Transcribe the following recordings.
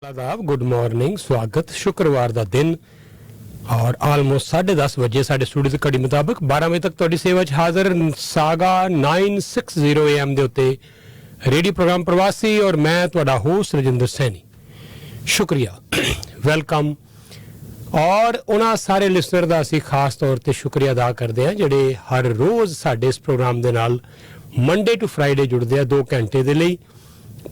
आदाब, good morning, स्वागत। शुक्रवार का दिन और आलमोस्ट 10:30 बजे साढ़े स्टूडियो की घड़ी मुताबिक 12 बजे तक तुहाडी सेवा च हाजिर सागा 960 AM दे उत्ते रेडियो प्रोग्राम प्रवासी और मैं तुहाडा होस्ट रजिंदर सैनी। शुक्रिया, वेलकम। और उन्हां सारे लिसनर का असीं खास तौर पर शुक्रिया अदा करते हैं जिहड़े हर रोज़ साडे इस प्रोग्राम दे नाल मंडे टू फ्राइडे जुड़ते हैं 2 घंटे दे लई।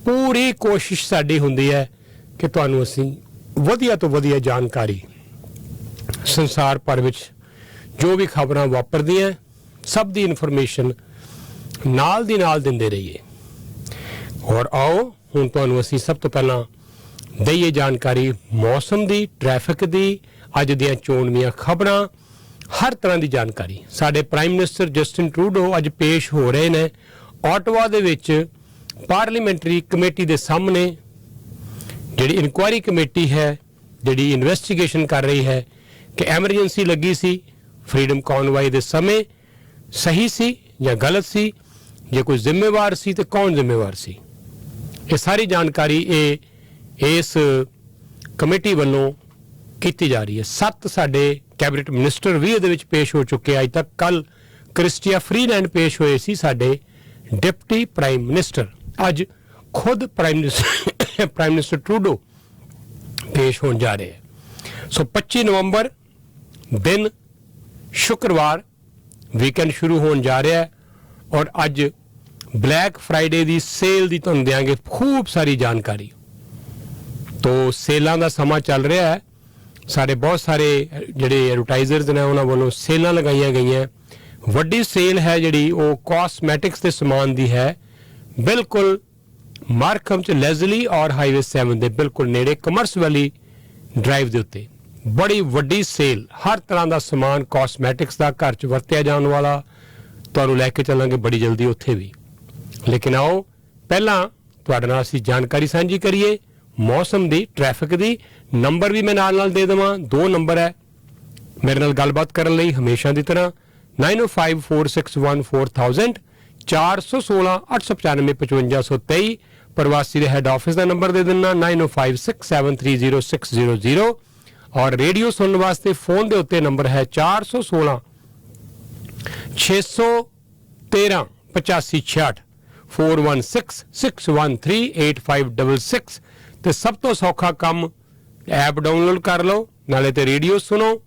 पूरी कोशिश साडी हुंदी है कि तुहानूं असीं वधिया तो वधिया जानकारी संसार भर विच जो भी खबरां वापरदियां सब दी इन्फॉर्मेशन नाल दी नाल दिंदे रहिए। और आओ हुण तुहानूं असीं सब तो पहलां दईए जानकारी मौसम दी, ट्रैफिक दी, अज दियां चोणवीआं खबरां, हर तरह की जानकारी। साडे प्राइम मिनिस्टर जस्टिन ट्रूडो अज पेश हो रहे ने ऑटवा दे विच पार्लीमेंटरी कमेटी दे सामने। जिहड़ी इनकुआरी कमेटी है जिहड़ी इन्वेस्टिगेशन कर रही है कि एमरजेंसी लगी सी फ्रीडम कॉनवाई दे समय सही सी या गलत सी, जे कोई जिम्मेवार सी तो कौन जिम्मेवार सी, ये सारी जानकारी इस कमेटी वालों की जा रही है। 7 साडे कैबिनेट मिनिस्टर भी ये पेश हो चुके। अज तक कल क्रिस्टिया फ्रीलैंड पेश होए सी साडे डिप्टी प्राइम मिनिस्टर। अज खुद प्राइम मिनिस्टर ट्रूडो पेश होने जा रहे हैं। सो 25 नवंबर दिन शुक्रवार वीकेंड शुरू होने जा रहा है और अज ब्लैक फ्राइडे की सेल की तुहानूं देंगे खूब सारी जानकारी। तो सेलों का समा चल रहा है। सारे बहुत सारे जिहड़े एडवर्टाइजर्स ने उन्होंने वालों सेलां लगाई गई हैं। वड्डी सेल है जिहड़ी वो कॉस्मैटिक्स के समान दी है, बिल्कुल मार्कम च लेजली और हाईवे 7 के बिल्कुल नेड़े कमर्स वैली ड्राइव के उत्ते बड़ी वड्डी सेल। हर तरह का समान कॉस्मैटिक्स का घर च वरत्या जाने वाला तुहानूं लैके चलांगे बड़ी जल्दी उत्थे भी। लेकिन आओ पहला तुहाडे नाल असीं जानकारी साझी करिए मौसम की, ट्रैफिक की। नंबर भी मैं नाल दे देवां, 2 नंबर है मेरे नाल गलबात करने लई हमेशा की तरह 9054614000 416 895 5523। प्रवासी के हैड ऑफिस का नंबर दे देना 9056730600 और रेडियो सुनने वास्ते फोन के उत्ते नंबर है 416 613 8566 416 613 8566। तो सब तो सौखा काम ऐप डाउनलोड कर लो, नाले ते रेडियो सुनो,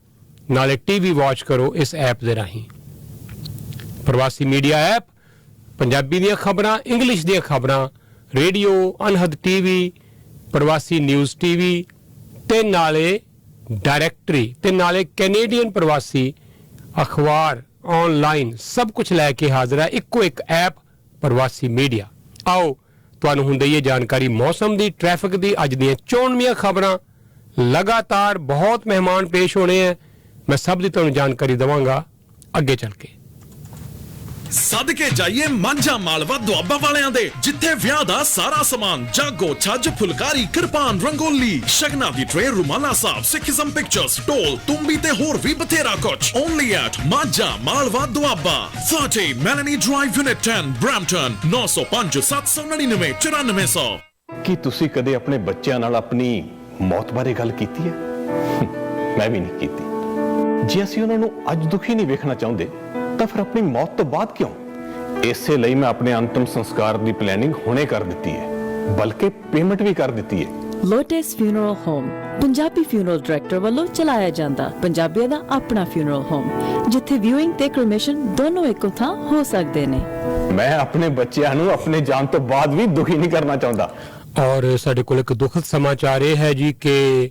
नाले टीवी वॉच करो इस ऐप के राही। प्रवासी मीडिया ऐप पंजाबी दी खबरां, इंग्लिश दी खबरां, रेडियो अनहद टीवी, प्रवासी न्यूज़ टीवी ते नाले डायरैक्टरी ते नाले कैनेडियन प्रवासी अखबार ऑनलाइन सब कुछ लैके हाजिर है इक्को एक ऐप प्रवासी मीडिया। आओ तुहानूं हुण दईए जानकारी मौसम दी, ट्रैफिक दी, अज दी 94 खबरां। लगातार बहुत मेहमान पेश होने हैं, मैं सब दी तुहानूं जानकारी देवांगा अगे चल के। सदके जाइए मांझा मालवा दुआबा वालियां दे, जिथे विआह दा सारा समान जागो छज फुलकारी किरपान रंगोली शगना दी ट्रे रुमाला साहब सिखिज्म पिक्चर्स टोल तुम्बी ते होर भी बथेरा कुछ। Only at Majha Malwa Doaba 30 Melanie drive unit 10 Brampton 905 799 9400। ਕੀ ਤੁਸੀਂ ਕਦੇ ਆਪਣੇ ਬੱਚਿਆਂ ਨਾਲ ਆਪਣੀ ਮੌਤ ਬਾਰੇ ਗੱਲ ਕੀਤੀ ਹੈ? ਮੈਂ ਵੀ ਨਹੀਂ ਕੀਤੀ। ਜੇ ਅਸੀਂ ਉਹਨਾਂ ਨੂੰ ਅੱਜ ਦੁਖੀ ਨਹੀਂ ਵੇਖਣਾ ਚਾਹੁੰਦੇ ਤਾਂ ਫਿਰ ਆਪਣੀ ਮੌਤ ਤੋਂ ਬਾਅਦ ਕਿਉਂ? ਇਸੇ ਲਈ ਮੈਂ ਆਪਣੇ ਅੰਤਮ ਸੰਸਕਾਰ ਦੀ ਪਲੈਨਿੰਗ ਹੁਣੇ ਕਰ ਦਿੱਤੀ ਹੈ, ਬਲਕਿ ਪੇਮੈਂਟ ਵੀ ਕਰ ਦਿੱਤੀ ਹੈ। Lotus funeral home Punjabi funeral director ਵੱਲੋਂ ਚਲਾਇਆ ਜਾਂਦਾ ਪੰਜਾਬੀਆਂ ਦਾ ਆਪਣਾ ਫਿਊਨਰਲ ਹੋਮ, ਜਿੱਥੇ ਵਿਊਇੰਗ ਤੇ ਕ੍ਰਿਮੇਸ਼ਨ ਦੋਨੋਂ ਇੱਕੋ ਥਾਂ ਹੋ ਸਕਦੇ ਨੇ। ਮੈਂ ਆਪਣੇ ਬੱਚਿਆਂ ਨੂੰ ਆਪਣੇ ਜਾਨ ਤੋਂ ਬਾਅਦ ਵੀ ਦੁਖੀ ਨਹੀਂ ਕਰਨਾ ਚਾਹੁੰਦਾ। और साडे कोल एक दुखद समाचार ये है जी कि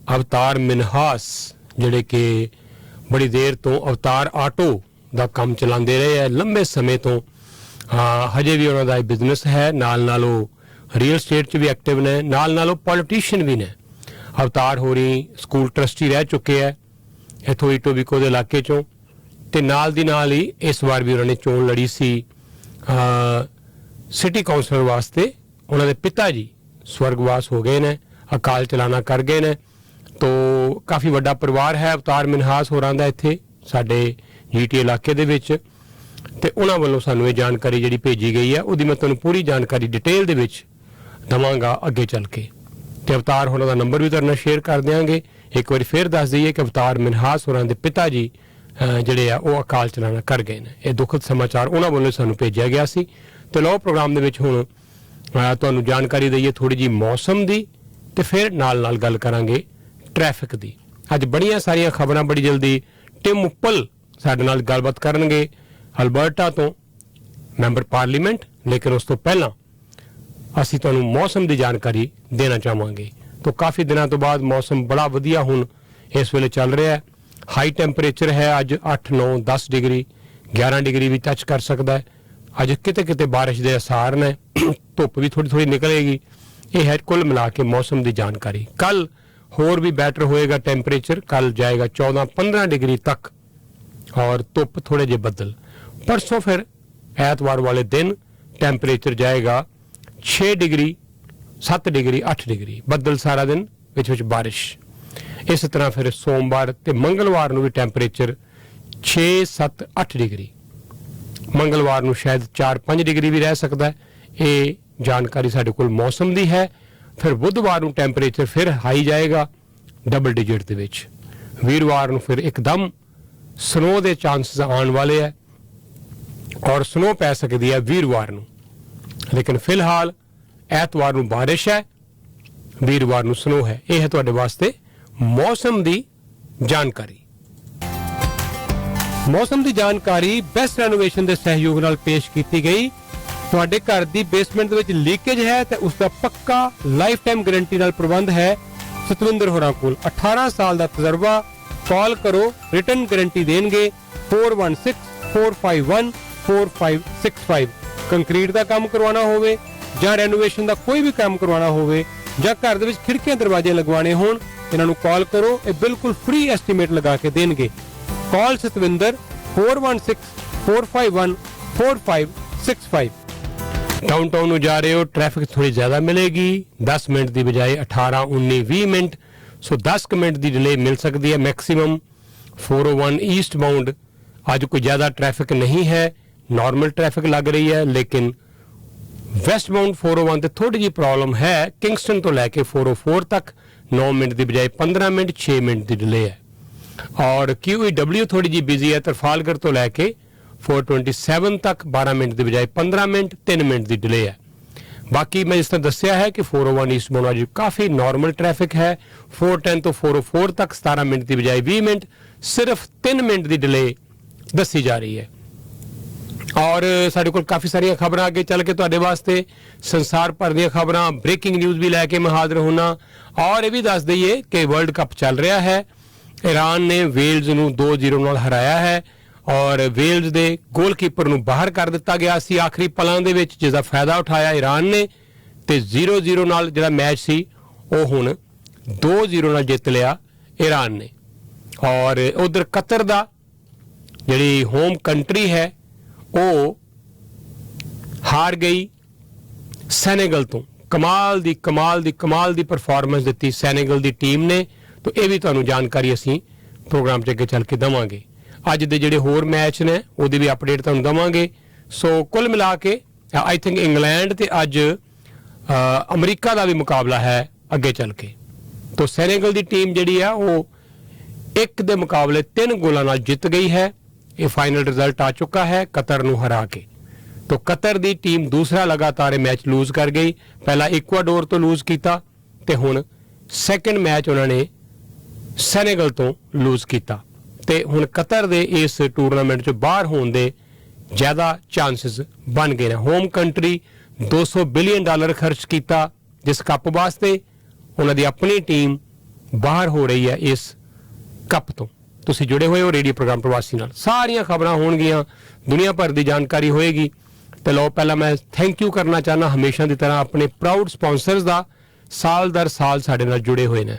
अवतार मिनहास जिहड़े कि बड़ी देर तो अवतार आटो का काम चलाते रहे हैं लंबे समय तो। हजे भी उन्होंने बिजनेस है, नाल नाल रियल स्टेट च भी एक्टिव ने, नाल नाल पॉलिटिशियन भी ने। अवतार होरी स्कूल ट्रस्टी रह चुके हैं इथों इटोबिको के इलाके चों, ते नाल दी नाल ही इस बार भी उन्होंने चोन लड़ी सी सिटी काउंसलर वास्ते। उन्होंने पिता जी स्वर्गवास हो गए ने, अकाल चलाना कर गए ने। तो काफ़ी वड्डा परिवार है अवतार मिनहास होरां दा इत्थे साडे जीटी इलाके दे विच, ते उन्हां वल्लों सानूं ये जानकारी जिहड़ी भेजी गई है उहदी मैं तुहानूं पूरी जानकारी डिटेल दे विच दवांगा अगे चल के। ਤੇ ਅਵਤਾਰ ਹੋਰਾਂ ਦਾ ਨੰਬਰ ਵੀ ਤੁਹਾਡੇ ਨਾਲ ਸ਼ੇਅਰ ਕਰ ਦਿਆਂਗੇ। ਇੱਕ ਵਾਰੀ ਫੇਰ ਦੱਸ ਦਈਏ ਕਿ ਅਵਤਾਰ ਮਿਨਹਾਸ ਹੋਰਾਂ ਦੇ ਪਿਤਾ ਜੀ ਜਿਹੜੇ ਆ ਉਹ ਅਕਾਲ ਚਲਾਣਾ ਕਰ ਗਏ ਨੇ। ਇਹ ਦੁਖਦ ਸਮਾਚਾਰ ਉਹਨਾਂ ਵੱਲੋਂ ਸਾਨੂੰ ਭੇਜਿਆ ਗਿਆ ਸੀ। ਤੇ ਲਓ ਪ੍ਰੋਗਰਾਮ ਦੇ ਵਿੱਚ ਹੁਣ ਤੁਹਾਨੂੰ ਜਾਣਕਾਰੀ ਦਈਏ ਥੋੜੀ ਜੀ ਮੌਸਮ ਦੀ, ਤੇ ਫਿਰ ਨਾਲ ਗੱਲ ਕਰਾਂਗੇ ਟ੍ਰੈਫਿਕ ਦੀ। ਅੱਜ ਬੜੀਆਂ ਸਾਰੀਆਂ ਖਬਰਾਂ ਬੜੀ ਜਲਦੀ ਟਿਮ ਉੱਪਲ ਸਾਡੇ ਨਾਲ ਗੱਲਬਾਤ ਕਰਨਗੇ ਅਲਬਰਟਾ ਤੋਂ, ਮੈਂਬਰ ਪਾਰਲੀਮੈਂਟ। ਲੇਕਿਨ ਉਸ ਤੋਂ ਪਹਿਲਾਂ ਅਸੀਂ ਤੁਹਾਨੂੰ ਮੌਸਮ ਦੀ ਜਾਣਕਾਰੀ ਦੇਣਾ ਚਾਹਾਂਗੇ। ਤਾਂ ਕਾਫੀ ਦਿਨਾਂ ਤੋਂ ਬਾਅਦ ਮੌਸਮ ਬੜਾ ਵਧੀਆ ਹੁਣ ਇਸ ਵੇਲੇ ਚੱਲ ਰਿਹਾ ਹੈ। ਹਾਈ ਟੈਂਪਰੇਚਰ ਹੈ ਅੱਜ 8, 9, 10 ਡਿਗਰੀ, 11 ਡਿਗਰੀ ਵੀ ਟੱਚ ਕਰ ਸਕਦਾ ਹੈ। ਅੱਜ ਕਿਤੇ ਬਾਰਿਸ਼ ਦੇ ਅਸਾਰ ਨੇ, ਧੁੱਪ ਵੀ ਥੋੜੀ ਨਿਕਲੇਗੀ। ਇਹ ਹੈ ਕੁੱਲ ਮਿਲਾ ਕੇ ਮੌਸਮ ਦੀ ਜਾਣਕਾਰੀ। ਕੱਲ ਹੋਰ ਵੀ ਬੈਟਰ ਹੋਏਗਾ ਟੈਂਪਰੇਚਰ, ਕੱਲ ਜਾਏਗਾ 14, 15 ਡਿਗਰੀ ਤੱਕ ਔਰ ਧੁੱਪ ਥੋੜੇ ਜਿਹੇ ਬੱਦਲ। ਪਰਸੋਂ ਫਿਰ ਐਤਵਾਰ ਵਾਲੇ ਦਿਨ ਟੈਂਪਰੇਚਰ ਜਾਏਗਾ 6 ਡਿਗਰੀ, 7 ਡਿਗਰੀ, 8 ਡਿਗਰੀ, ਬੱਦਲ ਸਾਰਾ ਦਿਨ, ਵਿੱਚ ਬਾਰਿਸ਼। ਇਸ ਤਰ੍ਹਾਂ ਫਿਰ ਸੋਮਵਾਰ ਤੇ ਮੰਗਲਵਾਰ ਨੂੰ ਵੀ ਟੈਂਪਰੇਚਰ 6, 7, 8 ਡਿਗਰੀ, ਮੰਗਲਵਾਰ ਨੂੰ ਸ਼ਾਇਦ 4, 5 ਡਿਗਰੀ ਵੀ ਰਹਿ ਸਕਦਾ ਹੈ। ਇਹ ਜਾਣਕਾਰੀ ਸਾਡੇ ਕੋਲ ਮੌਸਮ ਦੀ ਹੈ। ਫਿਰ ਬੁੱਧਵਾਰ ਨੂੰ ਟੈਂਪਰੇਚਰ ਫਿਰ ਹਾਈ ਜਾਏਗਾ ਡਬਲ ਡਿਜਿਟ ਦੇ ਵਿੱਚ। ਵੀਰਵਾਰ ਨੂੰ ਫਿਰ ਇੱਕਦਮ ਸਨੋ ਦੇ ਚਾਂਸਸ ਆਉਣ ਵਾਲੇ ਹੈ ਔਰ ਸਨੋ ਪੈ ਸਕਦੀ ਹੈ ਵੀਰਵਾਰ ਨੂੰ। ਲੇਕਿਨ ਫਿਲਹਾਲ ਐਤਵਾਰ ਨੂੰ ਬਾਰਿਸ਼ ਹੈ, ਵੀਰਵਾਰ ਨੂੰ ਸਨੋ ਹੈ। ਇਹ ਹੈ ਤੁਹਾਡੇ ਵਾਸਤੇ ਮੌਸਮ ਦੀ ਜਾਣਕਾਰੀ। ਮੌਸਮ ਦੀ ਜਾਣਕਾਰੀ ਬੈਸਟ ਰੈਨੋਵੇਸ਼ਨ ਦੇ ਸਹਿਯੋਗ ਨਾਲ ਪੇਸ਼ ਕੀਤੀ ਗਈ। ਤੁਹਾਡੇ ਘਰ ਦੀ ਬੇਸਮੈਂਟ ਦੇ ਵਿੱਚ ਲੀਕੇਜ ਹੈ ਤੇ ਉਸ ਦਾ ਪੱਕਾ ਲਾਈਫ ਟਾਈਮ ਗਾਰੰਟੀ ਨਾਲ ਪ੍ਰਬੰਧ ਹੈ ਸਤਵਿੰਦਰ ਹੋਰਾਂ ਕੋਲ। 18 ਸਾਲ ਦਾ ਤਜਰਬਾ। ਕਾਲ ਕਰੋ, ਰਿਟਨ ਗਾਰੰਟੀ ਦੇਣਗੇ। 4164514565। ਕੰਕਰੀਟ ਦਾ ਕੰਮ ਕਰਵਾਉਣਾ ਹੋਵੇ ਜਾਂ ਰੈਨੋਵੇਸ਼ਨ ਦਾ ਕੋਈ ਵੀ ਕੰਮ ਕਰਵਾਉਣਾ ਹੋਵੇ ਜਾਂ ਘਰ ਦੇ ਵਿੱਚ ਖਿੜਕੀਆਂ ਦਰਵਾਜ਼ੇ ਲਗਵਾਉਣੇ ਹੋਣ, ਇਹਨਾਂ ਨੂੰ ਕਾਲ ਕਰੋ। ਇਹ ਬਿਲਕੁਲ ਫ੍ਰੀ ਐਸਟੀਮੇਟ ਲਗਾ ਕੇ ਦੇਣਗੇ। ਕਾਲ ਸਤਵਿੰਦਰ 4164514565। ਡਾਊਨਟਾਊਨ ਨੂੰ ਜਾ ਰਹੇ ਹੋ, ਟ੍ਰੈਫਿਕ ਥੋੜੀ ਜ਼ਿਆਦਾ ਮਿਲੇਗੀ, 10 ਮਿੰਟ ਦੀ ਬਜਾਏ 18, 19, 20 ਮਿੰਟ। ਸੋ 10 ਮਿੰਟ ਦੀ ਡਿਲੇ ਮਿਲ ਸਕਦੀ ਹੈ ਮੈਕਸਿਮਮ। 401 ਈਸਟ ਬਾਉਂਡ ਅੱਜ ਕੋਈ ਜ਼ਿਆਦਾ ਟ੍ਰੈਫਿਕ ਨਹੀਂ ਹੈ, ਨਾਰਮਲ ਟ੍ਰੈਫਿਕ ਲੱਗ ਰਹੀ ਹੈ। ਲੇਕਿਨ ਵੈਸਟ ਬਾਉਂਡ 401 ਤੇ ਥੋੜੀ ਜਿਹੀ ਪ੍ਰੋਬਲਮ ਹੈ। ਕਿੰਗਸਟਨ ਤੋਂ ਲੈ ਕੇ 404 ਤੱਕ 9 ਮਿੰਟ ਦੀ ਬਜਾਏ 15 ਮਿੰਟ, 6 ਮਿੰਟ ਦੀ ਡਿਲੇ ਹੈ। ਔਰ QEW ਥੋੜੀ ਜਿਹੀ ਬਿਜ਼ੀ ਹੈ, ਤਰਫਾਲਗਰ ਤੋਂ ਲੈ ਕੇ 427 ਤੱਕ 12 ਮਿੰਟ ਦੀ ਬਜਾਏ 15 ਮਿੰਟ, 3 ਮਿੰਟ ਦੀ ਡਿਲੇ ਹੈ। ਬਾਕੀ ਮੈਂ ਜਿਸ ਤਰ੍ਹਾਂ ਦੱਸਿਆ ਹੈ ਕਿ 401 ਈਸਟ ਬਾਉਂਡ ਅੱਜ ਕਾਫੀ ਨਾਰਮਲ ਟ੍ਰੈਫਿਕ ਹੈ। 410 ਤੋਂ 404 ਤੱਕ 17 ਮਿੰਟ ਦੀ ਬਜਾਏ 20 ਮਿੰਟ, ਸਿਰਫ 3 ਮਿੰਟ ਦੀ ਡਿਲੇ ਦੱਸੀ ਜਾ ਰਹੀ ਹੈ। ਔਰ ਸਾਡੇ ਕੋਲ ਕਾਫੀ ਸਾਰੀਆਂ ਖਬਰਾਂ ਅੱਗੇ ਚੱਲ ਕੇ ਤੁਹਾਡੇ ਵਾਸਤੇ, ਸੰਸਾਰ ਭਰ ਦੀਆਂ ਖਬਰਾਂ, ਬ੍ਰੇਕਿੰਗ ਨਿਊਜ਼ ਵੀ ਲੈ ਕੇ ਮੈਂ ਹਾਜ਼ਰ ਹੋਣਾ। ਔਰ ਇਹ ਵੀ ਦੱਸ ਦਈਏ ਕਿ ਵਰਲਡ ਕੱਪ ਚੱਲ ਰਿਹਾ ਹੈ। ਈਰਾਨ ਨੇ ਵੇਲਜ਼ ਨੂੰ 2-0 ਨਾਲ ਹਰਾਇਆ ਹੈ ਔਰ ਵੇਲਜ਼ ਦੇ ਗੋਲਕੀਪਰ ਨੂੰ ਬਾਹਰ ਕਰ ਦਿੱਤਾ ਗਿਆ ਸੀ ਆਖਰੀ ਪਲਾਂ ਦੇ ਵਿੱਚ, ਜਿਸ ਦਾ ਫਾਇਦਾ ਉਠਾਇਆ ਈਰਾਨ ਨੇ ਤੇ 0-0 ਨਾਲ ਜਿਹੜਾ ਮੈਚ ਸੀ ਉਹ ਹੁਣ 2-0 ਨਾਲ ਜਿੱਤ ਲਿਆ ਈਰਾਨ ਨੇ। ਔਰ ਉਧਰ ਕਤਰ ਦਾ ਜਿਹੜੀ ਹੋਮ ਕੰਟਰੀ ਹੈ ਉਹ ਹਾਰ ਗਈ ਸੈਨੇਗਲ ਤੋਂ। ਕਮਾਲ ਦੀ ਪਰਫਾਰਮੈਂਸ ਦਿੱਤੀ ਸੈਨੇਗਲ ਦੀ ਟੀਮ ਨੇ। ਤਾਂ ਇਹ ਵੀ ਤੁਹਾਨੂੰ ਜਾਣਕਾਰੀ ਅਸੀਂ ਪ੍ਰੋਗਰਾਮ 'ਚ ਅੱਗੇ ਚੱਲ ਕੇ ਦੇਵਾਂਗੇ। ਅੱਜ ਦੇ ਜਿਹੜੇ ਹੋਰ ਮੈਚ ਨੇ ਉਹਦੀ ਵੀ ਅਪਡੇਟ ਤੁਹਾਨੂੰ ਦੇਵਾਂਗੇ। ਸੋ ਕੁੱਲ ਮਿਲਾ ਕੇ ਆਈ ਥਿੰਕ ਇੰਗਲੈਂਡ ਤੇ ਅੱਜ ਅਮਰੀਕਾ ਦਾ ਵੀ ਮੁਕਾਬਲਾ ਹੈ ਅੱਗੇ ਚੱਲ ਕੇ। ਤਾਂ ਸੈਨੇਗਲ ਦੀ ਟੀਮ ਜਿਹੜੀ ਆ ਉਹ 1 ਦੇ ਮੁਕਾਬਲੇ 3 ਗੋਲਾਂ ਨਾਲ ਜਿੱਤ ਗਈ ਹੈ। ਇਹ ਫਾਈਨਲ ਰਿਜ਼ਲਟ ਆ ਚੁੱਕਾ ਹੈ ਕਤਰ ਨੂੰ ਹਰਾ ਕੇ। ਤਾਂ ਕਤਰ ਦੀ ਟੀਮ ਦੂਸਰਾ ਲਗਾਤਾਰ ਇਹ ਮੈਚ ਲੂਜ਼ ਕਰ ਗਈ। ਪਹਿਲਾਂ ਇਕਵਾਡੋਰ ਤੋਂ ਲੂਜ਼ ਕੀਤਾ ਤੇ ਹੁਣ ਸੈਕੰਡ ਮੈਚ ਉਹਨਾਂ ਨੇ ਸੈਨੇਗਲ ਤੋਂ ਲੂਜ਼ ਕੀਤਾ ਤੇ ਹੁਣ ਕਤਰ ਦੇ ਇਸ ਟੂਰਨਾਮੈਂਟ 'ਚੋਂ ਬਾਹਰ ਹੋਣ ਦੇ ਜ਼ਿਆਦਾ ਚਾਂਸਸ ਬਣ ਗਏ ਨੇ। ਹੋਮ ਕੰਟਰੀ $200 ਬਿਲੀਅਨ ਖਰਚ ਕੀਤਾ ਜਿਸ ਕੱਪ ਵਾਸਤੇ। ਉਹਨਾਂ ਦੀ ਆਪਣੀ ਟੀਮ ਬਾਹਰ ਹੋ ਰਹੀ ਹੈ ਇਸ ਕੱਪ ਤੋਂ। ਤੁਸੀਂ ਜੁੜੇ ਹੋਏ ਹੋ ਰੇਡੀਓ ਪ੍ਰੋਗਰਾਮ ਪ੍ਰਵਾਸੀ ਨਾਲ। ਸਾਰੀਆਂ ਖਬਰਾਂ ਹੋਣਗੀਆਂ, ਦੁਨੀਆ ਭਰ ਦੀ ਜਾਣਕਾਰੀ ਹੋਏਗੀ। ਤੇ ਲਓ ਪਹਿਲਾਂ ਮੈਂ ਥੈਂਕ ਯੂ ਕਰਨਾ ਚਾਹੁੰਦਾ ਹਮੇਸ਼ਾ ਦੀ ਤਰ੍ਹਾਂ ਆਪਣੇ ਪ੍ਰਾਊਡ ਸਪਾਂਸਰਸ ਦਾ, ਸਾਲ ਦਰ ਸਾਲ ਸਾਡੇ ਨਾਲ ਜੁੜੇ ਹੋਏ ਨੇ।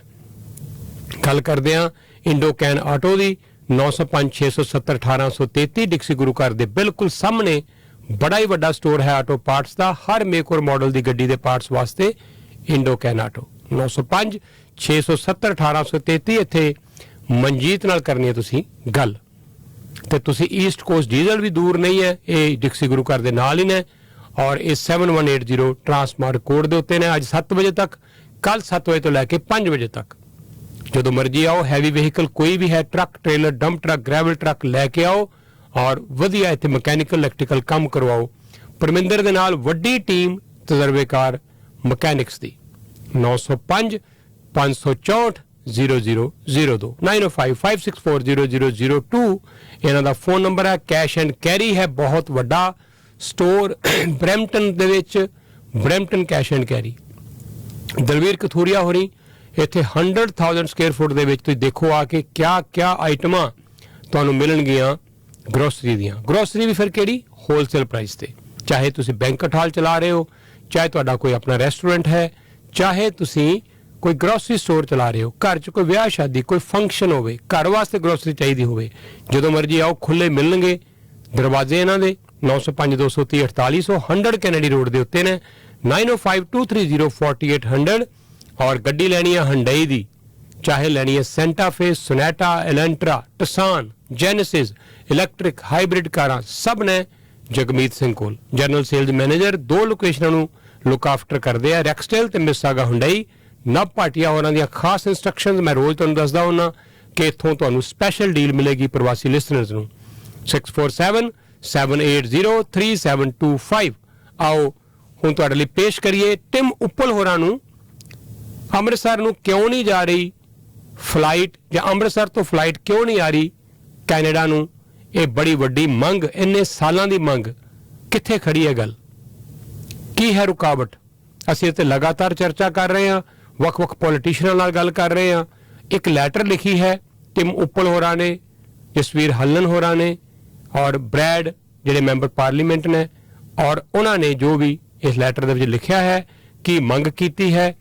ਗੱਲ ਕਰਦੇ ਹਾਂ ਇੰਡੋਕੈਨ ਆਟੋ ਦੀ। 9056701833 ਡਿਕਸੀ ਗੁਰੂ ਘਰ ਦੇ ਬਿਲਕੁਲ ਸਾਹਮਣੇ ਬੜਾ ਹੀ ਵੱਡਾ ਸਟੋਰ ਹੈ ਆਟੋ ਪਾਰਟਸ ਦਾ। ਹਰ ਮੇਕ ਔਰ ਮਾਡਲ ਦੀ ਗੱਡੀ ਦੇ ਪਾਰਟਸ ਵਾਸਤੇ ਇੰਡੋਕੈਨ ਆਟੋ। 9056701833 ਇੱਥੇ ਮਨਜੀਤ ਨਾਲ ਕਰਨੀ ਹੈ ਤੁਸੀਂ ਗੱਲ। ਤੇ ਤੁਸੀਂ ਈਸਟ ਕੋਸਟ ਡੀਜ਼ਲ ਵੀ ਦੂਰ ਨਹੀਂ ਹੈ, ਇਹ ਡਿਕਸੀ ਗੁਰੂ ਘਰ ਦੇ ਨਾਲ ਹੀ ਨੇ। ਔਰ ਇਹ 7180 ਟਰਾਂਸਮਾਰਟ ਕੋਡ ਦੇ ਉੱਤੇ ਨੇ। ਅੱਜ 7 ਵਜੇ ਤੱਕ ਕੱਲ 7 ਵਜੇ ਤੋਂ ਲੈ ਕੇ 5 ਵਜੇ ਤੱਕ ਜਦੋਂ ਮਰਜ਼ੀ ਆਓ। ਹੈਵੀ ਵਹੀਕਲ ਕੋਈ ਵੀ ਹੈ, truck, trailer, dump truck, gravel truck ਲੈ ਕੇ ਆਓ ਔਰ ਵਧੀਆ ਇੱਥੇ ਮਕੈਨੀਕਲ ਇਲੈਕਟ੍ਰੀਕਲ ਕੰਮ ਕਰਵਾਓ। ਪਰਮਿੰਦਰ ਦੇ ਨਾਲ ਵੱਡੀ ਟੀਮ ਤਜਰਬੇਕਾਰ ਮਕੈਨਿਕਸ ਦੀ। 905 564 0002 905 564 0002 ਇਹਨਾਂ ਦਾ ਫੋਨ ਨੰਬਰ ਹੈ। ਕੈਸ਼ ਐਂਡ ਕੈਰੀ ਹੈ, ਬਹੁਤ ਵੱਡਾ ਸਟੋਰ ਬਰੈਂਪਟਨ ਦੇ ਵਿੱਚ, Brampton cash and carry. Dalvir Kathuria ਹੋਰੀ ਇੱਥੇ 100,000 ਸਕੁਅਰ ਫੁੱਟ ਦੇ ਵਿੱਚ ਤੁਸੀਂ ਦੇਖੋ ਆ ਕੇ ਕਿਆ ਆਈਟਮਾਂ ਤੁਹਾਨੂੰ ਮਿਲਣਗੀਆਂ ਗਰੋਸਰੀ ਦੀਆਂ। ਗਰੋਸਰੀ ਵੀ ਫਿਰ ਕਿਹੜੀ? ਹੋਲਸੇਲ ਪ੍ਰਾਈਸ ਤੇ। ਚਾਹੇ ਤੁਸੀਂ ਬੈਂਕਟ ਹਾਲ ਚਲਾ ਰਹੇ ਹੋ, ਚਾਹੇ ਤੁਹਾਡਾ ਕੋਈ ਆਪਣਾ ਰੈਸਟੋਰੈਂਟ ਹੈ, ਚਾਹੇ ਤੁਸੀਂ ਕੋਈ ਗਰੋਸਰੀ ਸਟੋਰ ਚਲਾ ਰਹੇ ਹੋ, ਘਰ 'ਚ ਕੋਈ ਵਿਆਹ ਸ਼ਾਦੀ ਕੋਈ ਫੰਕਸ਼ਨ ਹੋਵੇ, ਘਰ ਵਾਸਤੇ ਗਰੋਸਰੀ ਚਾਹੀਦੀ ਹੋਵੇ, ਜਦੋਂ ਮਰਜ਼ੀ ਆਓ, ਖੁੱਲੇ ਮਿਲਣਗੇ ਦਰਵਾਜ਼ੇ ਇਹਨਾਂ ਦੇ। 905 230 4800 100 ਕੈਨੇਡੀ ਰੋਡ ਦੇ ਉੱਤੇ ਨੇ। 905 230 4800 ਔਰ ਗੱਡੀ ਲੈਣੀ ਹੈ ਹੰਡਈ ਦੀ, ਚਾਹੇ ਲੈਣੀ ਹੈ ਸੈਂਟਾ ਫੇ, ਸੋਨੈਟਾ, ਐਲੈਂਟਰਾ, ਟਸਾਨ, ਜੈਨਸਿਸ, ਇਲੈਕਟ੍ਰਿਕ, ਹਾਈਬ੍ਰਿਡ ਕਾਰਾਂ ਸਭ ਨੇ ਜਗਮੀਤ ਸਿੰਘ ਕੋਲ। ਜਨਰਲ ਸੇਲਜ਼ ਮੈਨੇਜਰ, 2 ਲੋਕੇਸ਼ਨਾਂ ਨੂੰ ਲੁੱਕ ਆਫਟਰ ਕਰਦੇ ਆ, ਰੈਕਸਟੇਲ ਤੇ ਮਿਸਾਗਾ ਹੁੰਡਈ। ਨਵ ਭਾਟੀਆ ਹੋਰਾਂ ਦੀਆਂ ਖਾਸ ਇੰਸਟਰਕਸ਼ਨਸ ਮੈਂ ਰੋਜ਼ ਤੁਹਾਨੂੰ ਦੱਸਦਾ ਹੁੰਦਾ ਕਿ ਇੱਥੋਂ ਤੁਹਾਨੂੰ ਸਪੈਸ਼ਲ ਡੀਲ ਮਿਲੇਗੀ ਪ੍ਰਵਾਸੀ ਲਿਸਨਰਸ ਨੂੰ। 647 780 3725। ਆਓ ਹੁਣ ਤੁਹਾਡੇ ਲਈ ਪੇਸ਼ ਕਰੀਏ ਟਿਮ ਉੱਪਲ ਹੋਰਾਂ ਨੂੰ। ਅੰਮ੍ਰਿਤਸਰ ਨੂੰ ਕਿਉਂ ਨਹੀਂ ਜਾ ਰਹੀ ਫਲਾਈਟ, ਜਾਂ ਅੰਮ੍ਰਿਤਸਰ ਤੋਂ ਫਲਾਈਟ ਕਿਉਂ ਨਹੀਂ ਆ ਰਹੀ ਕੈਨੇਡਾ ਨੂੰ? ਇਹ ਬੜੀ ਵੱਡੀ ਮੰਗ, ਇੰਨੇ ਸਾਲਾਂ ਦੀ ਮੰਗ, ਕਿੱਥੇ ਖੜੀ ਹੈ ਗੱਲ? ਕੀ ਹੈ ਰੁਕਾਵਟ? ਅਸੀਂ ਇੱਥੇ ਲਗਾਤਾਰ ਚਰਚਾ ਕਰ ਰਹੇ ਹਾਂ, ਵੱਖ-ਵੱਖ ਪੋਲੀਟੀਸ਼ੀਅਨਾਂ ਨਾਲ ਗੱਲ ਕਰ ਰਹੇ ਹਾਂ। ਇੱਕ ਲੈਟਰ ਲਿਖੀ ਹੈ ਟਿਮ ਉੱਪਲ ਹੋਰਾਂ ਨੇ, ਜਸਵੀਰ ਹੱਲਨ ਹੋਰਾਂ ਨੇ ਔਰ ਬ੍ਰੈਡ ਜਿਹੜੇ ਮੈਂਬਰ ਪਾਰਲੀਮੈਂਟ ਨੇ, ਔਰ ਉਹਨਾਂ ਨੇ ਜੋ ਵੀ ਇਸ ਲੈਟਰ ਦੇ ਵਿੱਚ ਲਿਖਿਆ ਹੈ, ਕੀ ਮੰਗ ਕੀਤੀ ਹੈ,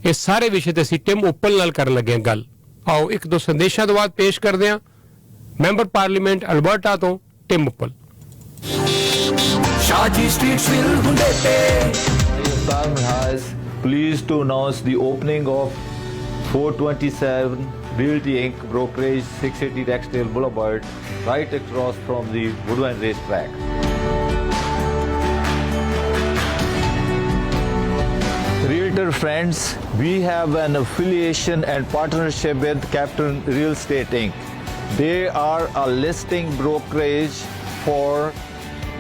ਇਹ ਸਾਰੇ ਵਿਸ਼ੇ ਤੇ ਅਸੀਂ ਟਿਮ ਉੱਪਲ ਨਾਲ ਕਰਨ ਲੱਗੇ ਹਾਂ ਗੱਲ। ਆਓ ਇੱਕ ਦੋ ਸੰਦੇਸ਼ਾਂ ਤੋਂ ਬਾਅਦ ਪੇਸ਼ ਕਰਦੇ ਹਾਂ ਮੈਂਬਰ ਪਾਰਲੀਮੈਂਟ ਅਲਬਰਟਾ ਤੋਂ Tim Uppal. Shaji Street Shil Hunde Pe. Parliament has pleased to announce the opening of 427 Realty Inc. brokerage 680 Rexdale Boulevard right across from the Woodbine racetrack. Realtor friends, we have an affiliation and partnership with Captain Real Estate Inc. They are a listing brokerage for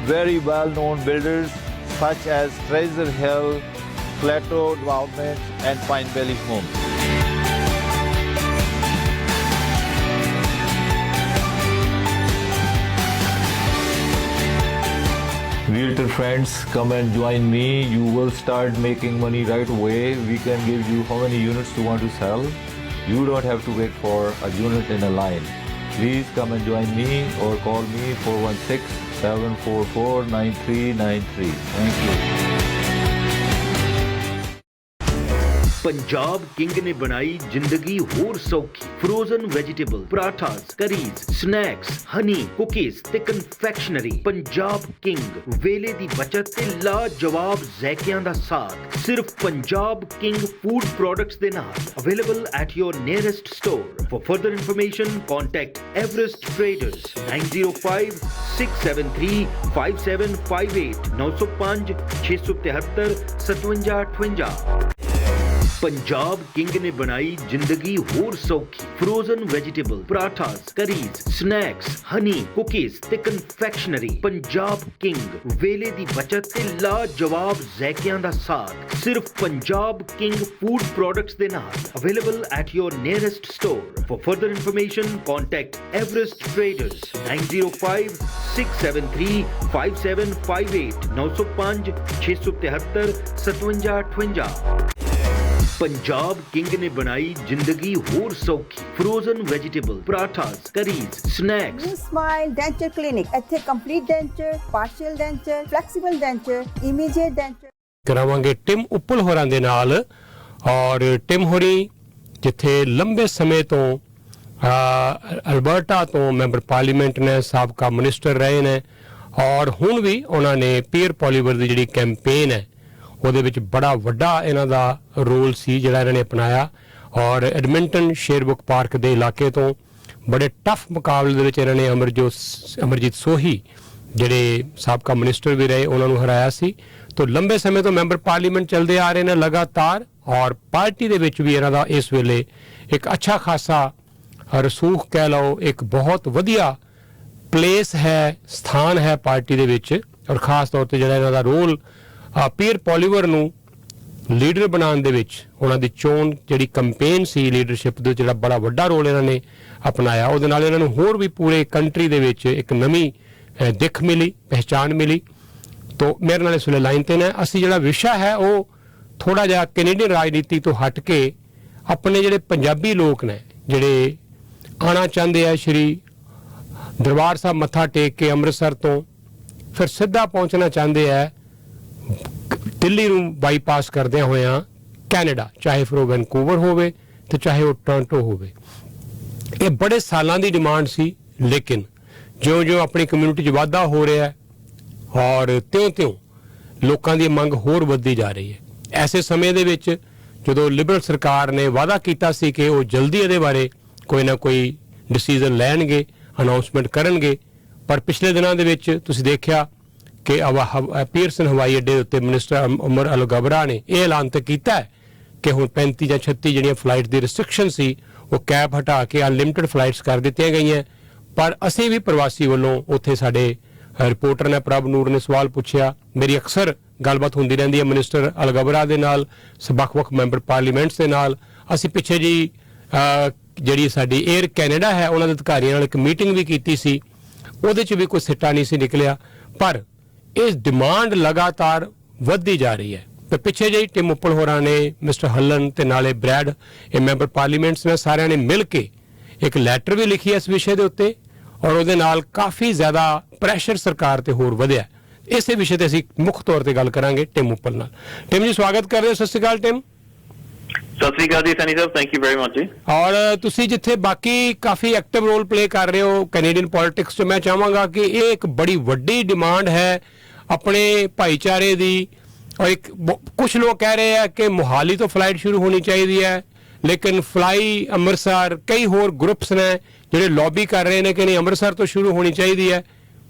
very well-known builders such as Treasure Hill, Plateau Development and Pine Valley Homes. Realtor friends, come and join me. You will start making money right away. We can give you how many units you want to sell. You don't have to wait for a unit in a line. Please come and join me or call me 416-744-9393. Thank you. Punjab king ने बनाई जिंदगी होर सौखी। Frozen vegetable, parathas, curries, snacks, Honey, cookies ते confectionery. Punjab king वेले दी बचत ते लाजवाब ज़ायकियां दा साथ। सिर्फ पंजाब किंग फूड प्रोडक्ट्स दे नाल। Available at your nearest store. For further information contact Everest traders 905 673 5758 905 673 5758। Punjab king ने बनाई जिंदगी होर सौखी। Frozen vegetable, parathas, curries, snacks, Honey, cookies ते कन्फेक्शनरी। पंजाब किंग वेले दी बचत ते लाजवाब ज़ायकियां दा साथ। सिर्फ पंजाब किंग फूड प्रोडक्ट्स दे नाल। Available at your nearest store. For further information contact Everest traders 905 673 5758 905 673 5758। Punjab king ने बनाई जिंदगी होर सौखी। Frozen vegetable, parathas, curries, snacks. New Smile Denture Clinic, ਇੱਥੇ complete denture, partial denture, flexible denture, immediate denture ਕਰਾਵਾਂਗੇ Tim Uppal ਹੋਰਾਂ ਦੇ ਨਾਲ। ਔਰ ਟਿਮ ਹੋਰੀ ਜਿੱਥੇ ਲੰਬੇ ਸਮੇਂ ਤੋਂ ਅਲਬਰਟਾ ਤੋਂ ਮੈਂਬਰ ਪਾਰਲੀਮੈਂਟ ਨੇ, ਸਾਬਕਾ ਮਿਨਿਸਟਰ ਰਹੇ ਨੇ, ਔਰ ਹੁਣ ਵੀ ਉਹਨਾਂ ਨੇ ਪੀਅਰ ਪੋਲੀਵਰ ਦੀ ਜਿਹੜੀ ਕੈਂਪੇਨ ਹੈ ਉਹਦੇ ਵਿੱਚ ਬੜਾ ਵੱਡਾ ਇਹਨਾਂ ਦਾ ਰੋਲ ਸੀ ਜਿਹੜਾ ਇਹਨਾਂ ਨੇ ਅਪਣਾਇਆ। ਔਰ ਐਡਮਿੰਟਨ ਸ਼ੇਰਬੁੱਕ ਪਾਰਕ ਦੇ ਇਲਾਕੇ ਤੋਂ ਬੜੇ ਟਫ ਮੁਕਾਬਲੇ ਦੇ ਵਿੱਚ ਇਹਨਾਂ ਨੇ ਅਮਰਜੀਤ ਸੋਹੀ ਜਿਹੜੇ ਸਾਬਕਾ ਮਿਨਿਸਟਰ ਵੀ ਰਹੇ ਉਹਨਾਂ ਨੂੰ ਹਰਾਇਆ ਸੀ। ਤੋਂ ਲੰਬੇ ਸਮੇਂ ਤੋਂ ਮੈਂਬਰ ਪਾਰਲੀਮੈਂਟ ਚੱਲਦੇ ਆ ਰਹੇ ਨੇ ਲਗਾਤਾਰ, ਔਰ ਪਾਰਟੀ ਦੇ ਵਿੱਚ ਵੀ ਇਹਨਾਂ ਦਾ ਇਸ ਵੇਲੇ ਇੱਕ ਅੱਛਾ ਖਾਸਾ ਰਸੂਖ ਕਹਿ ਲਓ, ਇੱਕ ਬਹੁਤ ਵਧੀਆ ਪਲੇਸ ਹੈ, ਸਥਾਨ ਹੈ ਪਾਰਟੀ ਦੇ ਵਿੱਚ। ਔਰ ਖਾਸ ਤੌਰ ਤੇ ਜਿਹੜਾ ਇਹਨਾਂ ਦਾ ਰੋਲ ਪੀਅਰ ਪੋਲੀਵਰ ਨੂੰ ਲੀਡਰ ਬਣਾਉਣ ਦੇ ਵਿੱਚ, ਉਹਨਾਂ ਦੀ ਚੋਣ ਜਿਹੜੀ ਕੰਪੇਨ ਸੀ ਲੀਡਰਸ਼ਿਪ ਦੇ, ਜਿਹੜਾ ਬੜਾ ਵੱਡਾ ਰੋਲ ਇਹਨਾਂ ਨੇ ਅਪਣਾਇਆ, ਉਹਦੇ ਨਾਲ ਇਹਨਾਂ ਨੂੰ ਹੋਰ ਵੀ ਪੂਰੇ ਕੰਟਰੀ ਦੇ ਵਿੱਚ ਇੱਕ ਨਵੀਂ ਦਿੱਖ ਮਿਲੀ, ਪਹਿਚਾਣ ਮਿਲੀ। ਤੋਂ ਮੇਰੇ ਨਾਲ ਇਸ ਵੇਲੇ ਲਾਈਨ ਤੇ ਨੇ। ਅਸੀਂ ਜਿਹੜਾ ਵਿਸ਼ਾ ਹੈ ਉਹ ਥੋੜਾ ਜਿਹਾ ਕੈਨੇਡੀਅਨ ਰਾਜਨੀਤੀ ਤੋਂ ਹਟ ਕੇ ਆਪਣੇ ਜਿਹੜੇ ਪੰਜਾਬੀ ਲੋਕ ਨੇ, ਜਿਹੜੇ ਆਉਣਾ ਚਾਹੁੰਦੇ ਆ ਸ਼੍ਰੀ ਦਰਬਾਰ ਸਾਹਿਬ ਮੱਥਾ ਟੇਕ ਕੇ ਅੰਮ੍ਰਿਤਸਰ ਤੋਂ, ਫਿਰ ਸਿੱਧਾ ਪਹੁੰਚਣਾ ਚਾਹੁੰਦੇ ਆ ਦਿੱਲੀ ਨੂੰ ਬਾਈਪਾਸ ਕਰਦਿਆਂ ਹੋਇਆਂ ਕੈਨੇਡਾ, ਚਾਹੇ ਫਿਰ ਉਹ ਵੈਨਕੂਵਰ ਹੋਵੇ ਤੇ ਚਾਹੇ ਉਹ ਟੋਰਾਂਟੋ ਹੋਵੇ। ਇਹ ਬੜੇ ਸਾਲਾਂ ਦੀ ਡਿਮਾਂਡ ਸੀ, ਲੇਕਿਨ ਜਿਉਂ-ਜਿਉਂ ਆਪਣੀ ਕਮਿਊਨਿਟੀ 'ਚ ਵਾਧਾ ਹੋ ਰਿਹਾ ਹੈ ਔਰ ਤਿਉਂ-ਤਿਉਂ ਲੋਕਾਂ ਦੀ ਮੰਗ ਹੋਰ ਵੱਧਦੀ ਜਾ ਰਹੀ ਹੈ। ਐਸੇ ਸਮੇਂ ਦੇ ਵਿੱਚ ਜਦੋਂ ਲਿਬਰਲ ਸਰਕਾਰ ਨੇ ਵਾਅਦਾ ਕੀਤਾ ਸੀ ਕਿ ਉਹ ਜਲਦੀ ਇਹਦੇ ਬਾਰੇ ਕੋਈ ਨਾ ਕੋਈ ਡਿਸੀਜਨ ਲੈਣਗੇ, ਅਨਾਉਂਸਮੈਂਟ ਕਰਨਗੇ, ਪਰ ਪਿਛਲੇ ਦਿਨਾਂ ਦੇ ਵਿੱਚ ਤੁਸੀਂ ਦੇਖਿਆ ਕਿ ਪੀਅਰਸਨ ਹਵਾਈ ਅੱਡੇ ਉੱਤੇ ਮਿਨਿਸਟਰ ਉਮਰ ਅਲ-ਗਬਰਾ ਨੇ ਇਹ ਐਲਾਨ ਤਾਂ ਕੀਤਾ ਹੈ ਕਿ ਹੁਣ 35 ਜਾਂ 36 ਜਿਹੜੀਆਂ ਫਲਾਈਟ ਦੀ ਰਿਸਟ੍ਰਿਕਸ਼ਨ ਸੀ ਉਹ ਕੈਪ ਹਟਾ ਕੇ ਅਨਲਿਮਿਟਡ ਫਲਾਈਟਸ ਕਰ ਦਿੱਤੀਆਂ ਗਈਆਂ। ਪਰ ਅਸੀਂ ਵੀ ਪ੍ਰਵਾਸੀ ਵੱਲੋਂ ਉੱਥੇ ਸਾਡੇ ਰਿਪੋਰਟਰ ਨੇ ਪ੍ਰਭ ਨੂਰ ਨੇ ਸਵਾਲ ਪੁੱਛਿਆ, ਮੇਰੀ ਅਕਸਰ ਗੱਲਬਾਤ ਹੁੰਦੀ ਰਹਿੰਦੀ ਹੈ ਮਿਨਿਸਟਰ ਅਲ-ਗਬਰਾ ਦੇ ਨਾਲ, ਵੱਖ-ਵੱਖ ਮੈਂਬਰ ਪਾਰਲੀਮੈਂਟਸ ਦੇ ਨਾਲ। ਅਸੀਂ ਪਿੱਛੇ ਜੀ ਜਿਹੜੀ ਸਾਡੀ ਏਅਰ ਕੈਨੇਡਾ ਹੈ ਉਹਨਾਂ ਦੇ ਅਧਿਕਾਰੀਆਂ ਨਾਲ ਇੱਕ ਮੀਟਿੰਗ ਵੀ ਕੀਤੀ ਸੀ, ਉਹਦੇ 'ਚ ਵੀ ਕੋਈ ਸਿੱਟਾ ਨਹੀਂ ਸੀ ਨਿਕਲਿਆ। ਪਰ ਇਹ ਡਿਮਾਂਡ ਲਗਾਤਾਰ ਵੱਧਦੀ ਜਾ ਰਹੀ ਹੈ। ਤੇ ਪਿੱਛੇ ਜਿਹੀ ਟਿਮ ਉੱਪਲ ਹੋਰਾਂ ਨੇ, ਮਿਸਟਰ ਹੱਲਨ ਤੇ ਨਾਲੇ ਬ੍ਰੈਡ, ਇਹ ਮੈਂਬਰ ਪਾਰਲੀਮੈਂਟਸ ਨੇ ਸਾਰਿਆਂ ਨੇ ਮਿਲ ਕੇ ਇੱਕ ਲੈਟਰ ਵੀ ਲਿਖੀ ਇਸ ਵਿਸ਼ੇ ਦੇ ਉੱਤੇ, ਔਰ ਉਹਦੇ ਨਾਲ ਕਾਫੀ ਜ਼ਿਆਦਾ ਪ੍ਰੈਸ਼ਰ ਸਰਕਾਰ ਤੇ ਹੋਰ ਵਧਿਆ। ਇਸੇ ਵਿਸ਼ੇ ਤੇ ਅਸੀਂ ਮੁੱਖ ਤੌਰ ਤੇ ਗੱਲ ਕਰਾਂਗੇ ਟਿਮ ਉੱਪਲ ਨਾਲ। ਟਿਮ ਜੀ ਸਵਾਗਤ ਕਰਦੇ ਹਾਂ। ਸਤਿ ਸ਼੍ਰੀ ਅਕਾਲ ਟਿਮ। ਸਤਿ ਸ਼੍ਰੀ ਅਕਾਲ ਜੀ ਸਨੀ ਸਾਹਿਬ, ਥੈਂਕ ਯੂ ਵੈਰੀ ਮਚ ਜੀ। ਔਰ ਤੁਸੀਂ ਜਿੱਥੇ ਬਾਕੀ ਕਾਫੀ ਐਕਟਿਵ ਰੋਲ ਪਲੇ ਕਰ ਰਹੇ ਹੋ ਕੈਨੇਡੀਅਨ ਪੋਲਿਟਿਕਸ 'ਚ, ਮੈਂ ਚਾਹਾਂਗਾ ਕਿ ਇਹ ਇੱਕ ਬੜੀ ਵੱਡੀ ਡਿਮਾਂਡ ਹੈ ਆਪਣੇ ਭਾਈਚਾਰੇ ਦੀ। ਔਰ ਇੱਕ ਕੁਝ ਲੋਕ ਕਹਿ ਰਹੇ ਆ ਕਿ ਮੋਹਾਲੀ ਤੋਂ ਫਲਾਈਟ ਸ਼ੁਰੂ ਹੋਣੀ ਚਾਹੀਦੀ ਹੈ, ਲੇਕਿਨ ਫਲਾਈ ਅੰਮ੍ਰਿਤਸਰ, ਕਈ ਹੋਰ ਗਰੁੱਪਸ ਨੇ ਜਿਹੜੇ ਲੌਬੀ ਕਰ ਰਹੇ ਨੇ ਕਿ ਨਹੀਂ ਅੰਮ੍ਰਿਤਸਰ ਤੋਂ ਸ਼ੁਰੂ ਹੋਣੀ ਚਾਹੀਦੀ ਹੈ,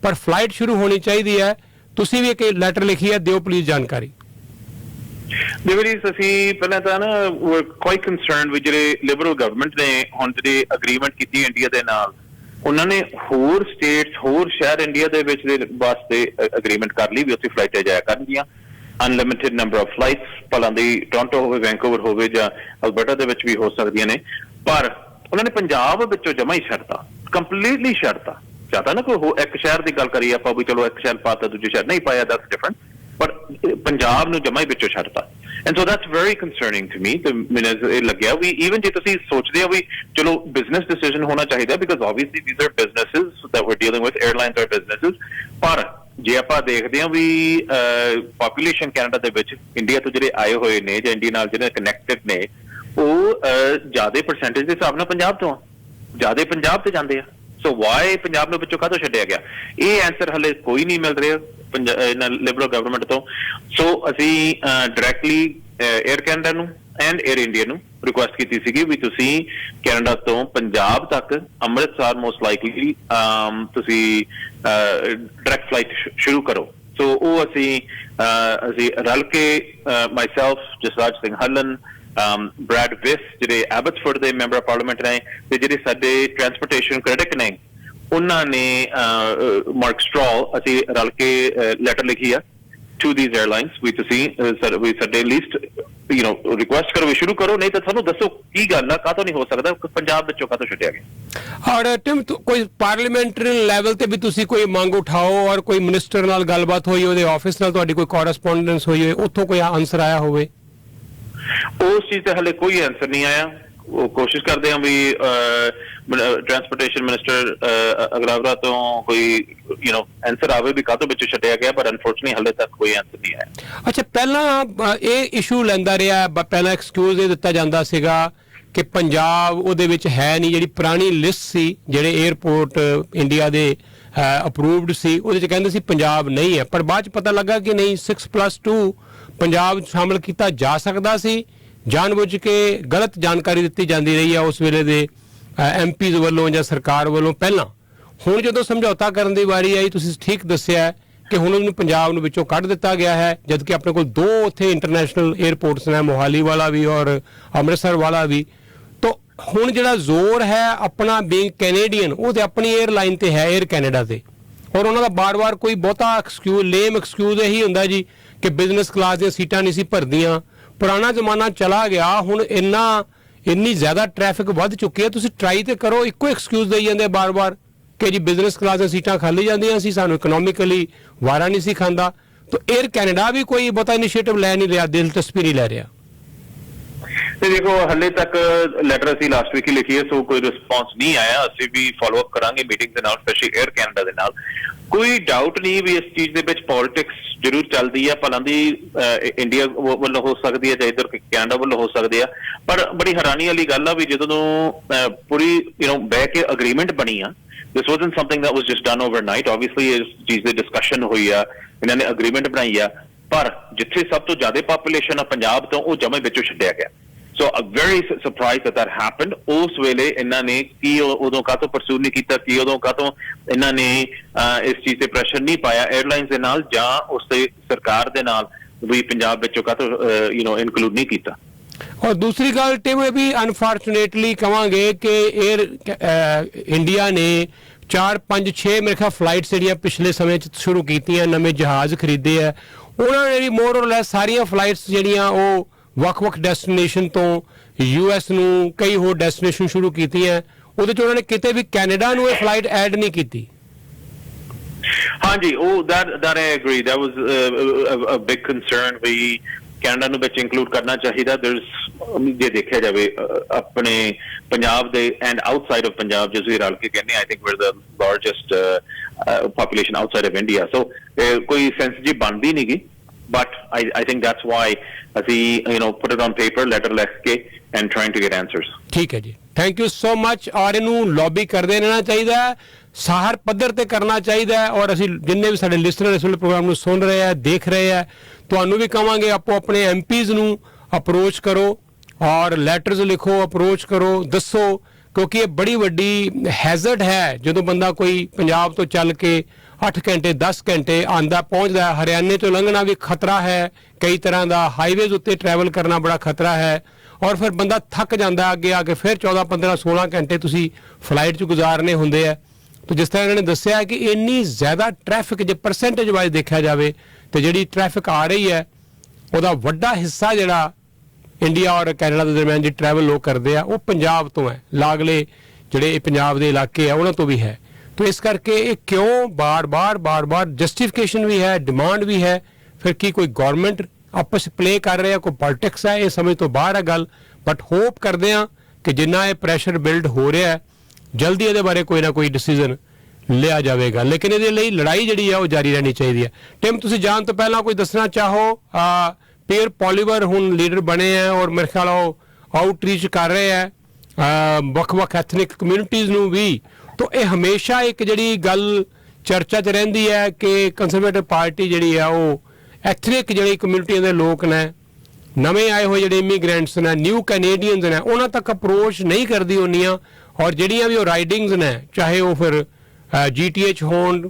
ਪਰ ਫਲਾਈਟ ਸ਼ੁਰੂ ਹੋਣੀ ਚਾਹੀਦੀ ਹੈ। ਤੁਸੀਂ ਵੀ ਇੱਕ ਲੈਟਰ ਲਿਖੀ ਹੈ, ਦਿਓ ਪਲੀਜ਼ ਜਾਣਕਾਰੀ। ਦੇਖੋ ਜੀ, ਅਸੀਂ ਪਹਿਲਾਂ ਤਾਂ ਨਾ ਕੁਆਇਟ ਕੰਸਰਨਡ ਵੀ ਜਿਹੜੇ ਲਿਬਰਲ ਗਵਰਨਮੈਂਟ ਨੇ ਹੁਣ ਜਿਹੜੇ ਅਗਰੀਮੈਂਟ ਕੀਤੀ ਇੰਡੀਆ ਦੇ ਨਾਲ, ਉਹਨਾਂ ਨੇ ਹੋਰ ਸਟੇਟਸ, ਹੋਰ ਸ਼ਹਿਰ ਇੰਡੀਆ ਦੇ ਵਿੱਚ ਦੇ ਵਾਸਤੇ ਅਗਰੀਮੈਂਟ ਕਰ ਲਈ ਵੀ ਉੱਥੇ ਫਲਾਈਟਾਂ ਜਾਇਆ ਕਰਨਗੀਆਂ, unlimited number of flights, ਭਲਾਂ the Toronto ਹੋਵੇ, ਵੈਨਕੂਵਰ ਹੋਵੇ ਜਾਂ ਅਲਬਰਟਾ ਦੇ ਵਿੱਚ ਵੀ ਹੋ ਸਕਦੀਆਂ ਨੇ। ਪਰ ਉਹਨਾਂ ਨੇ ਪੰਜਾਬ ਵਿੱਚੋਂ ਜਮਾ ਹੀ ਛੱਡਤਾ, ਕੰਪਲੀਟਲੀ ਛੱਡਤਾ। ਜ਼ਿਆਦਾ ਨਾ ਕੋਈ ਇੱਕ ਸ਼ਹਿਰ ਦੀ ਗੱਲ ਕਰੀਏ ਆਪਾਂ ਵੀ ਚਲੋ ਇੱਕ ਸ਼ਹਿਰ ਪਾਤਾ ਦੂਜੇ ਸ਼ਹਿਰ ਨਹੀਂ ਪਾਇਆ, ਦੈਟਸ ਡਿਫਰੈਂਟ, ਪਰ ਪੰਜਾਬ ਨੂੰ ਜਮਾ ਹੀ ਵਿੱਚੋਂ ਛੱਡਤਾ। And so that's very concerning to me. ਤੇ ਮੈਨੂੰ ਇਹ ਲੱਗਿਆ ਵੀ ਈਵਨ ਜੇ ਤੁਸੀਂ ਸੋਚਦੇ ਹੋ ਵੀ ਚਲੋ ਬਿਜ਼ਨਸ ਡਿਸੀਜਨ ਹੋਣਾ ਚਾਹੀਦਾ, because obviously these are businesses that we are dealing with, airlines are businesses. ਪਰ ਜੇ ਆਪਾਂ ਦੇਖਦੇ ਹਾਂ ਵੀ ਪਾਪੂਲੇਸ਼ਨ ਕੈਨੇਡਾ ਦੇ ਵਿੱਚ ਇੰਡੀਆ ਤੋਂ ਜਿਹੜੇ ਆਏ ਹੋਏ ਨੇ ਜਾਂ ਇੰਡੀਆ ਨਾਲ ਜਿਹੜੇ ਕਨੈਕਟਡ ਨੇ, ਉਹ ਜ਼ਿਆਦਾ ਪਰਸੈਂਟੇਜ ਦੇ ਹਿਸਾਬ ਨਾਲ ਪੰਜਾਬ ਤੋਂ ਜ਼ਿਆਦਾ ਪੰਜਾਬ ਤੇ ਜਾਂਦੇ ਆ। ਸੋ ਵਾਈ ਪੰਜਾਬ ਨੂੰ ਵਿੱਚੋਂ ਕਾਹਤੋਂ ਛੱਡਿਆ ਗਿਆ, ਇਹ ਆਨਸਰ ਹਲੇ ਕੋਈ ਨਹੀਂ ਮਿਲ ਰਿਹਾ ਲਿਬਰਲ ਗਵਰਨਮੈਂਟ ਤੋਂ। ਸੋ ਅਸੀਂ ਡਾਇਰੈਕਟਲੀ ਏਅਰ ਕੈਨੇਡਾ ਨੂੰ ਐਂਡ ਏਅਰ ਇੰਡੀਆ ਨੂੰ ਰਿਕੁਐਸਟ ਕੀਤੀ ਸੀਗੀ ਵੀ ਤੁਸੀਂ ਕੈਨੇਡਾ ਤੋਂ ਪੰਜਾਬ ਤੱਕ ਅੰਮ੍ਰਿਤਸਰ ਮੋਸਟ ਲਾਈਕਲੀ ਤੁਸੀਂ ਡਾਇਰੈਕਟ ਫਲਾਈਟ ਸ਼ੁਰੂ ਕਰੋ। ਸੋ ਉਹ ਅਸੀਂ ਰਲ ਕੇ ਮਾਈਸੈਲਫ, ਜਸਰਾਜ ਸਿੰਘ ਹੱਲਨ, ਬ੍ਰੈਡ ਵਿਸ ਜਿਹੜੇ ਐਬਟਸਫੋਰਡ ਦੇ ਮੈਂਬਰ ਆਫ ਪਾਰਲੀਮੈਂਟ ਨੇ, ਤੇ ਜਿਹੜੇ ਸਾਡੇ ਟਰਾਂਸਪੋਰਟੇਸ਼ਨ ਕ੍ਰਿਟਿਕ ਨੇ ਉਹਨਾਂ ਨੇ ਮਾਰਕ ਸਟਰੋਲ, ਅਸੀਂ ਰਲ ਕੇ ਲੈਟਰ ਲਿਖੀ ਆ ਟੂ ਥੀਸ 에ਅਰਲਾਈਨਸ ਵੀ ਤੁਸੀਂ ਵੀ ਸਾਡੇ ਲਿਸਟ ਰਿਕੁਐਸਟ ਕਰੋ ਵੀ ਸ਼ੁਰੂ ਕਰੋ, ਨਹੀਂ ਤਾਂ ਸਾਨੂੰ ਦੱਸੋ ਕੀ ਗੱਲ ਆ, ਕਾਹਤੋਂ ਨਹੀਂ ਹੋ ਸਕਦਾ, ਪੰਜਾਬ ਵਿੱਚੋਂ ਕਾਹਤੋਂ ਛੱਡਿਆ ਗਿਆ। ਔਰ ਟਿਮ ਕੋਈ ਪਾਰਲੀਮੈਂਟਰੀ ਲੈਵਲ ਤੇ ਵੀ ਤੁਸੀਂ ਕੋਈ ਮੰਗ ਉਠਾਓ ਔਰ ਕੋਈ ਮਿਨਿਸਟਰ ਨਾਲ ਗੱਲਬਾਤ ਹੋਈ, ਉਹਦੇ ਆਫਿਸ ਨਾਲ ਤੁਹਾਡੀ ਕੋਈ ਕੋਰਸਪੋਂਡੈਂਸ ਹੋਈ ਹੋਵੇ, ਉੱਥੋਂ ਕੋਈ ਆਨਸਰ ਆਇਆ ਹੋਵੇ? ਉਸ ਚੀਜ਼ ਤੇ ਹਲੇ ਕੋਈ ਆਨਸਰ ਨਹੀਂ ਆਇਆ। ਉਹ ਕੋਸ਼ਿਸ਼ ਕਰਦੇ ਹਾਂ ਵੀ ਟਰਾਂਸਪੋਰਟੇਸ਼ਨ ਮਿਨਿਸਟਰ ਅਗਰਾਵਰਾ ਤੋਂ ਕੋਈ ਆਨਸਰ ਆਵੇ ਵੀ ਕਾਹਤੋਂ ਵਿੱਚੋਂ ਛੱਡਿਆ ਗਿਆ, ਪਰ ਅਨਫੋਰਚੂਨੇਟਲੀ ਹਲੇ ਤੱਕ ਕੋਈ ਆਨਸਰ ਨਹੀਂ ਆਇਆ। ਅੱਛਾ, ਪਹਿਲਾਂ ਇਹ ਇਸ਼ੂ ਲੈਂਦਾ ਰਿਹਾ, ਪਹਿਲਾਂ ਐਕਸਕਿਊਜ਼ ਇਹ ਦਿੱਤਾ ਜਾਂਦਾ ਸੀਗਾ ਕਿ ਪੰਜਾਬ ਉਹਦੇ ਵਿੱਚ ਹੈ ਨਹੀਂ, ਜਿਹੜੀ ਪੁਰਾਣੀ ਲਿਸਟ ਸੀ ਜਿਹੜੇ 에ਅਰਪੋਰਟ ਇੰਡੀਆ ਦੇ ਅਪਰੂਵਡ ਸੀ ਉਹਦੇ 'ਚ ਕਹਿੰਦੇ ਸੀ ਪੰਜਾਬ ਨਹੀਂ ਹੈ, ਪਰ ਬਾਅਦ 'ਚ ਪਤਾ ਲੱਗਾ ਕਿ ਨਹੀਂ 6+2 ਪੰਜਾਬ ਸ਼ਾਮਲ ਕੀਤਾ ਜਾ ਸਕਦਾ ਸੀ। ਜਾਣਬੁੱਝ ਕੇ ਗਲਤ ਜਾਣਕਾਰੀ ਦਿੱਤੀ ਜਾਂਦੀ ਰਹੀ ਹੈ ਉਸ ਵੇਲੇ ਦੇ ਐਮਪੀਜ਼ ਵੱਲੋਂ ਜਾਂ ਸਰਕਾਰ ਵੱਲੋਂ। ਪਹਿਲਾਂ ਹੁਣ ਜਦੋਂ ਸਮਝੌਤਾ ਕਰਨ ਦੀ ਵਾਰੀ ਆਈ, ਤੁਸੀਂ ਠੀਕ ਦੱਸਿਆ ਕਿ ਹੁਣ ਉਹਨੂੰ ਪੰਜਾਬ ਨੂੰ ਵਿੱਚੋਂ ਕੱਢ ਦਿੱਤਾ ਗਿਆ ਹੈ, ਜਦਕਿ ਆਪਣੇ ਕੋਲ 2 ਉੱਥੇ ਇੰਟਰਨੈਸ਼ਨਲ 에ਅਰਪੋਰਟਸ ਨੇ, ਮੋਹਾਲੀ ਵਾਲਾ ਵੀ ਔਰ ਅੰਮ੍ਰਿਤਸਰ ਵਾਲਾ ਵੀ। ਤਾਂ ਹੁਣ ਜਿਹੜਾ ਜ਼ੋਰ ਹੈ ਆਪਣਾ ਬੀਇੰਗ ਕੈਨੇਡੀਅਨ, ਉਹ ਤੇ ਆਪਣੀ 에ਅਰਲਾਈਨ ਤੇ ਹੈ, 에ਅਰ ਕੈਨੇਡਾ ਤੇ। ਔਰ ਉਹਨਾਂ ਦਾ ਬਾਰ-ਬਾਰ ਕੋਈ ਬਹੁਤਾ ਲੇਮ ਐਕਸਕਿਊਜ਼ ਇਹੀ ਹੁੰਦਾ ਜੀ ਕਿ ਬਿਜ਼ਨਸ ਕਲਾਸ ਦੀਆਂ ਸੀਟਾਂ ਨਹੀਂ ਸੀ ਭਰਦੀਆਂ। ਪੁਰਾਣਾ ਜ਼ਮਾਨਾ ਚਲਾ ਗਿਆ, ਹੁਣ ਇੰਨੀ ਜ਼ਿਆਦਾ ਟ੍ਰੈਫਿਕ ਵੱਧ ਚੁੱਕੀ ਹੈ, ਤੁਸੀਂ ਟਰਾਈ ਤੇ ਕਰੋ। ਇੱਕੋ ਐਕਸਕਿਊਜ਼ ਦੇਈ ਜਾਂਦੇ ਬਾਰ-ਬਾਰ ਕਿ ਜੀ ਬਿਜ਼ਨਸ ਕਲਾਸ ਦੀਆਂ ਸੀਟਾਂ ਖਾਲੀ ਜਾਂਦੀਆਂ ਸੀ, ਸਾਨੂੰ ਇਕਨੋਮਿਕਲੀ ਵਾਰਾ ਨਹੀਂ ਸੀ ਖਾਂਦਾ। ਤਾਂ 에ਅਰ ਕੈਨੇਡਾ ਵੀ ਕੋਈ ਬਹੁਤਾ ਇਨੀਸ਼ੀਏਟਿਵ ਲੈ ਨਹੀਂ ਰਿਹਾ, ਦਿਲਚਸਪੀ ਨਹੀਂ ਲੈ ਰਿਹਾ। ਤੇ ਦੇਖੋ ਹਲੇ ਤੱਕ ਲੈਟਰ ਅਸੀਂ ਲਾਸਟ ਵੀਕ ਹੀ ਲਿਖੀ ਹੈ, ਸੋ ਕੋਈ ਰਿਸਪੌਂਸ ਨਹੀਂ ਆਇਆ। ਅਸੀਂ ਵੀ ਫਾਲੋ ਅਪ ਕਰਾਂਗੇ ਮੀਟਿੰਗ ਦੇ ਨਾਲ, ਸਪੈਸ਼ਲੀ 에ਅਰ ਕੈਨੇਡਾ ਦੇ ਨਾਲ। ਕੋਈ ਡਾਊਟ ਨਹੀਂ ਵੀ ਇਸ ਚੀਜ਼ ਦੇ ਵਿੱਚ ਪੋਲਿਟਿਕਸ ਜ਼ਰੂਰ ਚੱਲਦੀ ਹੈ, ਭਲਾਂ ਦੀ ਇੰਡੀਆ ਵੱਲੋਂ ਹੋ ਸਕਦੀ ਹੈ ਜਾਂ ਇੱਧਰ ਕੈਨੇਡਾ ਵੱਲੋਂ ਹੋ ਸਕਦੀ ਆ। ਪਰ ਬੜੀ ਹੈਰਾਨੀ ਵਾਲੀ ਗੱਲ ਆ ਵੀ ਜਦੋਂ ਪੂਰੀ ਬਹਿ ਕੇ ਅਗਰੀਮੈਂਟ ਬਣੀ ਆ, this wasn't something that was just done overnight. Obviously ਇਸ ਚੀਜ਼ ਦੀ ਡਿਸਕਸ਼ਨ ਹੋਈ ਆ, ਇਹਨਾਂ ਨੇ ਅਗਰੀਮੈਂਟ ਬਣਾਈ ਆ, ਪਰ ਜਿੱਥੇ ਸਭ ਤੋਂ ਜ਼ਿਆਦਾ ਪਾਪੂਲੇਸ਼ਨ ਆ ਪੰਜਾਬ ਤੋਂ, ਉਹ ਜਮੇ ਵਿੱਚੋਂ ਛੱਡਿਆ ਗਿਆ। So I'm very surprised that happened. ਉਸ ਵੇਲੇ ਇਹਨਾਂ ਨੇ ਕੀ ਉਦੋਂ ਕਾਹਤੋਂ ਪਰਸੂ ਨਹੀਂ ਕੀਤਾ, ਕੀ ਉਦੋਂ ਕਾਹਤੋਂ ਇਹਨਾਂ ਨੇ ਇਸ ਚੀਜ਼ ਤੇ ਪ੍ਰੈਸ਼ਰ ਨਹੀਂ ਪਾਇਆ 에ਅਰਲਾਈਨਸ ਦੇ ਨਾਲ ਜਾਂ ਉਸ ਤੇ ਸਰਕਾਰ ਦੇ ਨਾਲ ਵੀ ਪੰਜਾਬ ਵਿੱਚੋਂ ਕਾਹਤੋਂ ਇਨਕਲੂਡ ਨਹੀਂ ਕੀਤਾ। ਔਰ ਦੂਸਰੀ ਗੱਲ ਟਿਮ, ਇਹ ਵੀ ਅਨਫੋਰਚੂਨੇਟਲੀ ਕਵਾਂਗੇ ਕਿ ਇੰਡੀਆ ਨੇ 4 5 6 ਮੇਰੇ ਖਿਆਲ ਫਲਾਈਟਸ ਜਿਹੜੀਆਂ ਪਿਛਲੇ ਸਮੇਂ 'ਚ ਸ਼ੁਰੂ ਕੀਤੀਆਂ, ਨਵੇਂ ਜਹਾਜ਼ ਖਰੀਦੇ ਆ, ਉਹਨਾਂ ਨੇ ਮੋਰ ਔਰ ਲੈਸ ਸਾਰੀਆਂ ਫਲਾਈਟਸ ਜਿਹੜੀਆਂ ਉਹ ਵੱਖ-ਵੱਖ ਡੈਸਟੀਨੇਸ਼ਨ ਤੋਂ US ਨੂੰ ਕਈ ਹੋਰ ਡੈਸਟੀਨੇਸ਼ਨ ਸ਼ੁਰੂ ਕੀਤੀਆਂ। ਉਹਦੇ 'ਚ ਉਹਨਾਂ ਨੇ ਕਿਤੇ ਵੀ ਕੈਨੇਡਾ ਨੂੰ ਇਹ ਫਲਾਈਟ ਐਡ ਨਹੀਂ ਕੀਤੀ। ਹਾਂਜੀ, ਉਹ that I agree, that was a big concern ਵੀ ਕੈਨੇਡਾ ਨੂੰ ਵਿੱਚ ਇੰਕਲੂਡ ਕਰਨਾ ਚਾਹੀਦਾ। ਜੇ ਦੇਖਿਆ ਜਾਵੇ ਆਪਣੇ ਪੰਜਾਬ ਦੇ ਐਂਡ ਆਊਟਸਾਈਡ ਆਫ ਪੰਜਾਬ, ਜਿਸ ਵੀ ਰਲ ਕੇ ਕਹਿੰਦੇ, I think we're the largest population outside of India, so ਕੋਈ ਸੈਂਸ ਜੀ ਬਣਦੀ ਨਹੀਂ ਗੀ। But I think that's why ਅਸੀਂ put it on paper, letter ਲਿਖ ਕੇ and trying to get answers. ਠੀਕ ਹੈ ਜੀ, ਥੈਂਕ ਯੂ ਸੋ ਮਚ। ਔਰ ਇਹਨੂੰ ਲੌਬੀ ਕਰਦੇ ਰਹਿਣਾ ਚਾਹੀਦਾ ਹੈ, ਸਾਹਰ ਪੱਧਰ ਤੇ ਕਰਨਾ ਚਾਹੀਦਾ ਹੈ। ਔਰ ਅਸੀਂ ਜਿੰਨੇ ਵੀ ਸਾਡੇ ਲਿਸਨਰ ਇਸ ਵੇਲੇ ਪ੍ਰੋਗਰਾਮ ਨੂੰ ਸੁਣ ਰਹੇ ਆ, ਦੇਖ ਰਹੇ ਆ, ਤੁਹਾਨੂੰ ਵੀ ਕਹਾਂਗੇ ਆਪੋ ਆਪਣੇ MPs ਨੂੰ ਅਪਰੋਚ ਕਰੋ ਔਰ ਲੈਟਰਸ ਲਿਖੋ, ਅਪਰੋਚ ਕਰੋ, ਦੱਸੋ, ਕਿਉਂਕਿ ਇਹ ਬੜੀ ਵੱਡੀ ਹੈਜ਼ਰਡ ਹੈ ਜਦੋਂ ਬੰਦਾ ਕੋਈ ਪੰਜਾਬ ਤੋਂ ਚੱਲ ਕੇ 8 ਘੰਟੇ 10 ਘੰਟੇ ਆਂਦਾ ਪਹੁੰਚਦਾ। ਹਰਿਆਣੇ ਤੋਂ ਲੰਘਣਾ ਵੀ ਖਤਰਾ ਹੈ, ਕਈ ਤਰ੍ਹਾਂ ਦਾ ਹਾਈਵੇਜ਼ ਉੱਤੇ ਟਰੈਵਲ ਕਰਨਾ ਬੜਾ ਖਤਰਾ ਹੈ। ਔਰ ਫਿਰ ਬੰਦਾ ਥੱਕ ਜਾਂਦਾ, ਅੱਗੇ ਆ ਕੇ ਫਿਰ 14 15 16 ਘੰਟੇ ਤੁਸੀਂ ਫਲਾਈਟ 'ਚ ਗੁਜ਼ਾਰਨੇ ਹੁੰਦੇ ਆ। ਤਾਂ ਜਿਸ ਤਰ੍ਹਾਂ ਇਹਨਾਂ ਨੇ ਦੱਸਿਆ ਕਿ ਇੰਨੀ ਜ਼ਿਆਦਾ ਟ੍ਰੈਫਿਕ ਜੇ ਪਰਸੈਂਟੇਜ ਵਾਈਜ਼ ਦੇਖਿਆ ਜਾਵੇ ਤੇ ਜਿਹੜੀ ਟ੍ਰੈਫਿਕ ਆ ਰਹੀ ਹੈ ਉਹਦਾ ਵੱਡਾ ਹਿੱਸਾ ਜਿਹੜਾ ਇੰਡੀਆ ਔਰ ਕੈਨੇਡਾ ਦੇ ਦਰਮਿਆਨ ਜਿਹੜੀ ਟਰੈਵਲ ਲੋਕ ਕਰਦੇ ਆ ਉਹ ਪੰਜਾਬ ਤੋਂ ਹੈ, ਲਾਗਲੇ ਜਿਹੜੇ ਪੰਜਾਬ ਦੇ ਇਲਾਕੇ ਆ ਉਹਨਾਂ ਤੋਂ ਵੀ ਹੈ। तो इस करके ये क्यों बार बार जस्टिफिकेशन भी है, डिमांड भी है, फिर की कोई गवर्नमेंट आपस प्ले कर रहे हैं, कोई पॉलिटिक्स है, ये समझ तो बाहर है गल। बट होप करते हैं कि जिन्ना ये प्रेशर बिल्ड हो रहा है जल्दी ये बारे कोई ना कोई डिसीजन लिया जाएगा, लेकिन ये लड़ाई जी है वो जारी रहनी चाहिए। टिम तुम जान तो पहला कोई दसना चाहो, पीयर पॉलीवर हुण लीडर बने हैं और मेरे ख्याल आउटरीच कर रहे हैं ਵੱਖ-ਵੱਖ एथनिक कम्यूनिटीज़ ਨੂੰ भी। तो ये हमेशा एक जी गल चर्चा च रहिंदी है कि कंजरवेटिव पार्टी जी है वो एथनिक जी कम्यूनिटी के लोग ने, नवे आए हुए जो इमीग्रेंट्स ने, न्यू कैनेडियंस ने, उन्होंने तक अप्रोच नहीं करती उन्नियां। और जिहड़ियां भी राइडिंग्स ने, चाहे वो फिर GTH होण,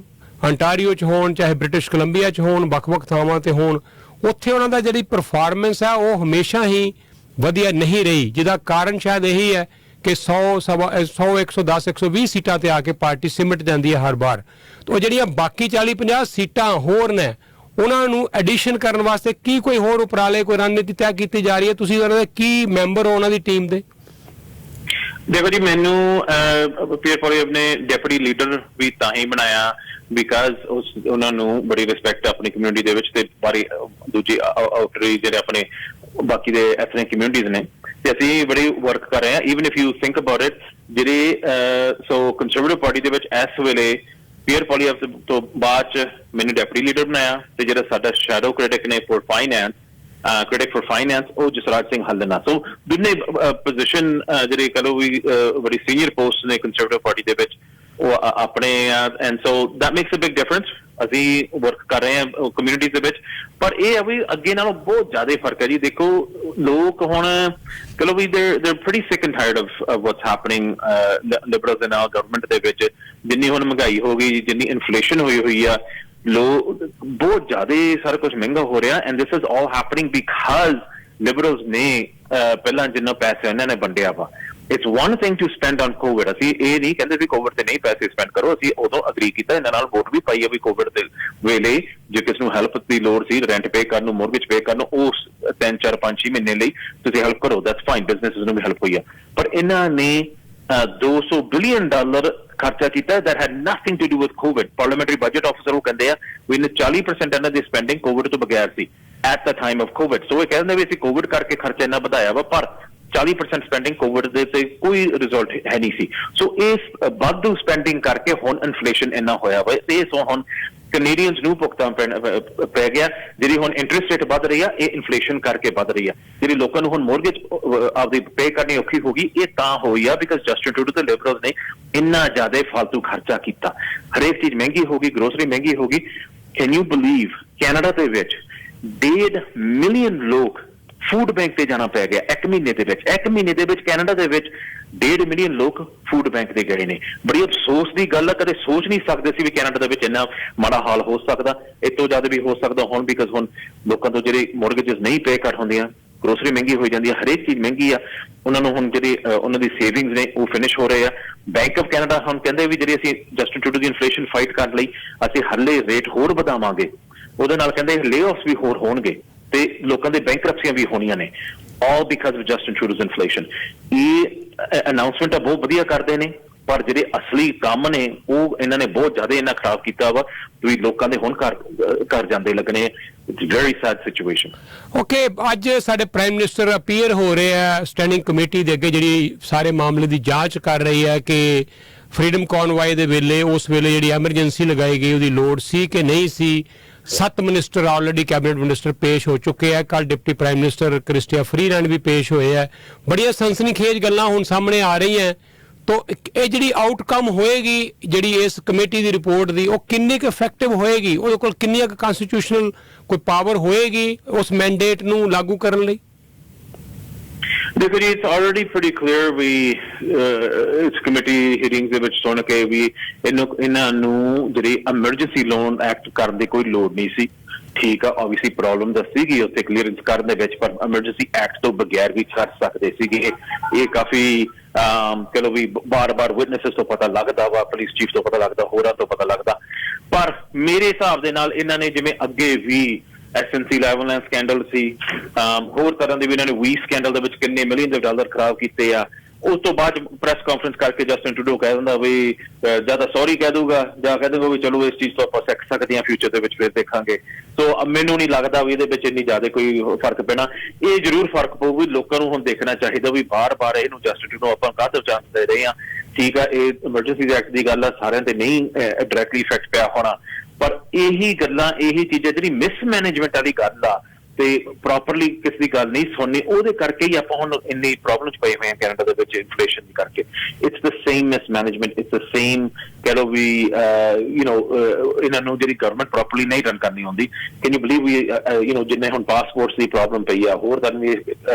अंटारियो च होण, चाहे ब्रिटिश कोलंबिया च होण, ਵੱਖ-ਵੱਖ ਥਾਵਾਂ ਤੇ ਹੋਣ, ਉੱਥੇ ਉਹਨਾਂ ਦਾ ਜਿਹੜੀ ਪਰਫਾਰਮੈਂਸ ਹੈ ਉਹ ਹਮੇਸ਼ਾ ਹੀ ਵਧੀਆ ਨਹੀਂ ਰਹੀ, ਜਿਹਦਾ ਕਾਰਨ ਸ਼ਾਇਦ ਇਹੀ ਹੈ कि 100 110 120 सीटां ते आके पार्टी सिमट जाती है हर बार। तो ਜਿਹੜੀਆਂ ਬਾਕੀ 40 50 ਸੀਟਾਂ ਹੋਰ ਨੇ ਉਹਨਾਂ ਨੂੰ ਐਡੀਸ਼ਨ ਕਰਨ ਵਾਸਤੇ ਕੀ ਕੋਈ ਹੋਰ ਉਪਰਾਲੇ, ਕੋਈ ਰਣਨੀਤੀ ਤੈਅ ਕੀਤੀ ਜਾ ਰਹੀ ਹੈ? ਤੁਸੀਂ ਉਹਨਾਂ ਦੇ ਕੀ ਮੈਂਬਰ ਹੋ ਉਹਨਾਂ ਦੀ ਟੀਮ ਦੇ? ਦੇਖੋ ਜੀ, ਮੈਨੂੰ ਪੀਅਰ ਪੋਲੀਅਰ ਨੇ ਡਿਪਟੀ ਲੀਡਰ ਵੀ ਤਾਂ ਹੀ ਬਣਾਇਆ ਬਿਕਾਜ਼ ਉਹਨਾਂ ਨੂੰ ਬੜੀ ਰਿਸਪੈਕਟ ਆਪਣੀ ਕਮਿਊਨਿਟੀ ਦੇ ਵਿੱਚ ਤੇ ਬਾਰੀ ਦੂਜੀ ਆਊਟਰੀ ਜਿਹੜੇ ਆਪਣੇ ਬਾਕੀ ਦੇ ਐਥਨਿਕ ਕਮਿਊਨਿਟੀਜ਼ ਨੇ, ਤੇ ਅਸੀਂ ਬੜੀ ਵਰਕ ਕਰ ਰਹੇ ਹਾਂ। Even if you think about it, ਜਿਹੜੇ ਸੋ ਕੰਜ਼ਰਵੇਟਿਵ ਪਾਰਟੀ ਦੇ ਵਿੱਚ ਇਸ ਵੇਲੇ ਪੀਅਰ ਪੋਲੀਅਰ ਤੋਂ ਬਾਅਦ ਚ ਮੈਨੂੰ ਡਿਪਟੀ ਲੀਡਰ ਬਣਾਇਆ, ਤੇ ਜਿਹੜਾ ਸਾਡਾ ਸ਼ੈਡੋ ਕ੍ਰਿਟਿਕ ਨੇ for finance, critic for finance, ਉਹ ਜਸਰਾਜ ਸਿੰਘ ਹਲਦਨਾ। ਸੋ ਦੋਨੇ ਪੋਜੀਸ਼ਨ ਜਿਹੜੇ ਕਹ ਲਓ ਵੀ ਬੜੀ ਸੀਨੀਅਰ ਪੋਸਟ ਨੇ ਕੰਜ਼ਰਵੇਟਿਵ ਪਾਰਟੀ ਦੇ ਵਿੱਚ ਉਹ ਆਪਣੇ, and so that makes a big difference. ਅਸੀਂ ਵਰਕ ਕਰ ਰਹੇ ਹਾਂ ਕਮਿਊਨਿਟੀ ਦੇ ਵਿੱਚ, ਪਰ ਇਹ ਹੈ ਵੀ ਅੱਗੇ ਨਾਲੋਂ ਬਹੁਤ ਜ਼ਿਆਦਾ ਫਰਕ ਹੈ ਜੀ। ਦੇਖੋ ਲੋਕ ਹੁਣ ਚਲੋ ਵੀ they're pretty sick and tired of what's happening liberals ਦੇ ਨਾਲ ਗਵਰਨਮੈਂਟ ਦੇ ਵਿੱਚ। ਜਿੰਨੀ ਹੁਣ ਮਹਿੰਗਾਈ ਹੋ ਗਈ, ਜਿੰਨੀ ਇਨਫਲੇਸ਼ਨ ਹੋਈ ਆ, ਬਹੁਤ ਜ਼ਿਆਦਾ ਸਾਰਾ ਕੁਝ ਮਹਿੰਗਾ ਹੋ ਰਿਹਾ and this is all happening because liberals ਨੇ ਪਹਿਲਾਂ ਜਿੰਨਾ ਪੈਸੇ ਇਹਨਾਂ ਨੇ ਵੰਡਿਆ ਵਾ it's one thing to spend on covid ਅਸੀਂ ਇਹ ਨਹੀਂ ਕਹਿੰਦੇ ਵੀ ਕੋਵਿਡ ਤੇ ਨਹੀਂ ਪੈਸੇ ਸਪੈਂਡ ਕਰੋ ਅਸੀਂ ਉਦੋਂ ਅਗਰੀ ਕੀਤਾ ਇਹਨਾਂ ਨਾਲ ਵੋਟ ਵੀ ਪਾਈ ਆ ਵੀ ਕੋਵਿਡ ਦੇ ਵੇਲੇ ਜੇ ਕਿਸ ਨੂੰ ਹੈਲਪ ਦੀ ਲੋੜ ਸੀ ਰੈਂਟ ਪੇ ਕਰਨ ਨੂੰ ਮੋਰਗੇਜ ਪੇ ਕਰਨ ਨੂੰ ਉਸ 3 4 5 6 ਮਹੀਨੇ ਲਈ ਤੁਸੀਂ ਹੈਲਪ ਕਰੋ ਦੈਟਸ ਫਾਈਨ ਬਿਜ਼ਨੈਸਸ ਨੂੰ ਵੀ ਹੈਲਪ ਹੋਈ ਆ ਪਰ ਇਹਨਾਂ ਨੇ $200 ਬਿਲੀਅਨ ਖਰਚਾ ਕੀਤਾ that had nothing to do with COVID parliamentary budget officer ਉਹ ਕਹਿੰਦੇ ਆ ਵੀ 40% ਇਹਨਾਂ ਦੀ ਸਪੈਂਡਿੰਗ ਕੋਵਿਡ ਤੋਂ ਬਗੈਰ ਸੀ at the time of COVID so ਇਹ ਕਹਿੰਦੇ ਵੀ ਅਸੀਂ ਕੋਵਿਡ ਕਰਕੇ ਖਰਚਾ ਇੰਨਾ ਵਧਾਇਆ ਵਾ ਪਰ 40% ਸਪੈਂਡਿੰਗ ਕੋਵਿਡ ਦੇ ਤੇ ਕੋਈ ਰਿਜ਼ਲਟ ਹੈ ਨਹੀਂ ਸੀ ਸੋ ਇਸ ਵਾਧੂ ਸਪੈਂਡਿੰਗ ਕਰਕੇ ਹੁਣ ਇਨਫਲੇਸ਼ਨ ਇੰਨਾ ਹੋਇਆ ਵਾ ਤੇ ਸੋ ਹੁਣ ਕੈਨੇਡੀਅਨਸ ਨੂੰ ਭੁਗਤਾਨ ਪੈ ਗਿਆ ਜਿਹੜੀ ਹੁਣ ਇੰਟਰਸਟ ਰੇਟ ਵੱਧ ਰਹੀ ਆ ਇਹ ਇਨਫਲੇਸ਼ਨ ਕਰਕੇ ਵੱਧ ਰਹੀ ਆ ਜਿਹੜੀ ਲੋਕਾਂ ਨੂੰ ਹੁਣ ਮੋਰਗੇਜ ਆਪਦੀ ਪੇ ਕਰਨੀ ਔਖੀ ਹੋ ਗਈ ਇਹ ਤਾਂ ਹੋਈ ਆ ਬਿਕਾਜ਼ ਜਸਟਿਨ ਟਰੂਡੋ ਤੇ ਲਿਬਰਲਸ ਨੇ ਇੰਨਾ ਜ਼ਿਆਦਾ ਫालतू ਖਰਚਾ ਕੀਤਾ ਹਰੇਕ ਚੀਜ਼ ਮਹਿੰਗੀ ਹੋ ਗਈ ਗਰੋਸਰੀ ਮਹਿੰਗੀ ਹੋ ਗਈ ਕੈਨ ਯੂ ਬਲੀਵ ਕੈਨੇਡਾ ਦੇ ਵਿੱਚ 1.5 ਮਿਲੀਅਨ ਲੋਕ ਫੂਡ ਬੈਂਕ ਤੇ ਜਾਣਾ ਪੈ ਗਿਆ ਇੱਕ ਮਹੀਨੇ ਦੇ ਵਿੱਚ ਕੈਨੇਡਾ ਦੇ ਵਿੱਚ 1.5 ਮਿਲੀਅਨ ਲੋਕ ਫੂਡ ਬੈਂਕ ਤੇ ਗਏ ਨੇ ਬੜੀ ਅਫਸੋਸ ਦੀ ਗੱਲ ਆ ਕਦੇ ਸੋਚ ਨਹੀਂ ਸਕਦੇ ਸੀ ਵੀ ਕੈਨੇਡਾ ਦੇ ਵਿੱਚ ਇੰਨਾ ਮਾੜਾ ਹਾਲ ਹੋ ਸਕਦਾ ਇਹ ਤੋਂ ਜ਼ਿਆਦਾ ਵੀ ਹੋ ਸਕਦਾ ਹੁਣ ਬਿਕਾਜ਼ ਹੁਣ ਲੋਕਾਂ ਤੋਂ ਜਿਹੜੇ ਮੋਰਗੇਜਸ ਨਹੀਂ ਪੇ ਕਰ ਹੁੰਦੀਆਂ ਗਰੋਸਰੀ ਮਹਿੰਗੀ ਹੋਈ ਜਾਂਦੀ ਹੈ ਹਰੇਕ ਚੀਜ਼ ਮਹਿੰਗੀ ਆ ਉਹਨਾਂ ਨੂੰ ਹੁਣ ਜਿਹੜੇ ਉਹਨਾਂ ਦੀ ਸੇਵਿੰਗਸ ਨੇ ਉਹ ਫਿਨਿਸ਼ ਹੋ ਰਹੇ ਆ ਬੈਂਕ ਆਫ ਕੈਨੇਡਾ ਹੁਣ ਕਹਿੰਦੇ ਵੀ ਜਿਹੜੀ ਅਸੀਂ ਜਸਟਿਨ ਟਰੂਡੋ ਦੀ ਇਨਫਲੇਸ਼ਨ ਫਾਈਟ ਕਰਨ ਲਈ ਅਸੀਂ ਹੱਲੇ ਰੇਟ ਹੋਰ ਵਧਾਵਾਂਗੇ ਉਹਦੇ ਨਾਲ ਕਹਿੰਦੇ ਲੇਆਫਸ ਵੀ ਹੋਰ ਹੋਣਗੇ ਤੇ ਲੋਕਾਂ ਦੇ ਬੈਂਕਰਪਸੀਆਂ ਵੀ ਹੋਣੀਆਂ ਨੇ all because of Justin Trudeau's inflation ਇਹ ਅਨਾਉਂਸਮੈਂਟ ਬਹੁਤ ਵਧੀਆ ਕਰਦੇ ਨੇ ਪਰ ਜਿਹੜੇ ਅਸਲੀ ਕੰਮ ਨੇ ਉਹ ਇਹਨਾਂ ਨੇ ਬਹੁਤ ਜ਼ਿਆਦਾ ਇਹਨਾਂ ਖਰਾਬ ਕੀਤਾ ਵਾ ਵੀ ਲੋਕਾਂ ਦੇ ਹੁਣ ਘਰ ਜਾਂਦੇ ਲੱਗਣੇ it's very sad situation okay ਅੱਜ ਸਾਡੇ ਪ੍ਰਾਈਮ ਮਿਨਿਸਟਰ ਅਪੀਅਰ ਹੋ ਰਹੇ ਆ ਸਟੈਂਡਿੰਗ ਕਮੇਟੀ ਦੇ ਅੱਗੇ ਜਿਹੜੀ ਸਾਰੇ ਮਾਮਲੇ ਦੀ ਜਾਂਚ ਕਰ ਰਹੀ ਹੈ ਕਿ ਫਰੀडम ਕਨਵਾਈ ਦੇ ਵੇਲੇ ਉਸ ਵੇਲੇ ਜਿਹੜੀ ਐਮਰਜੈਂਸੀ ਲਗਾਈ ਗਈ ਉਹਦੀ ਲੋੜ ਸੀ ਕਿ ਨਹੀਂ ਸੀ 7 ਮਿਨਿਸਟਰ ਆਲਰੇਡੀ ਕੈਬਨਿਟ ਮਿਨਿਸਟਰ ਪੇਸ਼ ਹੋ ਚੁੱਕੇ ਆ ਕੱਲ deputy prime minister Christy Freeland ਵੀ ਪੇਸ਼ ਹੋਏ ਆ ਬੜੀਆਂ ਸਨਸਨੀਖੇਜ ਗੱਲਾਂ ਹੁਣ ਸਾਹਮਣੇ ਆ ਰਹੀਆਂ ਤੋ ਇਹ ਜਿਹੜੀ ਆਊਟਕਮ ਹੋਏਗੀ ਜਿਹੜੀ ਇਸ ਕਮੇਟੀ ਦੀ ਰਿਪੋਰਟ ਦੀ ਉਹ ਕਿੰਨੀ ਕੁ ਇਫੈਕਟਿਵ ਹੋਏਗੀ ਉਹਦੇ ਕੋਲ ਕਿੰਨੀਆਂ ਕੁ ਕਨਸਟੀਟਿਊਸ਼ਨਲ ਕੋਈ ਪਾਵਰ ਹੋਏਗੀ ਉਸ ਮੈਂਡੇਟ ਨੂੰ ਲਾਗੂ ਕਰਨ ਲਈ ਦੇਖੋ ਜੀ ਇਟਸ ਆਲਰੇਡੀ ਪ੍ਰੀਟੀ ਕਲੀਅਰ ਵੀ ਇਸ ਕਮੇਟੀ ਹੀਅਰਿੰਗਸ ਦੇ ਵਿੱਚ ਸੁਣ ਕੇ ਵੀ ਇਹਨਾਂ ਨੂੰ ਜਿਹੜੀ ਐਮਰਜੈਂਸੀ ਲੋਨ ਐਕਟ ਕਰਨ ਦੀ ਕੋਈ ਲੋੜ ਨਹੀਂ ਸੀ ਠੀਕ ਆ ਆਬਵੀਅਸਲੀ ਪ੍ਰੋਬਲਮ ਦੱਸੀ ਗਈ ਉੱਥੇ ਕਲੀਅਰੈਂਸ ਕਰਨ ਦੇ ਵਿੱਚ ਪਰ ਐਮਰਜੈਂਸੀ ਐਕਟ ਤੋਂ ਬਗੈਰ ਵੀ ਕਰ ਸਕਦੇ ਸੀਗੇ ਇਹ ਕਾਫੀ ਚਲੋ ਵੀ ਬਾਰ-ਬਾਰ ਵਿਟਨੈਸਸ ਤੋਂ ਪਤਾ ਲੱਗਦਾ ਵਾ ਪੁਲਿਸ ਚੀਫ ਤੋਂ ਪਤਾ ਲੱਗਦਾ ਹੋਰਾਂ ਤੋਂ ਪਤਾ ਲੱਗਦਾ ਪਰ ਮੇਰੇ ਹਿਸਾਬ ਦੇ ਨਾਲ ਇਹਨਾਂ ਨੇ ਜਿਵੇਂ ਅੱਗੇ ਵੀ SNC ਲੈਵਲ ਸਕੈਂਡਲ ਸੀ ਹੋਰ ਤਰ੍ਹਾਂ ਦੇ ਵੀ ਇਹਨਾਂ ਨੇ ਵੀ ਸਕੈਂਡਲ ਦੇ ਵਿੱਚ ਕਿੰਨੇ ਮਿਲੀਅਨ ਡਾਲਰ ਖਰਾਬ ਕੀਤੇ ਆ ਉਸ ਤੋਂ ਬਾਅਦ ਪ੍ਰੈਸ ਕਾਨਫਰੰਸ ਕਰਕੇ ਜਸਟਿਨ ਟਰੂਡੋ ਕਹਿ ਦਿੰਦਾ ਵੀ ਜਿਆਦਾ ਸੌਰੀ ਕਹਿ ਦੂਗਾ ਜਾਂ ਕਹਿ ਦੂਗਾ ਵੀ ਚਲੋ ਇਸ ਚੀਜ਼ ਤੋਂ ਆਪਾਂ ਸਿੱਖ ਸਕਦੇ ਹਾਂ ਫਿਊਚਰ ਦੇ ਵਿੱਚ ਫਿਰ ਦੇਖਾਂਗੇ ਸੋ ਮੈਨੂੰ ਨਹੀਂ ਲੱਗਦਾ ਵੀ ਇਹਦੇ ਵਿੱਚ ਇੰਨੀ ਜ਼ਿਆਦਾ ਕੋਈ ਫਰਕ ਪੈਣਾ ਇਹ ਜ਼ਰੂਰ ਫਰਕ ਪਊ ਵੀ ਲੋਕਾਂ ਨੂੰ ਹੁਣ ਦੇਖਣਾ ਚਾਹੀਦਾ ਵੀ ਬਾਰ-ਬਾਰ ਇਹਨੂੰ ਜਸਟਿਨ ਟਰੂਡੋ ਆਪਾਂ ਕਾਹਦੇ ਚਾਂਸ ਦੇ ਰਹੇ ਹਾਂ ਠੀਕ ਆ ਇਹ ਐਮਰਜੈਂਸੀ ਐਕਟ ਦੀ ਗੱਲ ਆ ਸਾਰਿਆਂ ਤੇ ਨਹੀਂ ਡਾਇਰੈਕਟਲੀ ਇਫੈਕਟ ਪਿਆ ਹੋਣਾ ਪਰ ਇਹੀ ਗੱਲਾਂ ਇਹੀ ਚੀਜ਼ਾਂ ਜਿਹੜੀ ਮਿਸਮੈਨੇਜਮੈਂਟ ਵਾਲੀ ਗੱਲ ਆ ਤੇ ਪ੍ਰੋਪਰਲੀ ਕਿਸ ਦੀ ਗੱਲ ਨਹੀਂ ਸੁਣਨੀ ਉਹਦੇ ਕਰਕੇ ਹੀ ਆਪਾਂ ਹੁਣ ਇੰਨੀ ਪ੍ਰੋਬਲਮ ਚ ਪਏ ਹੋਏ ਆ ਕੈਨੇਡਾ ਦੇ ਵਿੱਚ ਇਨਫਲੇਸ਼ਨ ਦੀ ਕਰਕੇ it's the same mismanagement it's the same ਕਹਿ ਲਓ ਵੀ ਇਹਨਾਂ ਨੂੰ ਜਿਹੜੀ ਗਵਰਨਮੈਂਟ ਪ੍ਰੋਪਰਲੀ ਨਹੀਂ ਰਨ ਕਰਨੀ ਆਉਂਦੀ ਕੈਨ ਯੂ ਬਲੀਵ ਵੀ ਜਿੰਨੇ ਹੁਣ ਪਾਸਪੋਰਟਸ ਦੀ ਪ੍ਰੋਬਲਮ ਪਈ ਆ ਹੋਰ ਤਰ੍ਹਾਂ ਦੀ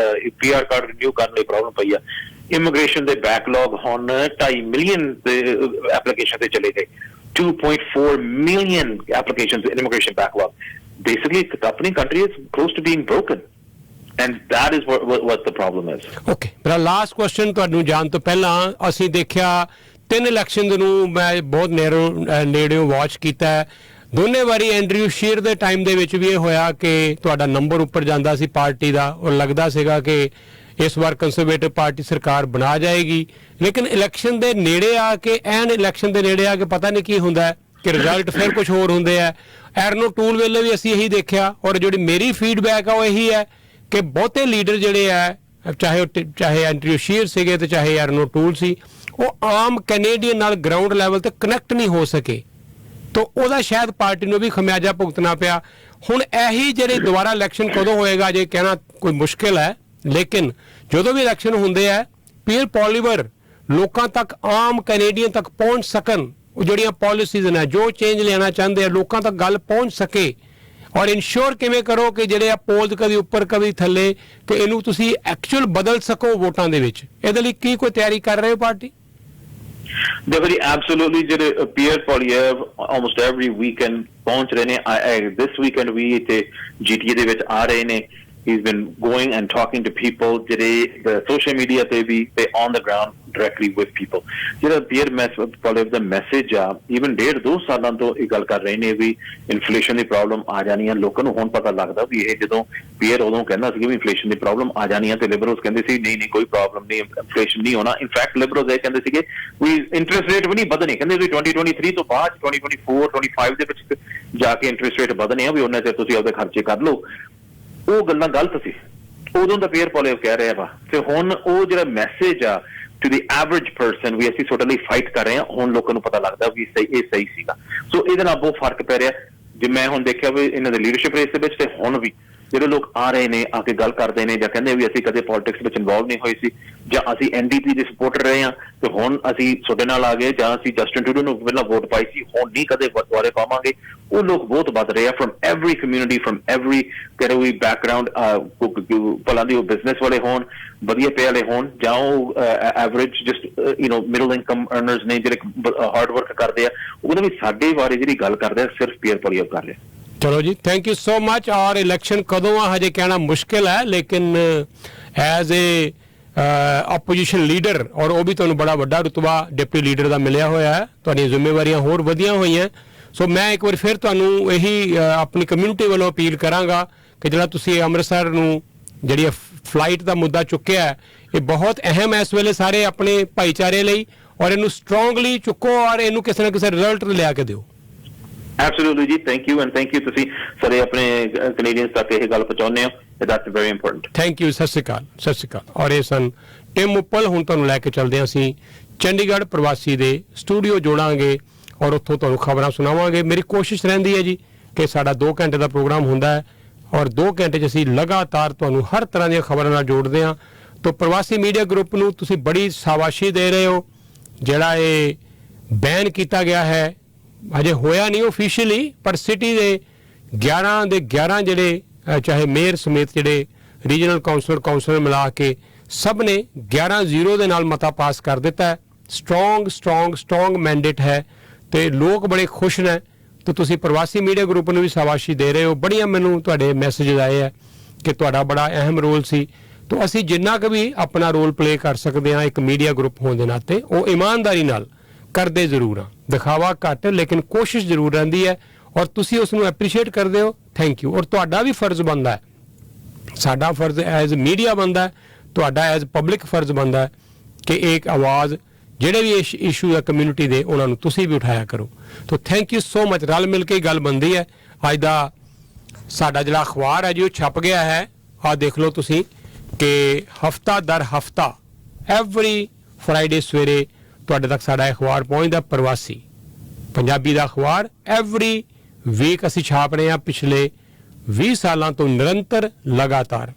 PR ਕਾਰਡ ਰਿਨਿਊ ਕਰਨ ਲਈ ਪ੍ਰੋਬਲਮ ਪਈ ਆ ਇਮੀਗ੍ਰੇਸ਼ਨ ਦੇ ਬੈਕਲੌਗ ਹੁਣ 2.5 ਮਿਲੀਅਨ ਐਪਲੀਕੇਸ਼ਨ ਤੇ ਚਲੇ ਗਏ 2.4 million applications in immigration backlog. Basically, the country is close to being broken. And that is what the problem is. Okay. But last question ਤੁਹਾਨੂੰ ਜਾਣ ਤੋਂ ਪਹਿਲਾਂ ਅਸੀਂ ਦੇਖਿਆ 3 ਇਲੈਕਸ਼ਨਸ ਨੂੰ ਮੈਂ ਬਹੁਤ ਨੇੜਿਓਂ ਵਾਚ ਕੀਤਾ ਦੋਨੇ ਵਾਰੀ ਐਂਡਰਿਊ ਸ਼ੀਰ ਦੇ ਟਾਈਮ ਦੇ ਵਿੱਚ ਵੀ ਇਹ ਹੋਇਆ ਕਿ ਤੁਹਾਡਾ ਨੰਬਰ ਉੱਪਰ ਜਾਂਦਾ ਸੀ ਪਾਰਟੀ ਦਾ ਔਰ ਲੱਗਦਾ ਸੀਗਾ ਕਿ ਇਸ ਵਾਰ ਕੰਜ਼ਰਵੇਟਿਵ ਪਾਰਟੀ ਸਰਕਾਰ ਬਣਾ ਜਾਏਗੀ ਲੇਕਿਨ ਇਲੈਕਸ਼ਨ ਦੇ ਨੇੜੇ ਆ ਕੇ ਇਲੈਕਸ਼ਨ ਦੇ ਨੇੜੇ ਆ ਕੇ ਪਤਾ ਨਹੀਂ ਕੀ ਹੁੰਦਾ ਕਿ ਰਿਜ਼ਲਟ ਫਿਰ ਕੁਝ ਹੋਰ ਹੁੰਦੇ ਆ ਐਰਨੋ ਟੂਲ ਵੇਲੇ ਵੀ ਅਸੀਂ ਇਹੀ ਦੇਖਿਆ ਔਰ ਜਿਹੜੀ ਮੇਰੀ ਫੀਡਬੈਕ ਆ ਉਹ ਇਹੀ ਹੈ ਕਿ ਬਹੁਤੇ ਲੀਡਰ ਜਿਹੜੇ ਆ ਚਾਹੇ ਐਂਡਰਿਊ ਸ਼ੀਰ ਸੀਗੇ ਤੇ ਚਾਹੇ ਐਰਨੋ ਟੂਲ ਸੀ ਉਹ ਆਮ ਕੈਨੇਡੀਅਨ ਨਾਲ ਗਰਾਊਂਡ ਲੈਵਲ ਤੇ ਕਨੈਕਟ ਨਹੀਂ ਹੋ ਸਕੇ ਤਾਂ ਉਹਦਾ ਸ਼ਾਇਦ ਪਾਰਟੀ ਨੂੰ ਵੀ ਖਮਿਆਜਾ ਭੁਗਤਣਾ ਪਿਆ ਹੁਣ ਇਹੀ ਜਿਹੜੇ ਦੁਬਾਰਾ ਇਲੈਕਸ਼ਨ ਕਦੋਂ ਹੋਏਗਾ ਜੇ ਕਹਿਣਾ ਕੋਈ ਮੁਸ਼ਕਿਲ ਹੈ ਲੇਕਿਨ ਜਦੋਂ ਵੀ ਇਲੈਕਸ਼ਨ ਹੁੰਦੇ ਆ ਪੀਅਰ ਪੋਲੀਵਰ ਲੋਕਾਂ ਤੱਕ ਆਮ ਕੈਨੇਡੀਅਨ ਤੱਕ ਪਹੁੰਚ ਸਕਣ ਉਹ ਜਿਹੜੀਆਂ ਪਾਲਿਸੀਜ਼ ਨੇ ਜੋ ਚੇਂਜ ਲਿਆਉਣਾ ਚਾਹੁੰਦੇ ਆ ਲੋਕਾਂ ਤੱਕ ਗੱਲ ਪਹੁੰਚ ਸਕੇ ਔਰ ਇਨਸ਼ੋਰ ਕਿਵੇਂ ਕਰੋ ਕਿ ਜਿਹੜੇ ਆ ਪੋਲਸ ਕਦੀ ਉੱਪਰ ਕਦੀ ਥੱਲੇ ਕਿ ਇਹਨੂੰ ਤੁਸੀਂ ਐਕਚੁਅਲ ਬਦਲ ਸਕੋ ਵੋਟਾਂ ਦੇ ਵਿੱਚ ਇਹਦੇ ਲਈ ਕੀ ਕੋਈ ਤਿਆਰੀ ਕਰ ਰਹੇ ਹੋ ਪਾਰਟੀ ਦੇਖੋ ਜੀ ਐਬਸੋਲੂਟਲੀ ਜਿਹੜੇ ਪੀਅਰ ਪੋਲੀਅਰ ਆਲਮੋਸਟ ਐਵਰੀ ਵੀਕਐਂਡ ਪਹੁੰਚ ਰਹੇ ਨੇ ਦਿਸ ਵੀਕਐਂਡ ਵੀ ਇੱਥੇ GTA ਦੇ ਵਿੱਚ ਆ ਰਹੇ ਨੇ he's been going and talking to people ਜਿਹੜੇ social media ਤੇ ਵੀ ਤੇ on the ground directly with people ਜਿਹੜਾ ਪੀਅਰ ਪੋਲੀਅਰ ਦਾ ਮੈਸੇਜ ਆ ਈਵਨ 1.5-2 ਸਾਲਾਂ ਤੋਂ ਇਹ ਗੱਲ ਕਰ ਰਹੇ ਨੇ ਵੀ ਇਨਫਲੇਸ਼ਨ ਦੀ ਪ੍ਰੋਬਲਮ ਆ ਜਾਣੀ ਆ ਲੋਕਾਂ ਨੂੰ ਹੁਣ ਪਤਾ ਲੱਗਦਾ ਵੀ ਇਹ ਜਦੋਂ ਪੀਅਰ ਉਦੋਂ ਕਹਿੰਦਾ ਸੀ ਵੀ ਇਨਫਲੇਸ਼ਨ ਦੀ ਪ੍ਰੋਬਲਮ ਆ ਜਾਣੀ ਆ ਤੇ ਲਿਬਰਲਸ ਕਹਿੰਦੇ ਸੀ ਨਹੀਂ ਕੋਈ ਪ੍ਰੋਬਲਮ ਨਹੀਂ ਇਨਫਲੇਸ਼ਨ ਨਹੀਂ ਹੋਣਾ ਇਨਫੈਕਟ ਲਿਬਰਲਸ ਇਹ ਕਹਿੰਦੇ ਸੀਗੇ ਵੀ ਇੰਟਰਸਟ ਰੇਟ ਵੀ ਨਹੀਂ ਵਧਣੇ ਕਹਿੰਦੇ ਵੀ 2023 ਤੋਂ ਬਾਅਦ 2024-25 ਦੇ ਵਿੱਚ ਜਾ ਕੇ ਇੰਟਰਸਟ ਰੇਟ ਵਧਣੇ ਆ ਵੀ ਉਹਨਾਂ ਚਿਰ ਤੁਸੀਂ ਆਪਦੇ ਖਰਚੇ ਕਰ ਲਓ ਉਹ ਗੱਲਾਂ ਗਲਤ ਸੀ ਉਦੋਂ ਦਾ ਪੀਅਰ ਪੋਲੀਅਰ ਕਹਿ ਰਿਹਾ ਵਾ ਤੇ ਹੁਣ ਉਹ ਜਿਹੜਾ ਮੈਸੇਜ ਆ ਟੂ ਦੀ ਐਵਰੇਜ ਪਰਸਨ ਵੀ ਅਸੀਂ ਤੁਹਾਡੇ ਲਈ ਫਾਈਟ ਕਰ ਰਹੇ ਹਾਂ ਹੁਣ ਲੋਕਾਂ ਨੂੰ ਪਤਾ ਲੱਗਦਾ ਵੀ ਇਹ ਸਹੀ ਸੀਗਾ ਸੋ ਇਹਦੇ ਨਾਲ ਬਹੁਤ ਫਰਕ ਪੈ ਰਿਹਾ ਜੇ ਮੈਂ ਹੁਣ ਦੇਖਿਆ ਵੀ ਇਹਨਾਂ ਦੇ ਲੀਡਰਸ਼ਿਪ ਰੇਸ ਦੇ ਵਿੱਚ ਤੇ ਹੁਣ ਵੀ ਜਿਹੜੇ ਲੋਕ ਆ ਰਹੇ ਨੇ ਆ ਕੇ ਗੱਲ ਕਰਦੇ ਨੇ ਜਾਂ ਕਹਿੰਦੇ ਵੀ ਅਸੀਂ ਕਦੇ ਪੋਲਿਟਿਕਸ ਵਿੱਚ ਇਨਵੋਲਵ ਨਹੀਂ ਹੋਏ ਸੀ ਜਾਂ ਅਸੀਂ NDP ਦੇ ਸਪੋਰਟਰ ਰਹੇ ਹਾਂ ਤੇ ਹੁਣ ਅਸੀਂ ਤੁਹਾਡੇ ਨਾਲ ਆ ਗਏ ਜਾਂ ਅਸੀਂ ਜਸਟਿਨ ਟਰੂਡੋ ਨੂੰ ਪਹਿਲਾਂ ਵੋਟ ਪਾਈ ਸੀ ਹੁਣ ਨਹੀਂ ਕਦੇ ਦੁਬਾਰੇ ਪਾਵਾਂਗੇ ਉਹ ਲੋਕ ਬਹੁਤ ਵੱਧ ਰਹੇ ਆ from every community from every ਕੋਈ ਬੈਕਗਰਾਉਂਡ ਭਲਾਂ ਦੀ ਉਹ ਬਿਜ਼ਨਸ ਵਾਲੇ ਹੋਣ ਵਧੀਆ ਪੇ ਵਾਲੇ ਹੋਣ ਜਾਂ ਉਹ ਐਵਰੇਜ ਜਸਟ ਮਿਡਲ ਇਨਕਮ ਅਰਨਰਸ ਨੇ ਜਿਹੜੇ ਹਾਰਡ ਵਰਕ ਕਰਦੇ ਆ ਉਹਨਾਂ ਵੀ ਸਾਡੇ ਬਾਰੇ ਜਿਹੜੀ ਗੱਲ ਕਰਦੇ ਆ ਸਿਰਫ ਪੀਅਰ ਪੋਲੀਅਰ ਕਰ ਰਹੇ चलो जी थैंक यू सो मच और इलेक्शन कदों आ हजे कहना मुश्किल है लेकिन एज ए अपोजिशन लीडर और वो भी तुहानूं बड़ा वड्डा रुतबा डिप्टी लीडर का मिलिया होया है तुहाडीआं जिम्मेवारियां होर वधियां होईयां सो मैं एक बार फिर तुहानूं यही अपनी कम्यूनिटी वालों अपील करांगा कि जिहड़ा तुसीं अमृतसर नूं जिहड़ी फ्लाइट का मुद्दा चुक्या है ये बहुत अहम है इस वेले सारे अपने भाईचारे लई और इहनूं स्ट्रोंगली चुको और इहनूं किसी ना किसी रिजल्ट लिया के दिओ Absolutely ji thank you and thank you ਤੁਸੀਂ ਸਾਰੇ ਆਪਣੇ ਕੈਨੇਡੀਅਨਸ ਤੱਕ ਇਹ ਗੱਲ ਪਹੁੰਚਾਉਂਦੇ ਹੋ that's very important thank you ਸਤਿ ਸ਼੍ਰੀ ਅਕਾਲ ਔਰ ਇਹ ਸਨ ਟਿਮ ਉੱਪਲ ਹੁਣ ਤੁਹਾਨੂੰ ਲੈ ਕੇ ਚੱਲਦੇ ਹਾਂ ਅਸੀਂ ਚੰਡੀਗੜ੍ਹ ਪ੍ਰਵਾਸੀ ਦੇ ਸਟੂਡੀਓ ਜੋੜਾਂਗੇ ਔਰ ਉੱਥੋਂ ਤੁਹਾਨੂੰ ਖਬਰਾਂ ਸੁਣਾਵਾਂਗੇ ਮੇਰੀ ਕੋਸ਼ਿਸ਼ ਰਹਿੰਦੀ ਹੈ ਜੀ ਕਿ ਸਾਡਾ 2 ਘੰਟੇ ਦਾ ਪ੍ਰੋਗਰਾਮ ਹੁੰਦਾ ਹੈ ਔਰ 2 ਘੰਟੇ 'ਚ ਅਸੀਂ ਲਗਾਤਾਰ ਤੁਹਾਨੂੰ ਹਰ ਤਰ੍ਹਾਂ ਦੀਆਂ ਖਬਰਾਂ ਨਾਲ ਜੋੜਦੇ ਹਾਂ ਤਾਂ ਪ੍ਰਵਾਸੀ ਮੀਡੀਆ ਗਰੁੱਪ ਨੂੰ ਤੁਸੀਂ ਬੜੀ ਸ਼ਾਬਾਸ਼ੀ ਦੇ ਰਹੇ ਹੋ ਜਿਹੜਾ ਇਹ ਬੈਨ ਕੀਤਾ ਗਿਆ ਹੈ अजे होया नहीं ऑफिशियली पर सिटी दे 11 ਜਿਹੜੇ ਚਾਹੇ ਮੇਅਰ ਸਮੇਤ ਜਿਹੜੇ ਰੀਜਨਲ ਕਾਉਂਸਲਰ ਮਿਲਾ ਕੇ ਸਭ ਨੇ 11-0 ਦੇ ਨਾਲ ਮਤਾ ਪਾਸ ਕਰ ਦਿੱਤਾ ਹੈ ਸਟਰੋਂਗ ਮੈਂਡੇਟ ਹੈ ਤੇ ਲੋਕ ਬੜੇ ਖੁਸ਼ ਨੇ ਤੇ ਤੁਸੀਂ ਪ੍ਰਵਾਸੀ ਮੀਡੀਆ ਗਰੁੱਪ ਨੂੰ ਵੀ ਸ਼ਾਬਾਸ਼ੀ ਦੇ ਰਹੇ ਹੋ ਬੜੀਆਂ ਮੈਨੂੰ ਤੁਹਾਡੇ ਮੈਸੇजेस ਆਏ ਆ ਕਿ ਤੁਹਾਡਾ ਬੜਾ ਅਹਿਮ ਰੋਲ ਸੀ तो ਅਸੀਂ ਜਿੰਨਾ ਕੁ ਵੀ ਆਪਣਾ ਰੋਲ ਪਲੇ ਕਰ ਸਕਦੇ ਹਾਂ ਇੱਕ ਮੀਡੀਆ ਗਰੁੱਪ ਹੋਣ ਦੇ ਨਾਤੇ ਉਹ ਇਮਾਨਦਾਰੀ ਨਾਲ ਕਰਦੇ ਜ਼ਰੂਰ ਆ ਦਿਖਾਵਾ ਘੱਟ ਲੇਕਿਨ ਕੋਸ਼ਿਸ਼ ਜ਼ਰੂਰ ਰਹਿੰਦੀ ਹੈ ਔਰ ਤੁਸੀਂ ਉਸ ਨੂੰ ਐਪਰੀਸ਼ੀਏਟ ਕਰਦੇ ਹੋ ਥੈਂਕ ਯੂ ਔਰ ਤੁਹਾਡਾ ਵੀ ਫਰਜ਼ ਬਣਦਾ ਹੈ ਸਾਡਾ ਫਰਜ਼ ਐਜ਼ ਮੀਡੀਆ ਬਣਦਾ ਹੈ ਤੁਹਾਡਾ ਐਜ਼ ਪਬਲਿਕ ਫਰਜ਼ ਬਣਦਾ ਹੈ ਕਿ ਇੱਕ ਆਵਾਜ਼ ਜਿਹੜੇ ਵੀ ਇਸ਼ੂ ਹੈ ਕਮਿਊਨਿਟੀ ਦੇ ਉਹਨਾਂ ਨੂੰ ਤੁਸੀਂ ਵੀ ਉਠਾਇਆ ਕਰੋ ਤਾਂ ਥੈਂਕ ਯੂ ਸੋ ਮਚ ਰਲ ਮਿਲ ਕੇ ਗੱਲ ਬਣਦੀ ਹੈ ਅੱਜ ਦਾ ਸਾਡਾ ਜਿਹੜਾ ਅਖਬਾਰ ਹੈ ਜੀ ਉਹ ਛਪ ਗਿਆ ਹੈ ਆਹ ਦੇਖ ਲਓ ਤੁਸੀਂ ਕਿ ਹਫਤਾ ਦਰ ਹਫਤਾ ਐਵਰੀ ਫਰਾਈਡੇ ਸਵੇਰੇ ਤੁਹਾਡੇ ਤੱਕ ਸਾਡਾ ਅਖਬਾਰ ਪਹੁੰਚਦਾ ਪ੍ਰਵਾਸੀ ਪੰਜਾਬੀ ਦਾ ਅਖਬਾਰ ਐਵਰੀ ਵੀਕ ਅਸੀਂ ਛਾਪ ਰਹੇ ਹਾਂ ਪਿਛਲੇ 20 ਸਾਲਾਂ ਤੋਂ ਨਿਰੰਤਰ ਲਗਾਤਾਰ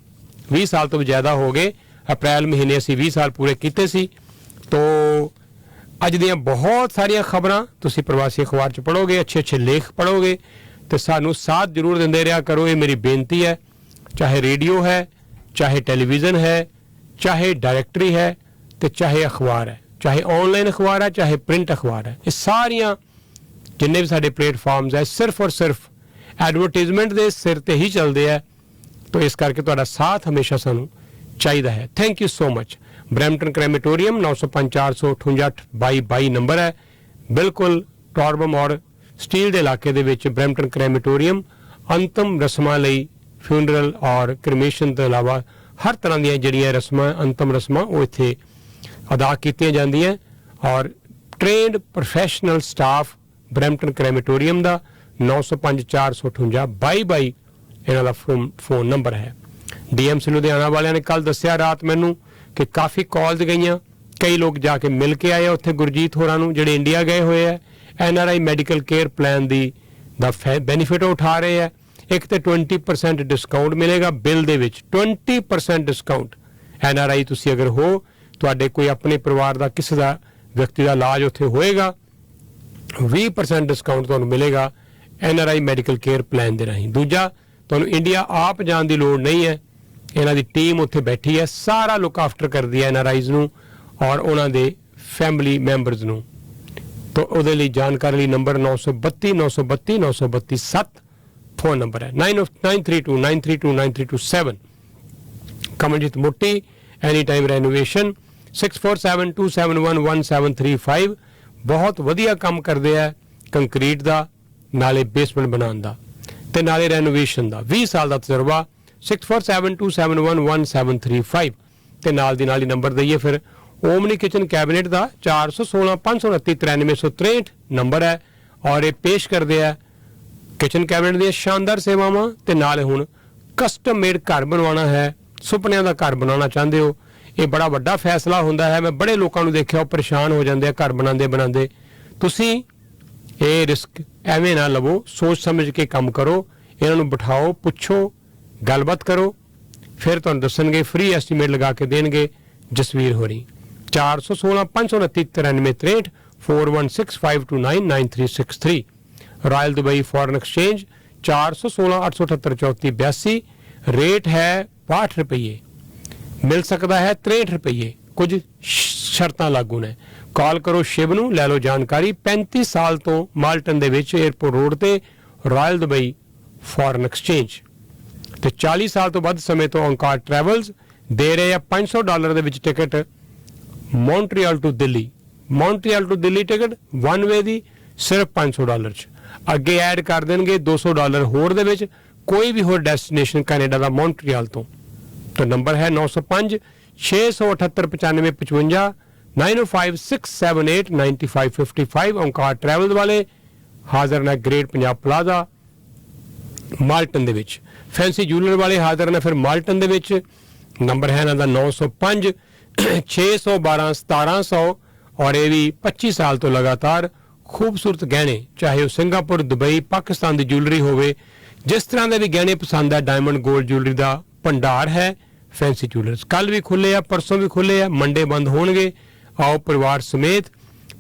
20 ਸਾਲ ਤੋਂ ਜ਼ਿਆਦਾ ਹੋ ਗਏ ਅਪ੍ਰੈਲ ਮਹੀਨੇ ਅਸੀਂ 20 ਸਾਲ ਪੂਰੇ ਕੀਤੇ ਸੀ ਤੋ ਅੱਜ ਦੀਆਂ ਬਹੁਤ ਸਾਰੀਆਂ ਖਬਰਾਂ ਤੁਸੀਂ ਪ੍ਰਵਾਸੀ ਅਖਬਾਰ 'ਚ ਪੜ੍ਹੋਗੇ ਅੱਛੇ ਲੇਖ ਪੜ੍ਹੋਗੇ ਤੇ ਸਾਨੂੰ ਸਾਥ ਜ਼ਰੂਰ ਦਿੰਦੇ ਰਿਹਾ ਕਰੋ ਇਹ ਮੇਰੀ ਬੇਨਤੀ ਹੈ ਚਾਹੇ ਰੇਡੀਓ ਹੈ ਚਾਹੇ ਟੈਲੀਵਿਜ਼ਨ ਹੈ ਚਾਹੇ ਡਾਇਰੈਕਟਰੀ ਹੈ ਤੇ ਚਾਹੇ ਅਖਬਾਰ ਹੈ ਚਾਹੇ ਆਨਲਾਈਨ ਅਖਬਾਰ ਹੈ ਚਾਹੇ ਪ੍ਰਿੰਟ ਅਖਬਾਰ ਹੈ ਇਹ ਸਾਰੀਆਂ ਜਿੰਨੇ ਵੀ ਸਾਡੇ ਪਲੇਟਫਾਰਮਸ ਹੈ ਸਿਰਫ ਔਰ ਸਿਰਫ ਐਡਵਰਟਾਈਜ਼ਮੈਂਟ ਦੇ ਸਿਰ ਤੇ ਹੀ ਚੱਲਦੇ ਆ ਤੋ ਇਸ ਕਰਕੇ ਤੁਹਾਡਾ ਸਾਥ ਹਮੇਸ਼ਾ ਸਾਨੂੰ ਚਾਹੀਦਾ ਹੈ thank you so much Brampton crematorium 905-458-2222 number ਹੈ ਬਿਲਕੁਲ ਟੋਰਬਮ ਔਰ ਸਟੀਲ ਦੇ ਇਲਾਕੇ ਦੇ ਵਿੱਚ ਬਰੈਂਪਟਨ ਕ੍ਰੈਮੇਟੋਰੀਅਮ ਅੰਤਮ ਰਸਮਾਂ ਲਈ ਫਿਊਨਰਲ ਔਰ ਕ੍ਰੀਮੇਸ਼ਨ ਤੋਂ ਇਲਾਵਾ ਹਰ ਤਰ੍ਹਾਂ ਦੀਆਂ ਜਿਹੜੀਆਂ ਰਸਮਾਂ ਅੰਤਮ ਰਸਮਾਂ ਉਹ ਇੱਥੇ ਅਦਾ ਕੀਤੀਆਂ ਜਾਂਦੀਆਂ ਔਰ ਟ੍ਰੇਨਡ ਪ੍ਰੋਫੈਸ਼ਨਲ ਸਟਾਫ ਬਰੈਂਪਟਨ ਕ੍ਰੈਮੇਟੋਰੀਅਮ ਦਾ 905-458-2222 ਇਹਨਾਂ ਦਾ ਫੋਨ ਨੰਬਰ ਹੈ ਡੀਐਮਸੀ ਲੁਧਿਆਣਾ ਵਾਲਿਆਂ ਨੇ ਕੱਲ ਦੱਸਿਆ ਰਾਤ ਮੈਨੂੰ ਕਿ ਕਾਫੀ ਕਾਲਸ ਗਈਆਂ ਕਈ ਲੋਕ ਜਾ ਕੇ ਮਿਲ ਕੇ ਆਏ ਉੱਥੇ ਗੁਰਜੀਤ ਹੋਰਾਂ ਨੂੰ ਜਿਹੜੇ ਇੰਡੀਆ ਗਏ ਹੋਏ ਆ ਐਨਆਰਆਈ ਮੈਡੀਕਲ ਕੇਅਰ ਪਲਾਨ ਦਾ ਬੈਨੀਫਿਟ ਉਠਾ ਰਹੇ ਆ ਇੱਕ ਤੇ 20% ਡਿਸਕਾਊਂਟ ਮਿਲੇਗਾ ਬਿੱਲ ਦੇ ਵਿੱਚ 20% ਡਿਸਕਾਊਂਟ ਐਨਆਰਆਈ ਤੁਸੀਂ ਅਗਰ ਹੋ ਤੁਹਾਡੇ ਕੋਈ ਆਪਣੇ ਪਰਿਵਾਰ ਦਾ ਕਿਸੇ ਦਾ ਵਿਅਕਤੀ ਦਾ ਇਲਾਜ ਉੱਥੇ ਹੋਏਗਾ 20% ਡਿਸਕਾਊਂਟ ਤੁਹਾਨੂੰ ਮਿਲੇਗਾ ਐਨਆਰਆਈ ਮੈਡੀਕਲ ਕੇਅਰ ਪਲਾਨ ਦੇ ਰਾਹੀਂ ਦੂਜਾ ਤੁਹਾਨੂੰ ਇੰਡੀਆ ਆਪ ਜਾਣ ਦੀ ਲੋੜ ਨਹੀਂ ਹੈ ਇਹਨਾਂ ਦੀ ਟੀਮ ਉੱਥੇ ਬੈਠੀ ਹੈ ਸਾਰਾ ਲੁੱਕ ਆਫਟਰ ਕਰਦੀ ਹੈ ਐਨਆਰਆਈਜ਼ ਨੂੰ ਔਰ ਉਹਨਾਂ ਦੇ ਫੈਮਿਲੀ ਮੈਂਬਰਸ ਨੂੰ। ਤਾਂ ਉਹਦੇ ਲਈ ਜਾਣਕਾਰੀ ਲਈ ਨੰਬਰ 932 932 932 7 ਫੋਨ ਨੰਬਰ ਹੈ 9932 932 9327। ਕਮਲਜੀਤ ਮੋਟੀ ਐਨੀ ਟਾਈਮ ਰੈਨੋਵੇਸ਼ਨ 6472711735 ਬਹੁਤ ਵਧੀਆ ਕੰਮ ਕਰਦੇ ਆ ਕੰਕਰੀਟ ਦਾ, ਨਾਲੇ ਬੇਸਮੈਂਟ ਬਣਾਉਣ ਦਾ ਤੇ ਨਾਲੇ ਰੈਨੋਵੇਸ਼ਨ ਦਾ। 20 ਸਾਲ ਦਾ ਤਜਰਬਾ 6472711735 ਤੇ ਨਾਲ ਦੀ ਨਾਲ ਹੀ ਨੰਬਰ ਦਈਏ ਫਿਰ ਓਮਨੀ ਕਿਚਨ ਕੈਬਨਿਟ ਦਾ 416 529 9363 ਨੰਬਰ ਹੈ ਔਰ ਇਹ ਪੇਸ਼ ਕਰਦੇ ਆ ਕਿਚਨ ਕੈਬਨਿਟ ਦੀਆਂ ਸ਼ਾਨਦਾਰ ਸੇਵਾਵਾਂ ਤੇ ਨਾਲ ਹੁਣ ਕਸਟਮ ਮੇਡ ਘਰ ਬਣਵਾਉਣਾ ਹੈ, ਸੁਪਨਿਆਂ ਦਾ ਘਰ ਬਣਾਉਣਾ ਚਾਹੁੰਦੇ ਹੋ। ਇਹ ਬੜਾ ਵੱਡਾ ਫੈਸਲਾ ਹੁੰਦਾ ਹੈ। ਮੈਂ ਬੜੇ ਲੋਕਾਂ ਨੂੰ ਦੇਖਿਆ ਉਹ ਪਰੇਸ਼ਾਨ ਹੋ ਜਾਂਦੇ ਆ ਘਰ ਬਣਾਉਂਦੇ। ਤੁਸੀਂ ਇਹ ਰਿਸਕ ਐਵੇਂ ਨਾ ਲਵੋ, ਸੋਚ ਸਮਝ ਕੇ ਕੰਮ ਕਰੋ। ਇਹਨਾਂ ਨੂੰ ਬਿਠਾਓ, ਪੁੱਛੋ, ਗੱਲਬਾਤ ਕਰੋ, ਫਿਰ ਤੁਹਾਨੂੰ ਦੱਸਣਗੇ, ਫ੍ਰੀ ਐਸਟੀਮੇਟ ਲਗਾ ਕੇ ਦੇਣਗੇ। ਜਸਵੀਰ ਹੋਰੀ 416 529 9363 4165299363। Royal Dubai foreign exchange 416 878 34 82। Rate ਹੈ 62 ਰੁਪਏ, ਮਿਲ ਸਕਦਾ ਹੈ 63 ਰੁਪਏ, ਕੁਝ ਸ਼ਰਤਾਂ ਲਾਗੂ ਨੇ। ਕਾਲ ਕਰੋ ਸ਼ਿਵ ਨੂੰ, ਲੈ ਲਓ ਜਾਣਕਾਰੀ। 35 ਸਾਲ ਤੋਂ ਮਾਲਟਨ ਦੇ ਵਿੱਚ 에ਅਰਪੋਰਟ ਰੋਡ ਤੇ ਰਾਇਲ ਦੁਬਈ ਫੋਰਨ ਐਕਸਚੇਂਜ ਤੇ 40 ਸਾਲ ਤੋਂ ਵੱਧ ਸਮੇਂ ਤੋਂ ਓਂਕਾਰ ਟਰੈਵਲਸ ਦੇ ਰਹੇ ਆ $500 ਦੇ ਵਿੱਚ ticket Montreal to Delhi. Montreal to Delhi ticket one way ਦੀ ਸਿਰਫ $500 ਚ, ਅੱਗੇ ਐਡ ਕਰ ਦੇਣਗੇ $200 ਹੋਰ ਦੇ ਵਿੱਚ ਕੋਈ ਵੀ ਹੋਰ ਡੈਸਟੀਨੇਸ਼ਨ ਕੈਨੇਡਾ ਦਾ ਮੌਂਟਰੀਅਲ ਤੋਂ। ਤਾਂ ਨੰਬਰ ਹੈ 905 678 9555 905 678 9555। ਓਂਕਾਰ ਟਰੈਵਲ ਵਾਲੇ ਹਾਜ਼ਰ ਨੇ ਗ੍ਰੇਟ ਪੰਜਾਬ ਪਲਾਜ਼ਾ ਮਾਲਟਨ ਦੇ ਵਿੱਚ। ਫੈਂਸੀ ਜੂਲਰ ਵਾਲੇ ਹਾਜ਼ਰ ਨੇ ਫਿਰ ਮਾਲਟਨ ਦੇ ਵਿੱਚ। ਨੰਬਰ ਹੈ ਇਹਨਾਂ ਦਾ 905 612 1700 ਔਰ ਇਹ ਵੀ 25 ਸਾਲ ਤੋਂ ਲਗਾਤਾਰ ਖੂਬਸੂਰਤ ਗਹਿਣੇ, ਚਾਹੇ ਉਹ ਸਿੰਗਾਪੁਰ, ਦੁਬਈ, ਪਾਕਿਸਤਾਨ ਦੀ ਜੂਲਰੀ ਹੋਵੇ, ਜਿਸ ਤਰ੍ਹਾਂ ਦੇ ਵੀ ਗਹਿਣੇ ਪਸੰਦ ਹੈ, ਡਾਇਮੰਡ ਗੋਲਡ ਜੂਲਰੀ ਦਾ ਭੰਡਾਰ ਹੈ ਫੈਂਸੀ ਜੂਲਰਸ। ਕੱਲ ਵੀ ਖੁੱਲੇ ਆ, ਪਰਸੋਂ ਵੀ ਖੁੱਲੇ ਆ, ਮੰਡੇ ਬੰਦ ਹੋਣਗੇ। ਆਓ ਪਰਿਵਾਰ ਸਮੇਤ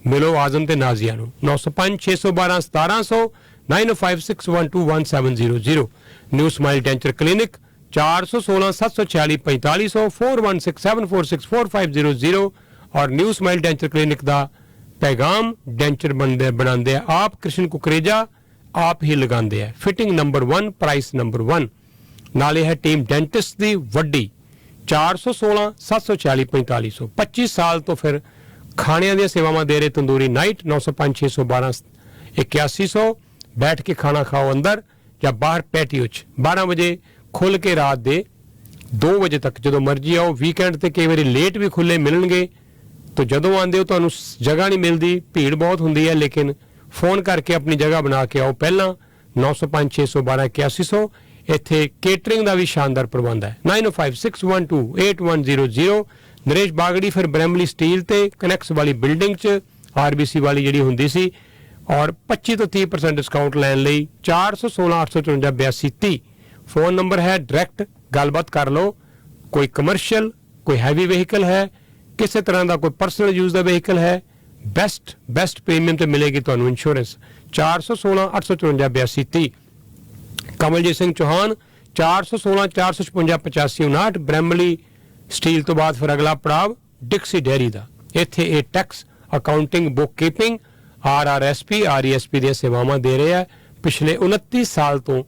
ਮਿਲੋ ਆਜ਼ਮ ਤੇ ਨਾਜ਼ੀਆ ਨੂੰ। 905 612 1700 905 612 1700। ਨਿਊ ਸਮਾਈਲ ਡੈਂਚਰ ਕਲੀਨਿਕ 416 746 4500 4167464500 ਔਰ ਨਿਊ ਸਮਾਈਲ ਡੈਂਚਰ ਕਲੀਨਿਕ ਦਾ ਪੈਗਾਮ ਡੈਂਚਰ ਬਣਾਉਂਦੇ ਆ ਆਪ ਕ੍ਰਿਸ਼ਨ ਕੁਕਰੇਜਾ, ਆਪ ਹੀ ਲਗਾਉਂਦੇ ਆ। Fitting number 1, price number 1। ਨਾਲੇ ਹੈ ਟੀਮ ਡੈਂਟਿਸਟ ਦੀ ਵੱਡੀ 416 746 4500। 25 ਸਾਲ ਤੋਂ ਫਿਰ ਖਾਣਿਆਂ ਦੀਆਂ ਸੇਵਾਵਾਂ ਦੇ ਰਹੇ ਤੰਦੂਰੀ ਨਾਈਟ 905 612 8100। ਬੈਠ ਕੇ ਖਾਣਾ ਖਾਓ ਅੰਦਰ ਜਾਂ ਬਾਹਰ ਪੈਟੀਓ 'ਚ 12 ਵਜੇ ਖੁੱਲ ਕੇ ਰਾਤ ਦੇ 2 ਵਜੇ ਤੱਕ ਜਦੋਂ ਮਰਜ਼ੀ ਆਓ। ਵੀਕਐਂਡ ਤੇ ਕਈ ਵਾਰੀ ਲੇਟ ਵੀ ਖੁੱਲੇ ਮਿਲਣਗੇ। ਤਾਂ ਜਦੋਂ ਆਉਂਦੇ ਹੋ ਤੁਹਾਨੂੰ ਜਗ੍ਹਾ ਨਹੀਂ ਮਿਲਦੀ, ਭੀੜ ਬਹੁਤ ਹੁੰਦੀ ਹੈ, ਲੇਕਿਨ ਫੋਨ ਕਰਕੇ ਆਪਣੀ ਜਗ੍ਹਾ ਬਣਾ ਕੇ ਆਓ। ਪਹਿਲਾਂ 905 612 8100। ਇੱਥੇ ਕੇਟਰਿੰਗ ਦਾ ਵੀ ਸ਼ਾਨਦਾਰ ਪ੍ਰਬੰਧ ਹੈ। 905 612 8100। ਨਰੇਸ਼ ਬਾਗੜੀ ਫਿਰ ਬ੍ਰੈਮਲੀ ਸਟੀਲ ਤੇ ਕਨੈਕਸ ਵਾਲੀ ਬਿਲਡਿੰਗ 'ਚ RBC ਵਾਲੀ ਜਿਹੜੀ ਹੁੰਦੀ ਸੀ ਔਰ 25 ਤੋਂ 30% ਡਿਸਕਾਊਂਟ ਲੈਣ ਲਈ 416 854 8230 ਫੋਨ ਨੰਬਰ ਹੈ। ਡਾਇਰੈਕਟ ਗੱਲਬਾਤ ਕਰ ਲਓ। ਕੋਈ ਕਮਰਸ਼ੀਅਲ, ਕੋਈ ਹੈਵੀ ਵਹੀਕਲ ਹੈ, ਕਿਸੇ ਤਰ੍ਹਾਂ ਦਾ ਕੋਈ ਪਰਸਨਲ ਯੂਜ਼ ਦਾ ਵਹੀਕਲ ਹੈ, ਬੈਸਟ ਪ੍ਰੀਮੀਅਮ ਤੇ ਮਿਲੇਗੀ ਤੁਹਾਨੂੰ insurance. 416 854 8230। Kamaljit Singh Chauhan 416 456 8559। Bramalea Steeles ਤੋਂ ਬਾਅਦ ਫਿਰ ਅਗਲਾ ਪੜਾਵ ਡਿਕਸੀ ਡੇਅਰੀ ਦਾ। ਇੱਥੇ ਇਹ tax, accounting, book keeping, RRSP RESP ਦੀਆਂ ਸੇਵਾਵਾਂ ਦੇ ਰਹੇ ਆ ਪਿਛਲੇ 29 ਸਾਲ ਤੋਂ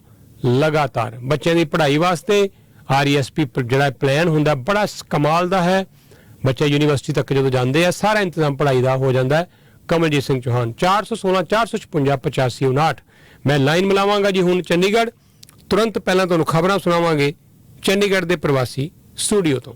ਲਗਾਤਾਰ। ਬੱਚਿਆਂ ਦੀ ਪੜ੍ਹਾਈ ਵਾਸਤੇ RESP ਜਿਹੜਾ ਪਲਾਨ ਹੁੰਦਾ ਬੜਾ ਕਮਾਲ ਦਾ ਹੈ। ਬੱਚੇ ਯੂਨੀਵਰਸਿਟੀ ਤੱਕ ਜਦੋਂ ਜਾਂਦੇ ਆ ਸਾਰਾ ਇੰਤਜ਼ਾਮ ਪੜ੍ਹਾਈ ਦਾ ਹੋ ਜਾਂਦਾ ਹੈ। ਕਮਲਜੀਤ ਸਿੰਘ ਚੌਹਾਨ 416 456 8559। ਮੈਂ ਲਾਈਨ ਮਿਲਾਵਾਂਗਾ ਜੀ ਹੁਣ ਚੰਡੀਗੜ੍ਹ। ਤੁਰੰਤ ਪਹਿਲਾਂ ਤੁਹਾਨੂੰ ਖਬਰਾਂ ਸੁਣਾਵਾਂਗੇ ਚੰਡੀਗੜ੍ਹ ਦੇ ਪ੍ਰਵਾਸੀ ਸਟੂਡੀਓ ਤੋਂ।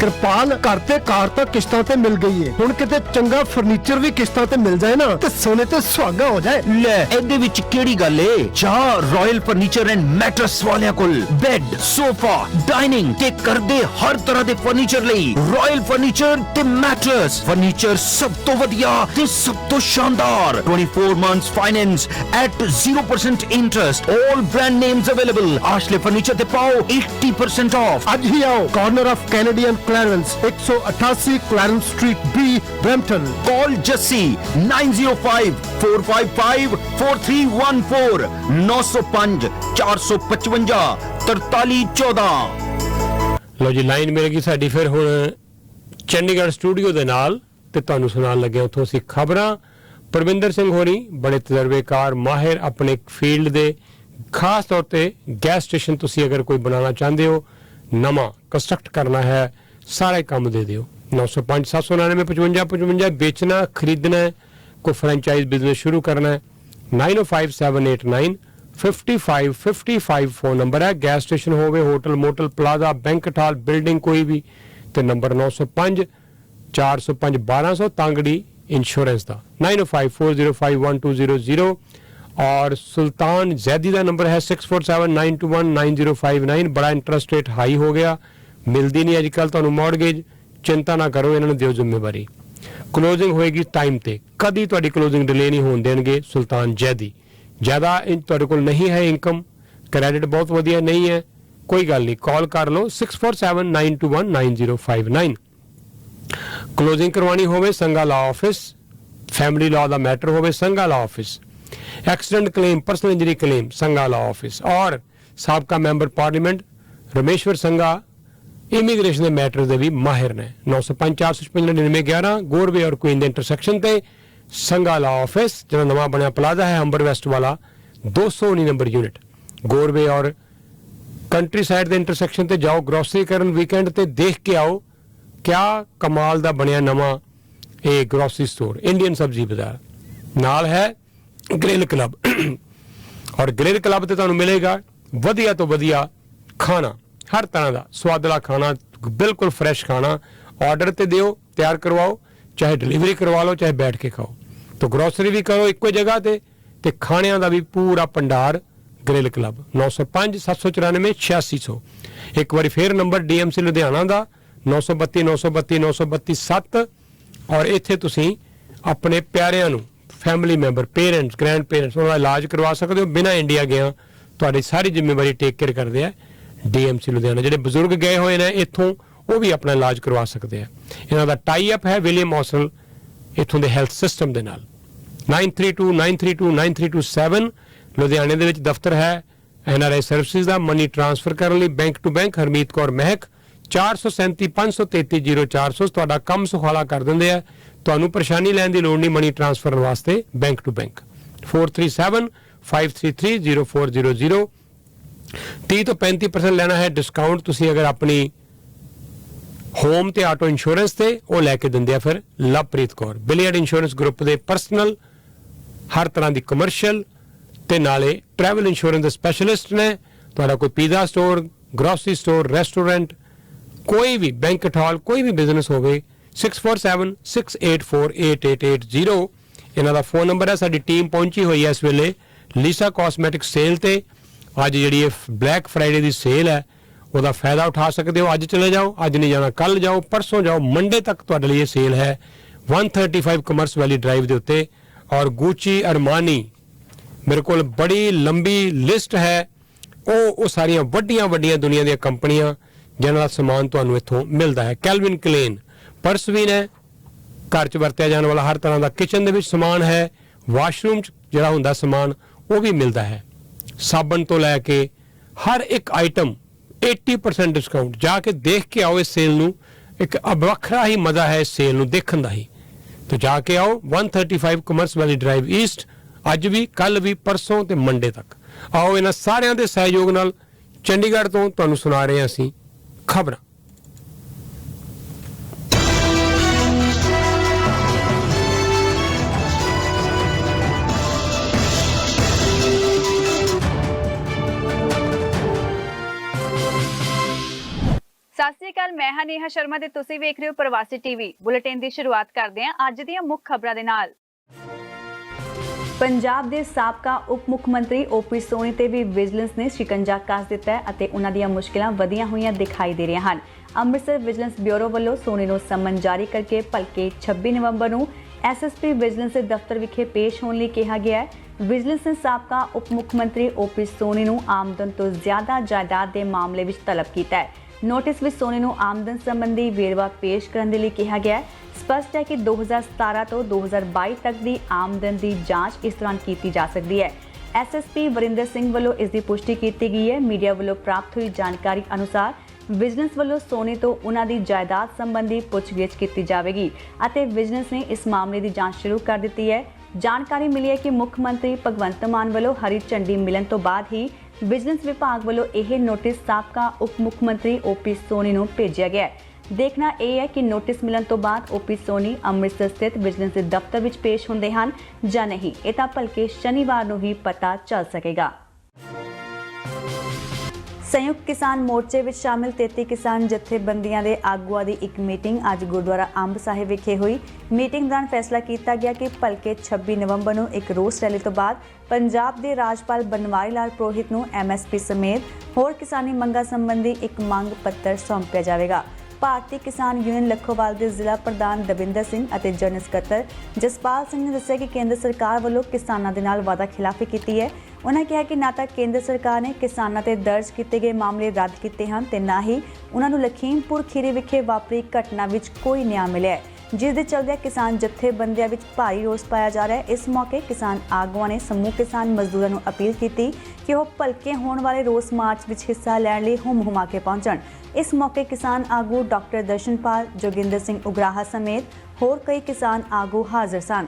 ਕਿਰਪਾਲ ਘਰ ਤੇ ਕਾਰ ਤਾਂ ਕਿਸ਼ਤਾਂ ਤੇ ਮਿਲ ਗਈ ਏ, ਹੁਣ ਕਿਤੇ ਚੰਗਾ ਫਰਨੀਚਰ ਵੀ ਕਿਸ਼ਤਾਂ ਤੇ ਮਿਲ ਜਾਏ ਨਾ ਤੇ ਸੋਨੇ ਤੇ ਸੁਹਾਗਾ ਹੋ ਜਾਏ। ਲੈ ਇਹਦੇ ਵਿੱਚ ਕਿਹੜੀ ਗੱਲ ਏ? ਜਾ ਰਾਇਲ ਫਰਨੀਚਰ ਐਂਡ ਮੈਟਰਸ ਵਾਲਿਆਂ ਕੋਲ ਬੈੱਡ, ਸੋਫਾ, ਡਾਈਨਿੰਗ ਤੇ ਕਰਦੇ ਹਰ ਤਰ੍ਹਾਂ ਦੇ ਫਰਨੀਚਰ ਲਈ ਰਾਇਲ ਫਰਨੀਚਰ ਤੇ ਮੈਟਰਸ। ਫਰਨੀਚਰ ਸਭ ਤੋਂ ਵਧੀਆ ਤੇ ਸਭ ਤੋਂ ਸ਼ਾਨਦਾਰ। 24 months finance at 0% interest. All brand names available. ਆਸ਼ਲੇ furniture ਤੇ ਪਾਓ 80% off। ਅੱਜ ਹੀ ਆਓ corner of Canadian Clarence 188 Clarence street B Brampton. Call Jassi 905 455 4314 905 455 4314। ਲਓ ਜੀ ਲਾਈਨ ਮਿਲ ਗਈ ਸਾਡੀ ਫਿਰ ਹੁਣ ਚੰਡੀਗੜ੍ਹ ਸਟੂਡੀਓ ਦੇ ਨਾਲ ਤੇ ਤੁਹਾਨੂੰ ਸੁਣਾਉਣ ਲੱਗੇ ਉੱਥੋਂ ਅਸੀਂ ਖਬਰਾਂ। ਪਰਵਿੰਦਰ ਸਿੰਘ ਹੋਰੀ ਬੜੇ ਤਜਰਬੇਕਾਰ ਮਾਹਿਰ ਆਪਣੇ ਫੀਲਡ ਦੇ, ਖਾਸ ਤੌਰ ਤੇ ਗੈਸ ਸਟੇਸ਼ਨ ਤੁਸੀਂ ਅਗਰ ਕੋਈ ਬਣਾਉਣਾ ਚਾਹੁੰਦੇ ਹੋ, ਨਵਾਂ ਕੰਸਟਰਕਟ ਕਰਨਾ ਹੈ, ਸਾਰੇ ਕੰਮ ਦੇ ਦਿਓ। 905 799 55 55 बेचना खरीदना है, कोई फ्रेंचाइज बिजनेस शुरू करना है, 905 789 5555 फोन नंबर है। गैस स्टेशन होवे, hotel motel plaza banquet hall building कोई भी, तो नंबर 905 405 1200 तांगड़ी इंश्योरेंस का 905 405 1200 और सुल्तान जैदी का नंबर है 647 921 9059। बड़ा इंटरेस्ट रेट हाई हो गया, मिलती नहीं अजकल तुहानू मॉर्गेज, चिंता ना करो, इन्होंने दिओ जिम्मेवारी। क्लोजिंग होएगी टाइम ते, कदी तुहाडी क्लोजिंग डिले नहीं होण देणगे सुल्तान जैदी। ज़्यादा तुहाडे कोल नहीं है इनकम, क्रेडिट बहुत वधिया नहीं है, कोई गल नहीं, कॉल कर लो 647 921 9059। क्लोजिंग करवानी होवे संघा लॉ ऑफिस, फैमिली लॉ का मैटर होवे संघा law office, accident claim personal injury claim संघा लॉ ऑफिस, और साबका मैंबर पार्लियामेंट रमेश्वर संघा इमीग्रेशन के मैटर के भी माहिर ने। 905 455 9911 गोरवे और क्वीन के इंटरसैक्शन ते संघा लॉ ऑफिस, जो नवा बनया प्लाजा है अंबर वेस्ट वाला, 219 नंबर यूनिट, गोरवे और कंट्री साइड के इंटरसैक्शन ते जाओ, ग्रोसरी करन वीकेंड ते देख के आओ क्या कमाल दा बनया नवा ये ग्रोसरी स्टोर, इंडियन सब्जी बाजार। नाल है ग्रिल क्लब और ग्रिल क्लब ते तुहानू मिलेगा वधिया तो वधिया खाना, हर तरह का स्वादला खाना, बिल्कुल फ्रैश खाना। ऑर्डर ते दियो, तैयार करवाओ, चाहे डिलीवरी करवा लो, चाहे बैठ के खाओ। तो ग्रोसरी भी करो एक जगह ते खाणिਆਂ ਦਾ भी पूरा भंडार ग्रिल क्लब 905 794 8600। एक बार फिर नंबर DMC लुधियाना का 932 932 932 7। और इत्थे तुसीं अपने प्यारिਆਂ ਨੂੰ family member parents grand parents उन्होंने इलाज करवा सकते हो बिना इंडिया गया, तुहाडी सारी जिम्मेवारी टेक केयर करते हैं DMC लुधियाना। ਜਿਹੜੇ ਬਜ਼ੁਰਗ ਗਏ ਹੋਏ ਨੇ ਇੱਥੋਂ ਉਹ ਵੀ ਆਪਣਾ ਇਲਾਜ ਕਰਵਾ ਸਕਦੇ ਆ। ਇਹਨਾਂ ਦਾ ਟਾਈ ਅਪ ਹੈ ਵਿਲੀਅਮ ਹੌਸਲ ਇੱਥੋਂ ਦੇ ਹੈਲਥ ਸਿਸਟਮ ਦੇ ਨਾਲ। 932 932 9327 ਲੁਧਿਆਣੇ ਦੇ ਵਿੱਚ ਦਫ਼ਤਰ ਹੈ NRI ਸਰਵਿਸਿਜ਼ ਦਾ। ਮਨੀ ਟ੍ਰਾਂਸਫਰ ਕਰਨ ਲਈ bank to bank Harmeet Kaur Mehak 437 533 0400 ਤੁਹਾਡਾ ਕੰਮ ਸੁਖਾਲਾ ਕਰ ਦਿੰਦੇ ਆ। ਤੁਹਾਨੂੰ ਪਰੇਸ਼ਾਨੀ ਲੈਣ ਦੀ ਲੋੜ ਨਹੀਂ ਮਨੀ ਟ੍ਰਾਂਸਫਰ ਵਾਸਤੇ ਬੈਂਕ ਟੂ ਬੈਂਕ। 437 533 0400। 30 ਤੋਂ 35% ਲੈਣਾ ਹੈ ਡਿਸਕਾਊਂਟ ਤੁਸੀਂ ਅਗਰ ਆਪਣੀ ਹੋਮ ਤੇ ਆਟੋ ਇੰਸ਼ੋਰੈਂਸ ਤੇ, ਉਹ ਲੈ ਕੇ ਦਿੰਦੇ ਆ ਫਿਰ Lovepreet Kaur. Billiard insurance group ਦੇ ਪਰਸਨਲ ਹਰ ਤਰ੍ਹਾਂ ਦੀ ਕਮਰਸ਼ੀਅਲ ਤੇ ਨਾਲੇ ਟਰੈਵਲ ਇੰਸ਼ੋਰੈਂਸ ਦੇ ਸਪੈਸ਼ਲਿਸਟ ਨੇ। ਤੁਹਾਡਾ ਕੋਈ pizza store, grocery store, restaurant, ਕੋਈ ਵੀ ਬੈਂਕਟ ਹਾਲ, ਕੋਈ ਵੀ ਬਿਜ਼ਨਸ ਹੋਵੇ 647 684 8880। ਇਹਨਾਂ ਦਾ ਫੋਨ ਨੰਬਰ ਹੈ। ਸਾਡੀ ਟੀਮ ਪਹੁੰਚੀ ਹੋਈ ਹੈ ਇਸ ਵੇਲੇ ਲੀਸਾ ਕਾਸਮੈਟਿਕ ਸੇਲ ਤੇ। ਅੱਜ ਜਿਹੜੀ ਇਹ ਬਲੈਕ ਫਰਾਈਡੇ ਦੀ ਸੇਲ ਹੈ ਉਹਦਾ ਫਾਇਦਾ ਉਠਾ ਸਕਦੇ ਹੋ। ਅੱਜ ਚਲੇ ਜਾਓ, ਅੱਜ ਨਹੀਂ ਜਾਣਾ ਕੱਲ ਜਾਓ, ਪਰਸੋਂ ਜਾਓ, ਮੰਡੇ ਤੱਕ ਤੁਹਾਡੇ ਲਈ ਇਹ ਸੇਲ ਹੈ 135 ਕਮਰਸ ਵੈਲੀ ਡਰਾਈਵ ਦੇ ਉੱਤੇ। ਔਰ ਗੁੱਚੀ, ਅਰਮਾਨੀ, ਮੇਰੇ ਕੋਲ ਬੜੀ ਲੰਬੀ ਲਿਸਟ ਹੈ। ਉਹ ਸਾਰੀਆਂ ਵੱਡੀਆਂ ਵੱਡੀਆਂ ਦੁਨੀਆ ਦੀਆਂ ਕੰਪਨੀਆਂ ਜਿਨ੍ਹਾਂ ਦਾ ਸਮਾਨ ਤੁਹਾਨੂੰ ਇੱਥੋਂ ਮਿਲਦਾ ਹੈ। ਕੈਲਵਿਨ ਕਲੇਨ ਪਰਸ ਵੀ ਨੇ, ਘਰ 'ਚ ਵਰਤਿਆ ਜਾਣ ਵਾਲਾ ਹਰ ਤਰ੍ਹਾਂ ਦਾ ਕਿਚਨ ਦੇ ਵਿੱਚ ਸਮਾਨ ਹੈ। ਵਾਸ਼ਰੂਮ 'ਚ ਜਿਹੜਾ ਹੁੰਦਾ ਸਮਾਨ ਉਹ ਵੀ ਮਿਲਦਾ ਹੈ। ਸਾਬਣ ਤੋਂ ਲੈ ਕੇ ਹਰ ਇੱਕ ਆਈਟਮ 80% ਡਿਸਕਾਊਂਟ। ਜਾ ਕੇ ਦੇਖ ਕੇ ਆਓ ਇਸ ਸੇਲ ਨੂੰ, ਇੱਕ ਵੱਖਰਾ ਹੀ ਮਜ਼ਾ ਹੈ ਇਸ ਸੇਲ ਨੂੰ ਦੇਖਣ ਦਾ ਹੀ। तो जाके आओ 135 कमर्स वैली ड्राइव ईस्ट, अज भी कल भी परसों ते मंडे तक आओ। इन्हां सारियां दे सहयोग नाल चंडीगढ़ तो तुहानूं सुना रहे हैं असीं खबरां। ਸਤਿ ਸ਼੍ਰੀ ਅਕਾਲ, ਮੈਂ ਹਾਂ ਨੇਹਾ ਸ਼ਰਮਾ ਤੇ ਤੁਸੀਂ ਵੇਖ ਰਹੇ ਹੋ ਪ੍ਰਵਾਸੀ ਟੀਵੀ। ਬੁਲੇਟਿਨ ਦੀ ਸ਼ੁਰੂਆਤ ਕਰਦੇ ਹਾਂ ਅੱਜ ਦੀਆਂ ਮੁੱਖ ਖਬਰਾਂ ਦੇ ਨਾਲ। ਪੰਜਾਬ ਦੇ ਸਾਬਕਾ ਉਪ ਮੁੱਖ ਮੰਤਰੀ OP ਸੋਨੀ ਤੇ ਵੀ ਵਿਜੀਲੈਂਸ ਨੇ ਸ਼ਿਕੰਜਾ ਕੱਸ ਦਿੱਤਾ ਹੈ ਅਤੇ ਉਹਨਾਂ ਦੀਆਂ ਮੁਸ਼ਕਿਲਾਂ ਵਧੀਆਂ ਹੋਈਆਂ ਦਿਖਾਈ ਦੇ ਰਹੀਆਂ ਹਨ। ਅੰਮ੍ਰਿਤਸਰ ਵਿਜੀਲੈਂਸ ਬਿਊਰੋ ਵੱਲੋਂ ਸੋਨੀ ਨੂੰ ਸੰਮਨ ਜਾਰੀ ਕਰਕੇ ਭਲਕੇ 26 ਨਵੰਬਰ ਨੂੰ SSP ਵਿਜੀਲੈਂਸ ਦੇ ਦਫ਼ਤਰ ਵਿਖੇ ਪੇਸ਼ ਹੋਣ ਲਈ ਕਿਹਾ ਗਿਆ ਹੈ। ਵਿਜੀਲੈਂਸ ਨੇ ਸਾਬਕਾ ਉਪ ਮੁੱਖ ਮੰਤਰੀ OP ਸੋਨੀ ਨੂੰ ਆਮਦਨ ਤੋਂ ਜ਼ਿਆਦਾ ਜਾਇਦਾਦ ਦੇ ਮਾਮਲੇ ਵਿੱਚ ਤਲਬ ਕੀਤਾ ਹੈ। ਨੋਟਿਸ ਵਿੱਚ ਸੋਨੀ ਨੂੰ ਆਮਦਨ ਸੰਬੰਧੀ ਵੇਰਵਾ ਪੇਸ਼ ਕਰਨ ਦੇ ਲਈ ਕਿਹਾ ਗਿਆ ਹੈ। ਸਪਸ਼ਟ ਹੈ ਕਿ 2017 ਤੋਂ 2022 ਤੱਕ ਦੀ ਆਮਦਨ ਦੀ ਜਾਂਚ ਇਸ ਦੌਰਾਨ ਕੀਤੀ ਜਾ ਸਕਦੀ ਹੈ। SSP ਵਰਿੰਦਰ ਸਿੰਘ ਵੱਲੋਂ ਇਸ ਦੀ ਪੁਸ਼ਟੀ ਕੀਤੀ ਗਈ ਹੈ। ਮੀਡੀਆ ਵੱਲੋਂ ਪ੍ਰਾਪਤ ਹੋਈ ਜਾਣਕਾਰੀ ਅਨੁਸਾਰ ਵਿਜੀਲੈਂਸ ਵੱਲੋਂ ਸੋਨੀ ਤੋਂ ਉਹਨਾਂ ਦੀ ਜਾਇਦਾਦ ਸੰਬੰਧੀ ਪੁੱਛਗਿੱਛ ਕੀਤੀ ਜਾਵੇਗੀ ਅਤੇ ਵਿਜੀਲੈਂਸ ਨੇ ਇਸ ਮਾਮਲੇ ਦੀ ਜਾਂਚ ਸ਼ੁਰੂ ਕਰ ਦਿੱਤੀ ਹੈ। ਜਾਣਕਾਰੀ ਮਿਲੀ ਹੈ ਕਿ ਮੁੱਖ ਮੰਤਰੀ ਭਗਵੰਤ ਮਾਨ ਵੱਲੋਂ ਹਰੀ ਝੰਡੀ ਮਿਲਣ ਤੋਂ ਬਾਅਦ ਹੀ ਵਿਜੀਲੈਂਸ ਵਿਭਾਗ ਵੱਲੋਂ ਇਹ ਨੋਟਿਸ ਸਾਬਕਾ ਉਪ ਮੁੱਖ ਮੰਤਰੀ ਓਪੀ ਸੋਨੀ ਨੂੰ ਭੇਜਿਆ ਗਿਆ ਹੈ। ਦੇਖਣਾ ਇਹ ਹੈ ਕਿ ਨੋਟਿਸ ਮਿਲਣ ਤੋਂ ਬਾਅਦ ਓਪੀ ਸੋਨੀ ਅੰਮ੍ਰਿਤਸਰ ਸਥਿਤ ਵਿਜੀਲੈਂਸ ਦੇ ਦਫ਼ਤਰ ਵਿੱਚ ਪੇਸ਼ ਹੁੰਦੇ ਹਨ ਜਾਂ ਨਹੀਂ, ਇਹ ਤਾਂ ਭਲਕੇ ਸ਼ਨੀਵਾਰ ਨੂੰ ਹੀ ਪਤਾ ਚੱਲ ਸਕੇਗਾ। ਸੰਯੁਕਤ ਕਿਸਾਨ ਮੋਰਚੇ ਵਿੱਚ ਸ਼ਾਮਿਲ 33 ਕਿਸਾਨ ਜਥੇਬੰਦੀਆਂ ਦੇ ਆਗੂਆਂ ਦੀ ਇੱਕ ਮੀਟਿੰਗ ਅੱਜ ਗੁਰਦੁਆਰਾ ਅੰਬ ਸਾਹਿਬ ਵਿਖੇ ਹੋਈ। ਮੀਟਿੰਗ ਦੌਰਾਨ ਫੈਸਲਾ ਕੀਤਾ ਗਿਆ ਕਿ ਭਲਕੇ 26 ਨਵੰਬਰ ਨੂੰ ਇੱਕ ਰੋਸ ਰੈਲੀ ਤੋਂ ਬਾਅਦ ਪੰਜਾਬ ਦੇ ਰਾਜਪਾਲ ਬਨਵਾਰੀ ਲਾਲ ਪੁਰੋਹਿਤ ਨੂੰ MSP ਸਮੇਤ ਹੋਰ ਕਿਸਾਨੀ ਮੰਗਾਂ ਸੰਬੰਧੀ ਇੱਕ ਮੰਗ ਪੱਤਰ ਸੌਂਪਿਆ ਜਾਵੇਗਾ। ਭਾਰਤੀ ਕਿਸਾਨ ਯੂਨੀਅਨ ਲੱਖੋਵਾਲ ਦੇ ਜ਼ਿਲ੍ਹਾ ਪ੍ਰਧਾਨ ਦਵਿੰਦਰ ਸਿੰਘ ਅਤੇ ਜਨਰਲ ਸਕੱਤਰ ਜਸਪਾਲ ਸਿੰਘ ਨੇ ਦੱਸਿਆ ਕਿ ਕੇਂਦਰ ਸਰਕਾਰ ਵੱਲੋਂ ਕਿਸਾਨਾਂ ਦੇ ਨਾਲ ਵਾਅਦਾ ਖਿਲਾਫੀ ਕੀਤੀ ਹੈ। ਉਹਨਾਂ ਕਿਹਾ ਕਿ ਨਾ ਤਾਂ ਕੇਂਦਰ ਸਰਕਾਰ ਨੇ ਕਿਸਾਨਾਂ ਤੇ ਦਰਜ ਕੀਤੇ ਗਏ ਮਾਮਲੇ ਰੱਦ ਕੀਤੇ ਹਨ ਤੇ ਨਾ ਹੀ ਉਹਨਾਂ ਨੂੰ ਲਖੀਮਪੁਰ ਖੀਰੀ ਵਿਖੇ ਵਾਪਰੀ ਘਟਨਾ ਵਿੱਚ ਕੋਈ ਨਿਆਂ ਮਿਲਿਆ ਹੈ, ਜਿਸ ਦੇ ਚਲਦਿਆਂ ਕਿਸਾਨ ਜਥੇਬੰਦੀਆਂ ਵਿੱਚ ਭਾਰੀ ਰੋਸ ਪਾਇਆ ਜਾ ਰਿਹਾ ਹੈ। ਇਸ ਮੌਕੇ ਕਿਸਾਨ ਆਗੂਆਂ ਨੇ ਸਮੂਹ ਕਿਸਾਨ ਮਜ਼ਦੂਰਾਂ ਨੂੰ ਅਪੀਲ ਕੀਤੀ ਕਿ ਉਹ ਭਲਕੇ ਹੋਣ ਵਾਲੇ ਰੋਸ ਮਾਰਚ ਵਿੱਚ ਹਿੱਸਾ ਲੈਣ ਲਈ ਹੁਮ-ਹੁਮਾ ਕੇ ਪਹੁੰਚਣ। ਇਸ ਮੌਕੇ ਕਿਸਾਨ ਆਗੂ ਡਾਕਟਰ ਦਰਸ਼ਨਪਾਲ, ਜੋਗਿੰਦਰ ਸਿੰਘ ਉਗਰਾਹਾ ਸਮੇਤ ਹੋਰ ਕਈ ਕਿਸਾਨ ਆਗੂ ਹਾਜ਼ਰ ਸਨ।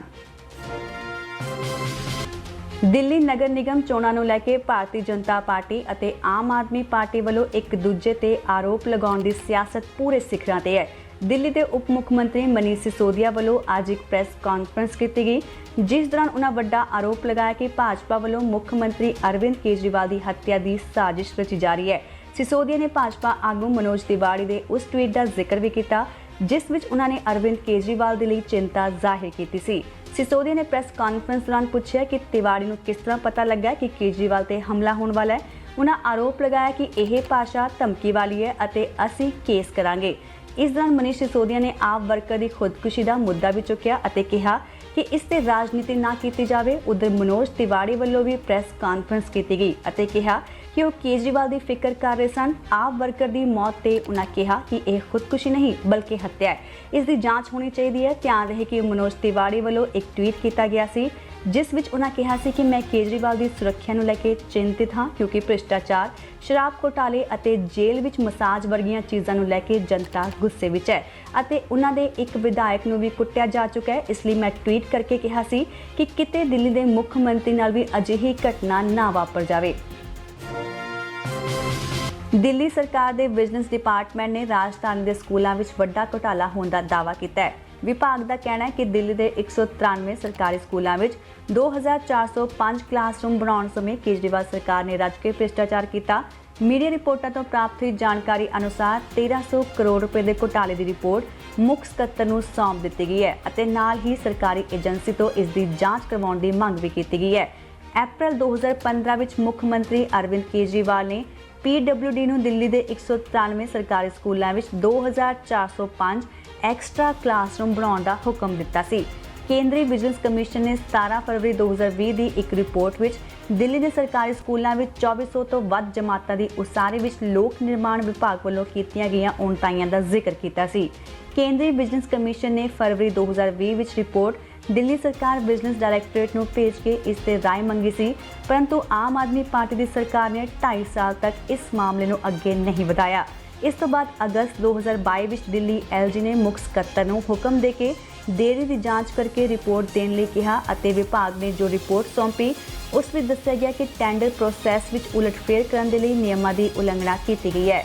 ਦਿੱਲੀ ਨਗਰ ਨਿਗਮ ਚੋਣਾਂ ਨੂੰ ਲੈ ਕੇ ਭਾਰਤੀ ਜਨਤਾ ਪਾਰਟੀ ਅਤੇ ਆਮ ਆਦਮੀ ਪਾਰਟੀ ਵੱਲੋਂ ਇੱਕ ਦੂਜੇ ਤੇ ਆਰੋਪ ਲਗਾਉਣ ਦੀ ਸਿਆਸਤ ਪੂਰੇ ਸਿਖਰਾਂ ਤੇ ਹੈ। ਦਿੱਲੀ ਦੇ ਉਪ ਮੁੱਖ ਮੰਤਰੀ ਮਨੀਸ਼ ਸਿਸੋਦੀਆ ਵੱਲੋਂ ਅੱਜ ਇੱਕ ਪ੍ਰੈਸ ਕਾਨਫਰੰਸ ਕੀਤੀ ਗਈ, ਜਿਸ ਦੌਰਾਨ ਉਹਨਾਂ ਵੱਡਾ ਆਰੋਪ ਲਗਾਇਆ ਕਿ ਭਾਜਪਾ ਵੱਲੋਂ ਮੁੱਖ ਮੰਤਰੀ ਅਰਵਿੰਦ ਕੇਜਰੀਵਾਲ ਦੀ ਹੱਤਿਆ ਦੀ ਸਾਜ਼ਿਸ਼ ਰਚੀ ਜਾ ਰਹੀ ਹੈ। ਸਿਸੋਦੀਆ ਨੇ ਭਾਜਪਾ ਆਗੂ ਮਨੋਜ ਤਿਵਾੜੀ ਦੇ ਉਸ ਟਵੀਟ ਦਾ ਜ਼ਿਕਰ ਵੀ ਕੀਤਾ, ਜਿਸ ਵਿੱਚ ਉਹਨਾਂ ਨੇ ਅਰਵਿੰਦ ਕੇਜਰੀਵਾਲ ਦੇ ਲਈ ਚਿੰਤਾ ਜ਼ਾਹਿਰ ਕੀਤੀ ਸੀ। ਸਿਸੋਦੀਆ ਨੇ ਪ੍ਰੈਸ ਕਾਨਫਰੰਸ ਦੌਰਾਨ ਪੁੱਛਿਆ ਕਿ ਤਿਵਾੜੀ ਨੂੰ ਕਿਸ ਤਰ੍ਹਾਂ ਪਤਾ ਲੱਗਾ ਕਿ ਕੇਜਰੀਵਾਲ ਤੇ ਹਮਲਾ ਹੋਣ ਵਾਲਾ ਹੈ। ਉਹਨਾਂ ਆਰੋਪ ਲਗਾਇਆ ਕਿ ਇਹ ਭਾਸ਼ਾ ਧਮਕੀ ਵਾਲੀ ਹੈ ਅਤੇ ਅਸੀਂ ਕੇਸ ਕਰਾਂਗੇ। ਇਸ ਦੌਰਾਨ ਮਨੀਸ਼ ਸਿਸੋਦੀਆ ਨੇ ਆਪ ਵਰਕਰ ਦੀ ਖੁਦਕੁਸ਼ੀ ਦਾ ਮੁੱਦਾ ਵੀ ਚੁੱਕਿਆ ਅਤੇ ਕਿਹਾ ਕਿ ਇਸ ਤੇ ਰਾਜਨੀਤੀ ਨਾ ਕੀਤੀ ਜਾਵੇ। ਉਧਰ ਮਨੋਜ ਤਿਵਾੜੀ ਵੱਲੋਂ ਵੀ ਪ੍ਰੈਸ ਕਾਨਫਰੰਸ ਕੀਤੀ ਗਈ ਅਤੇ ਕਿਹਾ ਕਿ ਉਹ ਕੇਜਰੀਵਾਲ ਦੀ ਫਿਕਰ ਕਰ ਰਹੇ ਸਨ। ਆਪ ਵਰਕਰ ਦੀ ਮੌਤ ਤੇ ਉਹਨਾਂ ਕਿਹਾ ਕਿ ਇਹ ਖੁਦਕੁਸ਼ੀ ਨਹੀਂ ਬਲਕਿ ਹੱਤਿਆ ਹੈ, ਇਸ ਦੀ ਜਾਂਚ ਹੋਣੀ ਚਾਹੀਦੀ ਹੈ। ਧਿਆਨ ਰਹੇ ਕਿ ਮਨੋਜ ਤਿਵਾੜੀ ਵੱਲੋਂ ਇੱਕ ਟਵੀਟ ਕੀਤਾ ਗਿਆ ਸੀ, ਜਿਸ ਵਿੱਚ ਉਹਨਾਂ ਕਿਹਾ ਸੀ ਕਿ ਮੈਂ ਕੇਜਰੀਵਾਲ ਦੀ ਸੁਰੱਖਿਆ ਨੂੰ ਲੈ ਕੇ ਚਿੰਤਿਤ ਹਾਂ, ਕਿਉਂਕਿ ਭ੍ਰਿਸ਼ਟਾਚਾਰ, ਸ਼ਰਾਬ ਘੋਟਾਲੇ ਅਤੇ ਜੇਲ੍ਹ ਵਿੱਚ ਮਸਾਜ ਵਰਗੀਆਂ ਚੀਜ਼ਾਂ ਨੂੰ ਲੈ ਕੇ ਜਨਤਾ ਗੁੱਸੇ ਵਿੱਚ ਹੈ ਅਤੇ ਉਹਨਾਂ ਦੇ ਇੱਕ ਵਿਧਾਇਕ ਨੂੰ ਵੀ ਕੁੱਟਿਆ ਜਾ ਚੁੱਕਾ ਹੈ। ਇਸ ਲਈ ਮੈਂ ਟਵੀਟ ਕਰਕੇ ਕਿਹਾ ਸੀ ਕਿ ਕਿਤੇ ਦਿੱਲੀ ਦੇ ਮੁੱਖ ਮੰਤਰੀ ਨਾਲ ਵੀ ਅਜਿਹੀ ਘਟਨਾ ਨਾ ਵਾਪਰ ਜਾਵੇ। ਦਿੱਲੀ ਸਰਕਾਰ ਦੇ ਵਿਜੀਲੈਂਸ ਡਿਪਾਰਟਮੈਂਟ ਨੇ ਰਾਜਧਾਨੀ ਦੇ ਸਕੂਲਾਂ ਵਿੱਚ ਵੱਡਾ ਘੁਟਾਲਾ ਹੋਣ ਦਾ ਦਾਅਵਾ ਕੀਤਾ ਹੈ। ਵਿਭਾਗ ਦਾ ਕਹਿਣਾ ਹੈ ਕਿ ਦਿੱਲੀ ਦੇ 193 ਸਰਕਾਰੀ ਸਕੂਲਾਂ ਵਿੱਚ 2405 ਕਲਾਸਰੂਮ ਬਣਾਉਣ ਸਮੇਂ ਕੇਜਰੀਵਾਲ ਸਰਕਾਰ ਨੇ ਰੱਜ ਕੇ ਭ੍ਰਿਸ਼ਟਾਚਾਰ ਕੀਤਾ। ਮੀਡੀਆ ਰਿਪੋਰਟਾਂ ਤੋਂ ਪ੍ਰਾਪਤ ਹੋਈ ਜਾਣਕਾਰੀ ਅਨੁਸਾਰ 1300 ਕਰੋੜ ਰੁਪਏ ਦੇ ਘੁਟਾਲੇ ਦੀ ਰਿਪੋਰਟ ਮੁੱਖ ਸਕੱਤਰ ਨੂੰ ਸੌਂਪ ਦਿੱਤੀ ਗਈ ਹੈ ਅਤੇ ਨਾਲ ਹੀ ਸਰਕਾਰੀ ਏਜੰਸੀ ਤੋਂ ਇਸ ਦੀ ਜਾਂਚ ਕਰਵਾਉਣ ਦੀ ਮੰਗ ਵੀ ਕੀਤੀ ਗਈ ਹੈ। ਅਪ੍ਰੈਲ 2015 ਵਿੱਚ ਮੁੱਖ ਮੰਤਰੀ ਅਰਵਿੰਦ ਕੇਜਰੀਵਾਲ ਨੇ PWD ਨੂੰ ਦਿੱਲੀ ਦੇ 193 ਸਰਕਾਰੀ ਸਕੂਲਾਂ ਵਿੱਚ 2405 ਐਕਸਟਰਾ ਕਲਾਸਰੂਮ ਬਣਾਉਣ ਦਾ ਹੁਕਮ ਦਿੱਤਾ ਸੀ। ਕੇਂਦਰੀ ਵਿਜੀਲੈਂਸ ਕਮਿਸ਼ਨ ਨੇ 17 ਫਰਵਰੀ 2020 ਦੀ ਇੱਕ ਰਿਪੋਰਟ ਵਿੱਚ ਦਿੱਲੀ ਦੇ ਸਰਕਾਰੀ ਸਕੂਲਾਂ ਵਿੱਚ 2400 ਤੋਂ ਵੱਧ ਜਮਾਤਾਂ ਦੀ ਉਸਾਰੀ ਵਿੱਚ ਲੋਕ ਨਿਰਮਾਣ ਵਿਭਾਗ ਵੱਲੋਂ ਕੀਤੀਆਂ ਗਈਆਂ ਉਣਤਾਈਆਂ ਦਾ ਜ਼ਿਕਰ ਕੀਤਾ ਸੀ। ਕੇਂਦਰੀ ਵਿਜੀਲੈਂਸ ਕਮਿਸ਼ਨ ਨੇ ਫਰਵਰੀ 2020 ਵਿੱਚ ਰਿਪੋਰਟ ਦਿੱਲੀ ਸਰਕਾਰ ਵਿਜੀਲੈਂਸ ਡਾਇਰੈਕਟੋਰੇਟ ਨੂੰ ਭੇਜ ਕੇ ਇਸ ਤੇ ਰਾਏ ਮੰਗੀ ਸੀ, ਪਰੰਤੂ ਆਮ ਆਦਮੀ ਪਾਰਟੀ ਦੀ ਸਰਕਾਰ ਨੇ 2.5 ਸਾਲ ਤੱਕ ਇਸ ਮਾਮਲੇ ਨੂੰ ਅੱਗੇ ਨਹੀਂ ਵਧਾਇਆ। ਇਸ ਤੋਂ ਬਾਅਦ ਅਗਸਤ 2022 ਵਿੱਚ ਦਿੱਲੀ LG ਨੇ ਮੁੱਖ ਸਕੱਤਰ ਨੂੰ ਹੁਕਮ ਦੇ ਕੇ ਦੇਰੀ ਦੀ ਜਾਂਚ ਕਰਕੇ ਰਿਪੋਰਟ ਦੇਣ ਲਈ ਕਿਹਾ ਅਤੇ ਵਿਭਾਗ ਨੇ ਜੋ ਰਿਪੋਰਟ ਸੌਂਪੀ ਉਸ ਵਿੱਚ ਦੱਸਿਆ ਗਿਆ ਕਿ ਟੈਂਡਰ ਪ੍ਰੋਸੈਸ ਵਿੱਚ ਉਲਟਫੇਰ ਕਰਨ ਦੇ ਲਈ ਨਿਯਮਾਂ ਦੀ ਉਲੰਘਣਾ ਕੀਤੀ ਗਈ ਹੈ।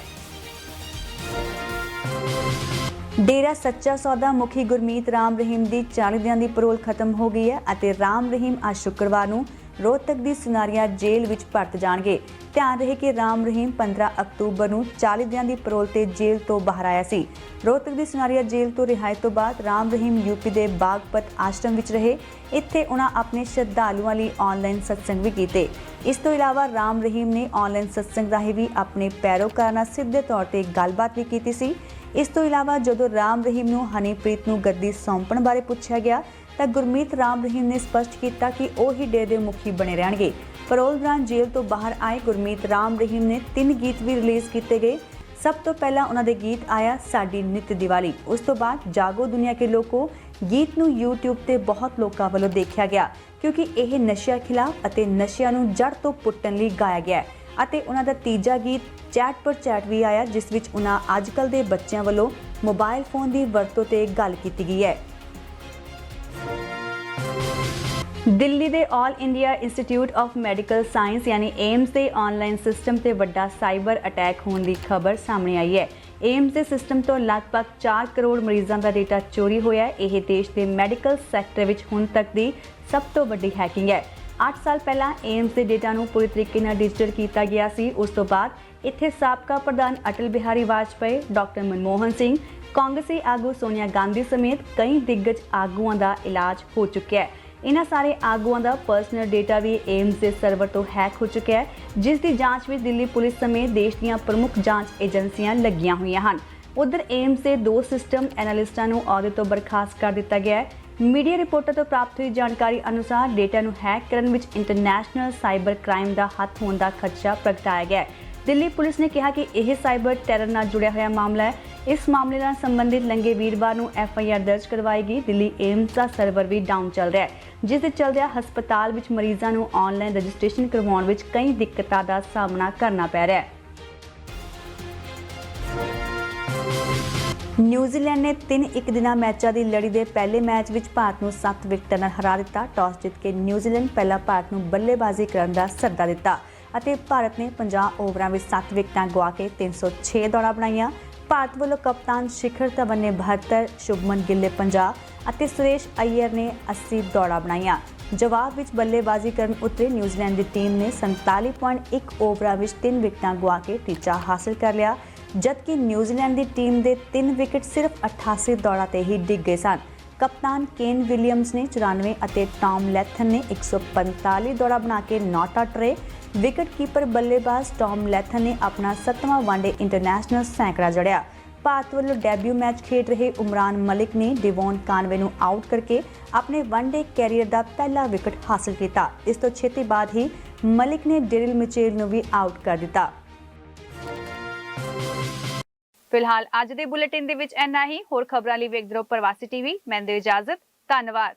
ਡੇਰਾ ਸੱਚਾ ਸੌਦਾ ਮੁਖੀ ਗੁਰਮੀਤ ਰਾਮ ਰਹੀਮ ਦੀ 40 ਦਿਨਾਂ ਦੀ ਪੈਰੋਲ ਖਤਮ ਹੋ ਗਈ ਹੈ ਅਤੇ ਰਾਮ ਰਹੀਮ ਅੱਜ ਸ਼ੁੱਕਰਵਾਰ ਨੂੰ ਰੋਹਤਕ ਦੀ ਸੁਨਾਰੀਆ ਜੇਲ੍ਹ ਵਿੱਚ ਪਰਤ ਜਾਣਗੇ। ਧਿਆਨ ਰਹੇ ਕਿ ਰਾਮ ਰਹੀਮ 15 ਅਕਤੂਬਰ ਨੂੰ 40 ਦਿਨਾਂ ਦੀ ਪੈਰੋਲ ਤੇ ਜੇਲ੍ਹ ਤੋਂ ਬਾਹਰ ਆਇਆ ਸੀ। ਰੋਹਤਕ ਦੀ ਸੁਨਾਰੀਆ ਜੇਲ੍ਹ ਤੋਂ ਰਿਹਾਈ ਤੋਂ ਬਾਅਦ ਰਾਮ ਰਹੀਮ UP ਦੇ ਬਾਗਪਤ ਆਸ਼ਰਮ ਵਿੱਚ ਰਹੇ। ਇੱਥੇ ਉਹਨਾਂ ਆਪਣੇ ਸ਼ਰਧਾਲੂਆਂ ਲਈ ਆਨਲਾਈਨ ਸਤਸੰਗ ਵੀ ਕੀਤੇ। ਇਸ ਤੋਂ ਇਲਾਵਾ ਰਾਮ ਰਹੀਮ ਨੇ ਆਨਲਾਈਨ ਸਤਸੰਗ ਰਾਹੀਂ ਵੀ ਆਪਣੇ ਪੈਰੋਕਾਰਾਂ ਨਾਲ ਸਿੱਧੇ ਤੌਰ ਤੇ ਗੱਲਬਾਤ ਵੀ ਕੀਤੀ ਸੀ। ਇਸ ਤੋਂ ਇਲਾਵਾ ਜਦੋਂ ਰਾਮ ਰਹੀਮ ਨੂੰ ਹਨੀਪ੍ਰੀਤ ਨੂੰ ਗੱਦੀ ਸੌਂਪਣ ਬਾਰੇ ਪੁੱਛਿਆ ਗਿਆ ਤਾਂ ਗੁਰਮੀਤ ਰਾਮ ਰਹੀਮ ਨੇ ਸਪਸ਼ਟ ਕੀਤਾ ਕਿ ਉਹ ਹੀ ਡੇਰੇ ਦੇ ਮੁਖੀ ਬਣੇ ਰਹਿਣਗੇ। ਪੈਰੋਲ ਦੌਰਾਨ ਜੇਲ੍ਹ ਤੋਂ ਬਾਹਰ ਆਏ ਗੁਰਮੀਤ ਰਾਮ ਰਹੀਮ ਨੇ 3 ਗੀਤ ਵੀ ਰਿਲੀਜ਼ ਕੀਤੇ ਗਏ। ਸਭ ਤੋਂ ਪਹਿਲਾਂ ਉਹਨਾਂ ਦੇ ਗੀਤ ਆਇਆ ਸਾਡੀ ਨਿਤ ਦੀਵਾਲੀ। ਉਸ ਤੋਂ ਬਾਅਦ ਜਾਗੋ ਦੁਨੀਆ ਕੇ ਲੋਕੋ ਗੀਤ ਨੂੰ YouTube ਤੇ ਬਹੁਤ ਲੋਕਾਂ ਵੱਲੋਂ ਦੇਖਿਆ ਗਿਆ ਕਿਉਂਕਿ ਇਹ ਨਸ਼ਿਆਂ ਖਿਲਾਫ ਅਤੇ ਨਸ਼ਿਆਂ ਨੂੰ ਜੜ ਤੋਂ ਪੁੱਟਣ ਲਈ ਗਾਇਆ ਗਿਆ ਹੈ। ਅਤੇ ਉਹਨਾਂ ਦਾ ਤੀਜਾ ਗੀਤ ਚੈਟ ਪਰ ਚੈਟ ਵੀ ਆਇਆ, ਜਿਸ ਵਿੱਚ ਉਹਨਾਂ ਅੱਜਕੱਲ੍ਹ ਦੇ ਬੱਚਿਆਂ ਵੱਲੋਂ ਮੋਬਾਈਲ ਫੋਨ ਦੀ ਵਰਤੋਂ ਤੇ ਗੱਲ ਕੀਤੀ ਗਈ ਹੈ। ਦਿੱਲੀ ਦੇ all India institute of medical science ਯਾਨੀ ਏਮਸ ਦੇ ਆਨਲਾਈਨ ਸਿਸਟਮ ਤੇ ਵੱਡਾ ਸਾਈਬਰ ਅਟੈਕ ਹੋਣ ਦੀ ਖਬਰ ਸਾਹਮਣੇ ਆਈ ਹੈ। ਏਮਸ ਦੇ ਸਿਸਟਮ ਤੋਂ ਲਗਭਗ 4 ਕਰੋੜ ਮਰੀਜ਼ਾਂ ਦਾ ਡੇਟਾ ਚੋਰੀ ਹੋਇਆ ਹੈ। ਇਹ ਦੇਸ਼ ਦੇ ਮੈਡੀਕਲ ਸੈਕਟਰ ਵਿੱਚ ਹੁਣ ਤੱਕ ਦੀ ਸਭ ਤੋਂ ਵੱਡੀ ਹੈਕਿੰਗ ਹੈ। 8 ਸਾਲ ਪਹਿਲਾਂ ਏਮਸ ਦੇ ਡੇਟਾ ਨੂੰ ਪੂਰੀ ਤਰੀਕੇ ਨਾਲ ਡਿਜੀਟਲ ਕੀਤਾ ਗਿਆ ਸੀ। ਉਸ ਤੋਂ ਬਾਅਦ ਇੱਥੇ ਸਾਬਕਾ ਪ੍ਰਧਾਨ ਅਟਲ ਬਿਹਾਰੀ ਵਾਜਪੇਈ, ਡਾਕਟਰ ਮਨਮੋਹਨ ਸਿੰਘ, ਕਾਂਗਰਸੀ ਆਗੂ ਸੋਨੀਆ ਗਾਂਧੀ ਸਮੇਤ ਕਈ ਦਿੱਗਜ ਆਗੂਆਂ ਦਾ ਇਲਾਜ ਹੋ ਚੁੱਕਿਆ ਹੈ। ਇਹਨਾਂ ਸਾਰੇ ਆਗੂਆਂ ਦਾ ਪਰਸਨਲ ਡੇਟਾ ਵੀ ਏਮਸ ਦੇ ਸਰਵਰ ਤੋਂ ਹੈਕ ਹੋ ਚੁੱਕਿਆ ਹੈ, ਜਿਸ ਦੀ ਜਾਂਚ ਵਿੱਚ ਦਿੱਲੀ ਪੁਲਿਸ ਸਮੇਤ ਦੇਸ਼ ਦੀਆਂ ਪ੍ਰਮੁੱਖ ਜਾਂਚ ਏਜੰਸੀਆਂ ਲੱਗੀਆਂ ਹੋਈਆਂ ਹਨ। ਉਧਰ ਏਮਸ ਦੇ 2 ਸਿਸਟਮ ਐਨਾਲਿਸਟਾਂ ਨੂੰ ਅਹੁਦੇ ਤੋਂ ਬਰਖਾਸਤ ਕਰ ਦਿੱਤਾ ਗਿਆ ਹੈ। ਮੀਡੀਆ ਰਿਪੋਰਟਾਂ ਤੋਂ ਪ੍ਰਾਪਤ ਹੋਈ ਜਾਣਕਾਰੀ ਅਨੁਸਾਰ ਡੇਟਾ ਨੂੰ ਹੈਕ ਕਰਨ ਵਿੱਚ ਇੰਟਰਨੈਸ਼ਨਲ ਸਾਈਬਰ ਕ੍ਰਾਈਮ ਦਾ ਹੱਥ ਹੋਣ ਦਾ ਖਦਸ਼ਾ ਪ੍ਰਗਟਾਇਆ ਗਿਆ ਹੈ। ਦਿੱਲੀ ਪੁਲਿਸ ਨੇ ਕਿਹਾ ਕਿ ਇਹ ਸਾਈਬਰ ਟੈਰਰ ਨਾਲ ਜੁੜਿਆ ਹੋਇਆ ਮਾਮਲਾ ਹੈ। ਇਸ ਮਾਮਲੇ ਨਾਲ ਸੰਬੰਧਿਤ ਲੰਘੇ ਵੀਰਵਾਰ ਨੂੰ FIR ਦਰਜ ਕਰਵਾਏਗੀ। ਦਿੱਲੀ ਏਮਸ ਦਾ ਸਰਵਰ ਵੀ ਡਾਊਨ ਚੱਲ ਰਿਹਾ ਹੈ, ਜਿਸ ਦੇ ਚੱਲਦਿਆਂ ਹਸਪਤਾਲ ਵਿੱਚ ਮਰੀਜ਼ਾਂ ਨੂੰ ਆਨਲਾਈਨ ਰਜਿਸਟ੍ਰੇਸ਼ਨ ਕਰਵਾਉਣ ਵਿੱਚ ਕਈ ਦਿੱਕਤਾਂ ਦਾ ਸਾਹਮਣਾ ਕਰਨਾ ਪੈ ਰਿਹਾ ਹੈ। ਨਿਊਜ਼ੀਲੈਂਡ ਨੇ 3-1 ਦਿਨਾਂ ਮੈਚਾਂ ਦੀ ਲੜੀ ਦੇ ਪਹਿਲੇ ਮੈਚ ਵਿੱਚ ਭਾਰਤ ਨੂੰ 7 ਵਿਕਟਾਂ ਨਾਲ ਹਰਾ ਦਿੱਤਾ। ਟਾਸ ਜਿੱਤ ਕੇ ਨਿਊਜ਼ੀਲੈਂਡ ਪਹਿਲਾਂ ਭਾਰਤ ਨੂੰ ਬੱਲੇਬਾਜ਼ੀ ਕਰਨ ਦਾ ਸੱਦਾ ਦਿੱਤਾ ਅਤੇ ਭਾਰਤ ਨੇ 50 ਓਵਰਾਂ ਵਿੱਚ 7 ਵਿਕਟਾਂ ਗਵਾ ਕੇ 306 ਦੌੜਾਂ ਬਣਾਈਆਂ। ਭਾਰਤ ਵੱਲੋਂ ਕਪਤਾਨ ਸ਼ਿਖਰ ਧਵਨ ਨੇ 72, ਸ਼ੁਭਮਨ ਗਿੱਲ ਨੇ 50 ਅਤੇ ਸੁਰੇਸ਼ ਅਈਅਰ ਨੇ 80 ਦੌੜਾਂ ਬਣਾਈਆਂ। ਜਵਾਬ ਵਿੱਚ ਬੱਲੇਬਾਜ਼ੀ ਕਰਨ ਉਤਰੇ ਨਿਊਜ਼ੀਲੈਂਡ ਦੀ ਟੀਮ ਨੇ 47.1 ਓਵਰਾਂ ਵਿੱਚ 3 ਵਿਕਟਾਂ ਗਵਾ ਕੇ ਟੀਚਾ ਹਾਸਲ ਕਰ ਲਿਆ, ਜਦਕਿ ਨਿਊਜ਼ੀਲੈਂਡ ਦੀ ਟੀਮ ਦੇ 3 ਵਿਕਟ ਸਿਰਫ 88 ਦੌੜਾਂ ਤੇ ਹੀ ਡਿੱਗ ਗਏ ਸਨ। ਕਪਤਾਨ ਕੇਨ ਵਿਲੀਅਮਸ ਨੇ 94 ਅਤੇ ਟਾਮ ਲੈਥਨ ਨੇ 145 ਦੌੜਾਂ ਬਣਾ ਕੇ ਨਾਟ ਆਊਟ ਰਹੇ। ਵਿਕਟ ਕੀਪਰ ਬੱਲੇਬਾਜ਼ ਟਾਮ ਲੈਥਨ ਨੇ ਆਪਣਾ 7ਵਾਂ ਵਨਡੇ ਇੰਟਰਨੈਸ਼ਨਲ ਸੈਂਕੜਾ ਜੜਿਆ। ਭਾਰਤ ਵੱਲੋਂ ਡੈਬਿਊ ਮੈਚ ਖੇਡ ਰਹੇ ਉਮਰਾਨ ਮਲਿਕ ਨੇ ਡਿਵੋਨ ਕਾਨਵੇ ਨੂੰ ਆਊਟ ਕਰਕੇ ਆਪਣੇ ਵਨਡੇ ਕੈਰੀਅਰ ਦਾ ਪਹਿਲਾ ਵਿਕਟ ਹਾਸਲ ਕੀਤਾ। ਇਸ ਤੋਂ ਛੇਤੀ ਬਾਅਦ ਹੀ ਮਲਿਕ ਨੇ ਡੇਰਿਲ ਮਿਚੇਲ ਨੂੰ ਵੀ ਆਊਟ ਕਰ ਦਿੱਤਾ। ਫਿਲਹਾਲ ਅੱਜ ਦੇ ਬੁਲੇਟਿਨ ਦੇ ਵਿੱਚ ਇੰਨਾ ਹੀ। ਹੋਰ ਖਬਰਾਂ ਲਈ ਵੇਖਦੇ ਰਹੋ ਪ੍ਰਵਾਸੀ ਟੀਵੀ। ਮੈਂ ਦਿਓ ਇਜਾਜ਼ਤ। ਧੰਨਵਾਦ।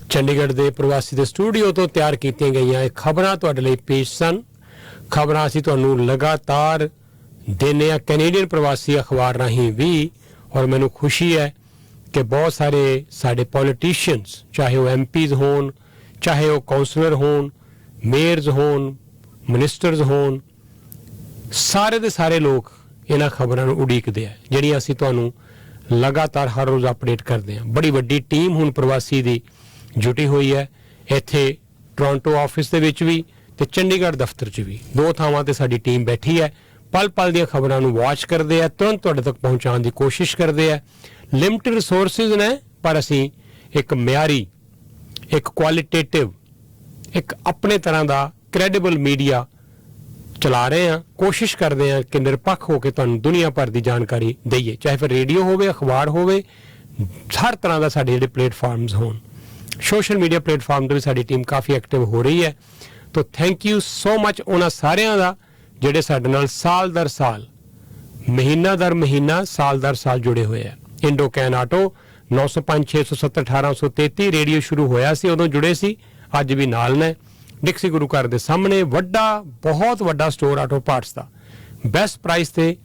ਚੰਡੀਗੜ੍ਹ ਦੇ ਪ੍ਰਵਾਸੀ ਦੇ ਸਟੂਡੀਓ ਤੋਂ ਤਿਆਰ ਕੀਤੀਆਂ ਗਈਆਂ ਇਹ ਖਬਰਾਂ ਤੁਹਾਡੇ ਲਈ ਪੇਸ਼ ਸਨ। ਖਬਰਾਂ ਅਸੀਂ ਤੁਹਾਨੂੰ ਲਗਾਤਾਰ ਦਿੰਦੇ ਹਾਂ ਕੈਨੇਡੀਅਨ ਪ੍ਰਵਾਸੀ ਅਖਬਾਰ ਰਾਹੀਂ ਵੀ, ਔਰ ਮੈਨੂੰ ਖੁਸ਼ੀ ਹੈ ਕਿ ਬਹੁਤ ਸਾਰੇ ਸਾਡੇ ਪੋਲੀਟੀਸ਼ੀਅਨਸ, ਚਾਹੇ ਉਹ MPs ਹੋਣ, ਚਾਹੇ ਉਹ ਕਾਉਂਸਲਰ ਹੋਣ, ਮੇਅਰਸ ਹੋਣ, ਮਿਨਿਸਟਰਸ ਹੋਣ, ਸਾਰੇ ਦੇ ਸਾਰੇ ਲੋਕ ਇਹਨਾਂ ਖਬਰਾਂ ਨੂੰ ਉਡੀਕਦੇ ਆ ਜਿਹੜੀਆਂ ਅਸੀਂ ਤੁਹਾਨੂੰ ਲਗਾਤਾਰ ਹਰ ਰੋਜ਼ ਅਪਡੇਟ ਕਰਦੇ ਹਾਂ। ਬੜੀ ਵੱਡੀ ਟੀਮ ਹੁਣ ਪ੍ਰਵਾਸੀ ਦੀ ਜੁਟੀ ਹੋਈ ਹੈ, ਇੱਥੇ ਟੋਰਾਂਟੋ ਆਫਿਸ ਦੇ ਵਿੱਚ ਵੀ ਤੇ ਚੰਡੀਗੜ੍ਹ ਦਫ਼ਤਰ 'ਚ ਵੀ। 2 ਥਾਵਾਂ ਤੇ ਸਾਡੀ ਟੀਮ ਬੈਠੀ ਹੈ, ਪਲ ਪਲ ਦੀਆਂ ਖਬਰਾਂ ਨੂੰ ਵਾਚ ਕਰਦੇ ਆ, ਤੁਰੰਤ ਤੁਹਾਡੇ ਤੱਕ ਪਹੁੰਚਾਉਣ ਦੀ ਕੋਸ਼ਿਸ਼ ਕਰਦੇ ਆ। ਲਿਮਟਿਡ ਰਿਸੋਰਸਿਸ ਨੇ, ਪਰ ਅਸੀਂ ਇੱਕ ਮਿਆਰੀ, ਇੱਕ ਕੁਆਲਿਟੇਟਿਵ, ਇੱਕ ਆਪਣੇ ਤਰ੍ਹਾਂ ਦਾ ਕ੍ਰੈਡੀਬਲ ਮੀਡੀਆ ਚਲਾ ਰਹੇ ਹਾਂ। ਕੋਸ਼ਿਸ਼ ਕਰਦੇ ਹਾਂ ਕਿ ਨਿਰਪੱਖ ਹੋ ਕੇ ਤੁਹਾਨੂੰ ਦੁਨੀਆ ਭਰ ਦੀ ਜਾਣਕਾਰੀ ਦਈਏ, ਚਾਹੇ ਫਿਰ ਰੇਡੀਓ ਹੋਵੇ, ਅਖਬਾਰ ਹੋਵੇ, ਹਰ ਤਰ੍ਹਾਂ ਦਾ ਸਾਡੇ ਜਿਹੜੇ ਪਲੇਟਫਾਰਮਸ ਹੋਣ। ਸੋਸ਼ਲ ਮੀਡੀਆ ਪਲੇਟਫਾਰਮ 'ਤੇ ਵੀ ਸਾਡੀ ਟੀਮ ਕਾਫੀ ਐਕਟਿਵ ਹੋ ਰਹੀ ਹੈ। ਤਾਂ ਥੈਂਕ ਯੂ ਸੋ ਮਚ ਉਹਨਾਂ ਸਾਰਿਆਂ ਦਾ ਜਿਹੜੇ ਸਾਡੇ ਨਾਲ ਸਾਲ ਦਰ ਸਾਲ, ਮਹੀਨਾ ਦਰ ਮਹੀਨਾ, ਸਾਲ ਦਰ ਸਾਲ ਜੁੜੇ ਹੋਏ ਆ। ਇੰਡੋ ਕੈਨ ਆਟੋ 905 670 1833 ਰੇਡੀਓ ਸ਼ੁਰੂ ਹੋਇਆ ਸੀ, ਉਦੋਂ ਜੁੜੇ ਸੀ, ਅੱਜ ਵੀ ਨਾਲ ਨੇ। ਡਿਕਸੀ ਗੁਰੂ ਘਰ ਦੇ ਸਾਹਮਣੇ ਵੱਡਾ, ਬਹੁਤ ਵੱਡਾ ਸਟੋਰ ਆਟੋ ਪਾਰਟਸ ਦਾ, ਬੈਸਟ ਪ੍ਰਾਈਸ ਤੇ